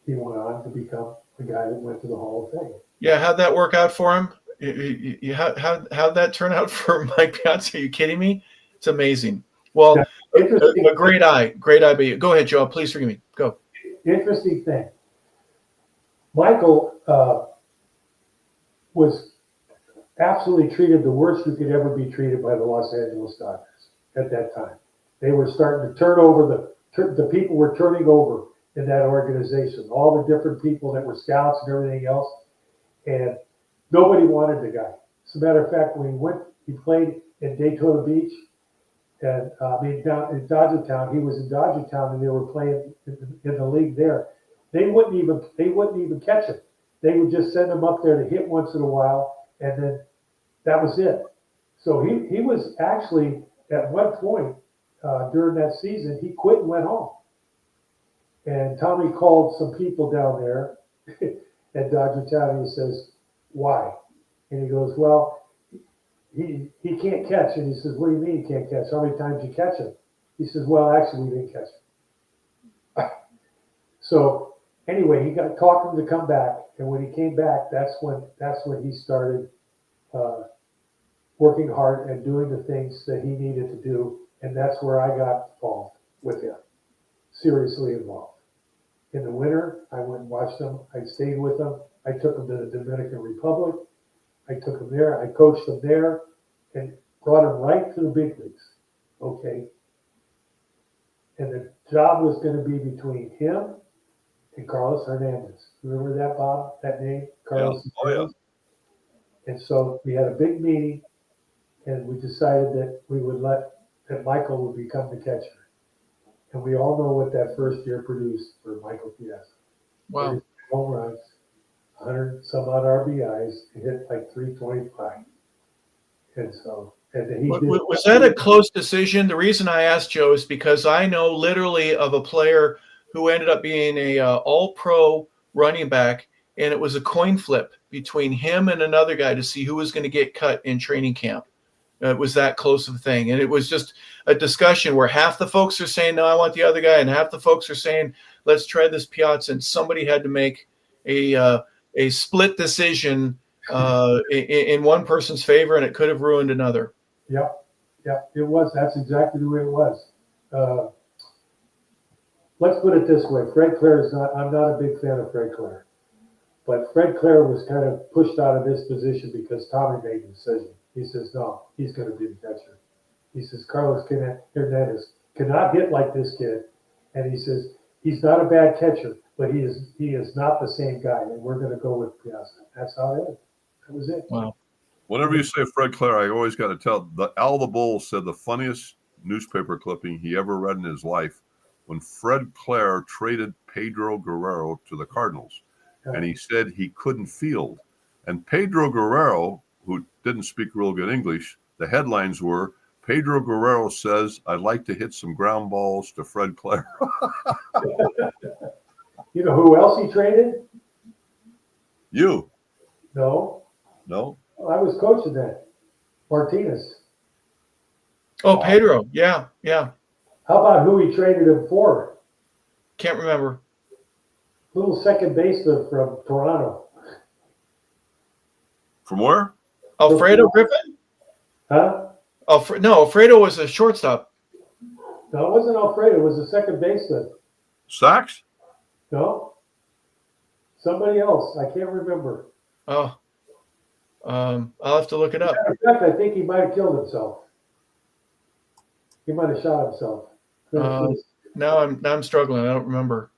Speaker 2: he went on to become the guy that went to the Hall of Fame.
Speaker 1: Yeah. How'd that work out for him? How'd that turn out for Mike Piazza? Are you kidding me? It's amazing. Well, a great eye by you. Go ahead, Joe. Please forgive me. Go.
Speaker 2: Interesting thing. Michael was absolutely treated the worst you could ever be treated by the Los Angeles Dodgers at that time. They were starting to turn over the people were turning over in that organization, all the different people that were scouts and everything else, and nobody wanted the guy. As a matter of fact, when he played in Daytona Beach, and down in Dodgertown, he was in Dodgertown, and they were playing in the league there. They wouldn't even catch him. They would just send him up there to hit once in a while, and then that was it. So he was actually at one point during that season, he quit and went home. And Tommy called some people down there at Dodgertown, and he says, "Why?" And he goes, "Well, he can't catch." And he says, "What do you mean he can't catch? How many times you catch him?" He says, "Well, actually, we didn't catch him." So anyway, he got talked him to come back, and when he came back, that's when he started working hard and doing the things that he needed to do, and that's where I got involved with him, seriously involved. In the winter, I went and watched him. I stayed with him. I took him to the Dominican Republic. I took him there. I coached him there and brought him right to the big leagues. Okay. And the job was going to be between him and Carlos Hernandez. Remember that, Bob? That name? Carlos Hernandez? And so we had a big meeting, and we decided that that Michael would become the catcher. And we all know what that first year produced for Michael Piazza.
Speaker 1: Wow.
Speaker 2: Home runs, 100 some odd RBIs, and hit like 325. And so,
Speaker 1: was that a close decision? The reason I asked, Joe, is because I know literally of a player who ended up being a all-pro running back, and it was a coin flip between him and another guy to see who was going to get cut in training camp. It was that close of a thing. And it was just a discussion where half the folks are saying, no, I want the other guy. And half the folks are saying, let's try this Piazza. And somebody had to make a split decision in one person's favor, and it could have ruined another.
Speaker 2: Yep, it was. That's exactly the way it was. Let's put it this way. I'm not a big fan of Fred Clare. But Fred Clare was kind of pushed out of this position because Tommy made the decision. He says, no, he's going to be the catcher. He says, Carlos Hernandez cannot hit like this kid. And he says, he's not a bad catcher, but he is not the same guy. And we're going to go with Piazza. That's how it is. That was it.
Speaker 1: Wow.
Speaker 3: Whenever you say Fred Clare, I always got to tell Al the Bull said the funniest newspaper clipping he ever read in his life when Fred Clare traded Pedro Guerrero to the Cardinals. And he said he couldn't field. And Pedro Guerrero, who didn't speak real good English, the headlines were, Pedro Guerrero says, I'd like to hit some ground balls to Fred Clare.
Speaker 2: You know who else he traded?
Speaker 3: You?
Speaker 2: No.
Speaker 3: No?
Speaker 2: I was coaching that. Martinez.
Speaker 1: Oh, Pedro. Yeah.
Speaker 2: How about who he traded him for?
Speaker 1: Can't remember.
Speaker 2: Little second baseman from Toronto.
Speaker 3: From where?
Speaker 1: Alfredo Griffin?
Speaker 2: Huh?
Speaker 1: No, Alfredo was a shortstop.
Speaker 2: No, it wasn't Alfredo. It was a second baseman.
Speaker 3: Sachs?
Speaker 2: No. Somebody else. I can't remember.
Speaker 1: Oh, I'll have to look it up.
Speaker 2: In fact, I think he might have killed himself. He might have shot himself.
Speaker 1: Now I'm struggling. I don't remember.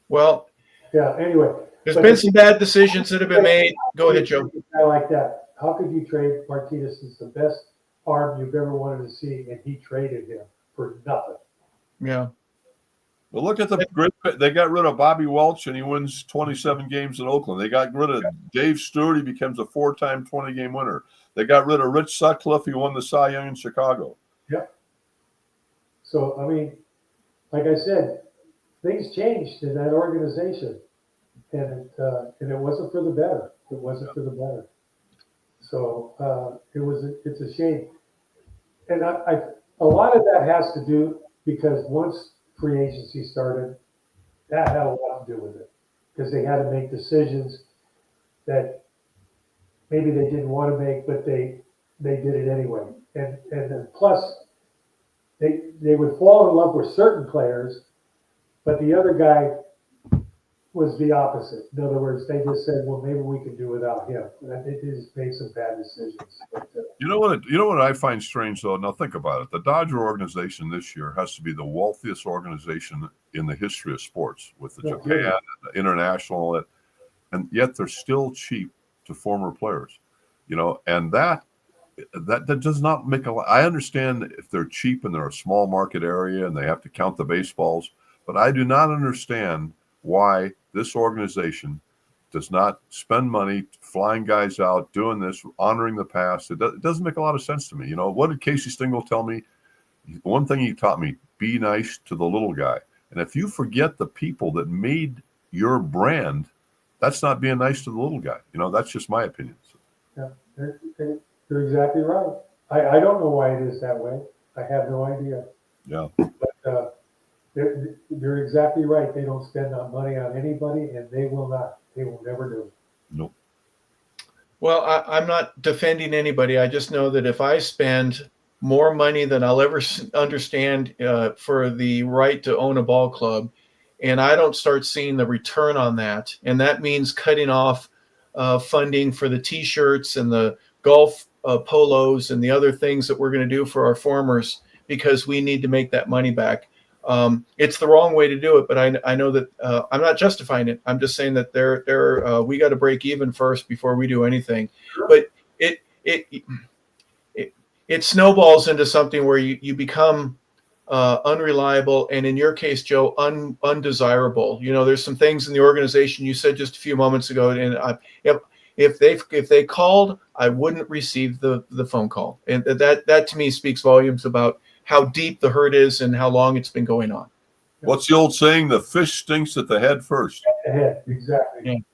Speaker 1: Well,
Speaker 2: Yeah. Anyway,
Speaker 1: there's been some bad decisions that have been made. Go ahead, Joe.
Speaker 2: I like that. How could you trade Martinez? Is the best arm you've ever wanted to see, and he traded him for nothing.
Speaker 1: Yeah.
Speaker 3: Well, look at they got rid of Bobby Welch, and he wins 27 games in Oakland. They got rid of Dave Stewart. He becomes a 4-time 20-game winner. They got rid of Rich Sutcliffe. He won the Cy Young in Chicago.
Speaker 2: Yep. So, I mean, like I said, things changed in that organization, and it wasn't for the better. It wasn't for the better. So it's a shame, and a lot of that has to do because once free agency started, that had a lot to do with it because they had to make decisions that maybe they didn't want to make, but they did it anyway, and then plus they would fall in love with certain players, but the other guy was the opposite. In other words, they just said, well, maybe we can do without him. And they just made some bad decisions. But,
Speaker 3: You know what I find strange, though? Now, think about it. The Dodger organization this year has to be the wealthiest organization in the history of sports with the Japan and the international, and yet they're still cheap to former players, and that does not make a lot. I understand if they're cheap and they're a small market area and they have to count the baseballs, but I do not understand why this organization does not spend money flying guys out, doing this, honoring the past. It doesn't make a lot of sense to me. What did Casey Stengel tell me? One thing he taught me, be nice to the little guy. And if you forget the people that made your brand, that's not being nice to the little guy. That's just my opinion.
Speaker 2: Yeah, you're exactly right. I don't know why it is that way. I have no idea.
Speaker 3: Yeah.
Speaker 2: But you're exactly right. They don't spend money on anybody, and they will not. They will never do it.
Speaker 3: Nope.
Speaker 1: Well, I'm not defending anybody. I just know that if I spend more money than I'll ever understand for the right to own a ball club, and I don't start seeing the return on that, and that means cutting off funding for the T-shirts and the golf polos and the other things that we're going to do for our farmers because we need to make that money back. It's the wrong way to do it, but I know that I'm not justifying it. I'm just saying that we got to break even first before we do anything. But it snowballs into something where you become unreliable, and in your case, Joe, undesirable. There's some things in the organization you said just a few moments ago, and if they called, I wouldn't receive the phone call, and that to me speaks volumes about how deep the hurt is and how long it's been going on.
Speaker 3: What's the old saying? The fish stinks at the head first.
Speaker 2: The head, exactly.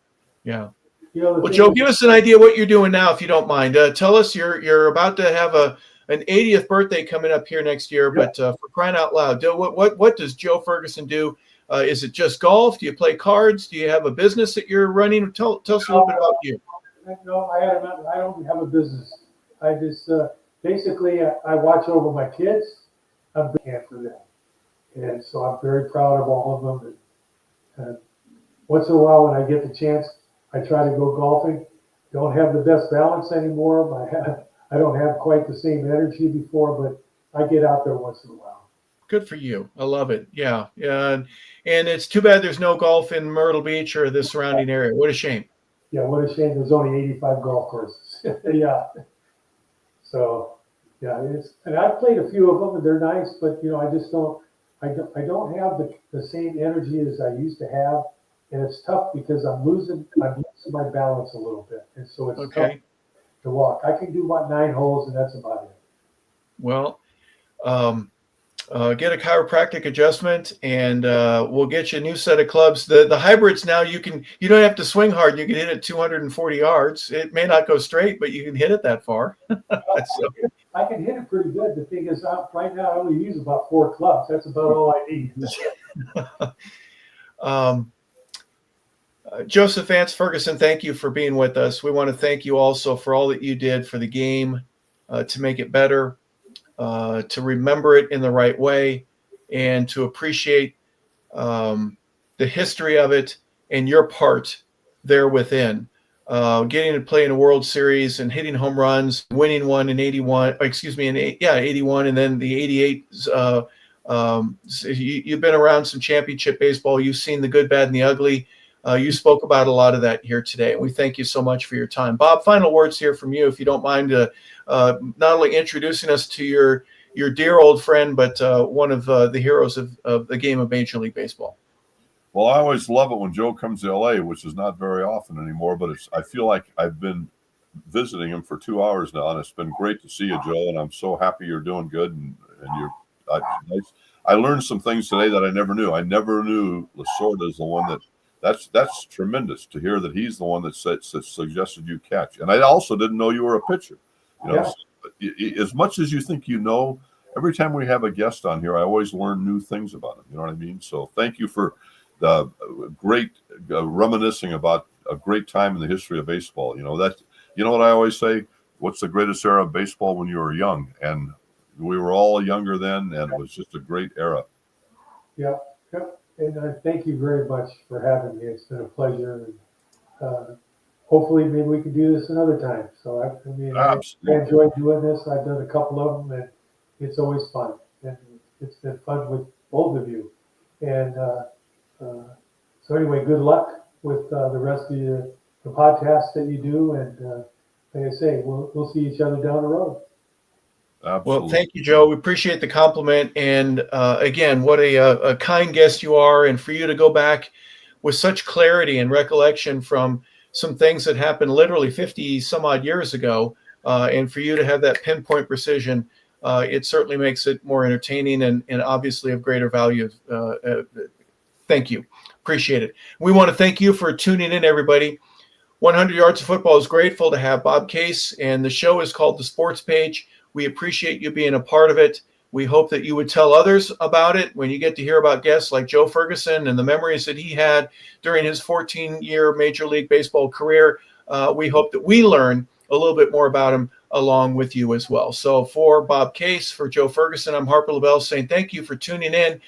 Speaker 1: Yeah.
Speaker 2: Well,
Speaker 1: Joe, give us an idea what you're doing now, if you don't mind. Tell us you're about to have an 80th birthday coming up here next year, but for crying out loud, what does Joe Ferguson do? Is it just golf? Do you play cards? Do you have a business that you're running? Tell us a little bit about you.
Speaker 2: No, I don't have a business. I just basically I watch over my kids. I'm big fan for them, and so I'm very proud of all of them. And once in a while, when I get the chance, I try to go golfing. Don't have the best balance anymore. I don't have quite the same energy before, but I get out there once in a while.
Speaker 1: Good for you. I love it. Yeah. And it's too bad there's no golf in Myrtle Beach or the surrounding area. What a shame.
Speaker 2: Yeah, what a shame. There's only 85 golf courses. Yeah. So, yeah, and I've played a few of them, and they're nice, but I just don't. I don't have the same energy as I used to have, and it's tough because I'm losing my balance a little bit, and so it's tough
Speaker 1: Okay.
Speaker 2: to walk. I can do about 9 holes, and that's about it.
Speaker 1: Well, um, get a chiropractic adjustment, and we'll get you a new set of clubs. The hybrids now you don't have to swing hard. You can hit it 240 yards. It may not go straight, but you can hit it that far. So,
Speaker 2: I can hit it pretty good. The thing is, right now I only use about 4 clubs. That's about all I need.
Speaker 1: um, Joseph Vance Ferguson, thank you for being with us. We want to thank you also for all that you did for the game, to make it better, to remember it in the right way, and to appreciate the history of it and your part there within. Getting to play in a World Series and hitting home runs, winning one in 81, 81, and then the 88. You've been around some championship baseball. You've seen the good, bad, and the ugly. You spoke about a lot of that here today, and we thank you so much for your time. Bob, final words here from you, if you don't mind, not only introducing us to your dear old friend, but one of the heroes of the game of Major League Baseball.
Speaker 3: Well, I always love it when Joe comes to LA, which is not very often anymore, but I feel like I've been visiting him for 2 hours now, and it's been great to see you, Joe, and I'm so happy you're doing good, and you're nice. I learned some things today that I never knew. I never knew Lasorda is the one that's tremendous to hear that he's the one that suggested you catch. And I also didn't know you were a pitcher. As much as you think you know, every time we have a guest on here, I always learn new things about him. You know what I mean? So thank you for the great reminiscing about a great time in the history of baseball. You know what I always say? What's the greatest era of baseball? When you were young, and we were all younger then, and it was just a great era.
Speaker 2: Yep. And thank you very much for having me. It's been a pleasure. And hopefully, maybe we can do this another time. So I enjoyed doing this. I've done a couple of them, and it's always fun. And it's been fun with both of you. And so anyway, good luck with the rest of the podcasts that you do. And like I say, we'll see each other down the road.
Speaker 3: Absolutely.
Speaker 1: Well, thank you, Joe. We appreciate the compliment. And again, what a kind guest you are. And for you to go back with such clarity and recollection from some things that happened literally 50 some odd years ago, and for you to have that pinpoint precision, it certainly makes it more entertaining and obviously of greater value. Thank you. Appreciate it. We want to thank you for tuning in, everybody. 100 Yards of Football is grateful to have Bob Case, and the show is called The Sports Page. We appreciate you being a part of it. We hope that you would tell others about it when you get to hear about guests like Joe Ferguson and the memories that he had during his 14-year Major League Baseball career. We hope that we learn a little bit more about him along with you as well. So for Bob Case, for Joe Ferguson, I'm Harper LaBelle saying thank you for tuning in.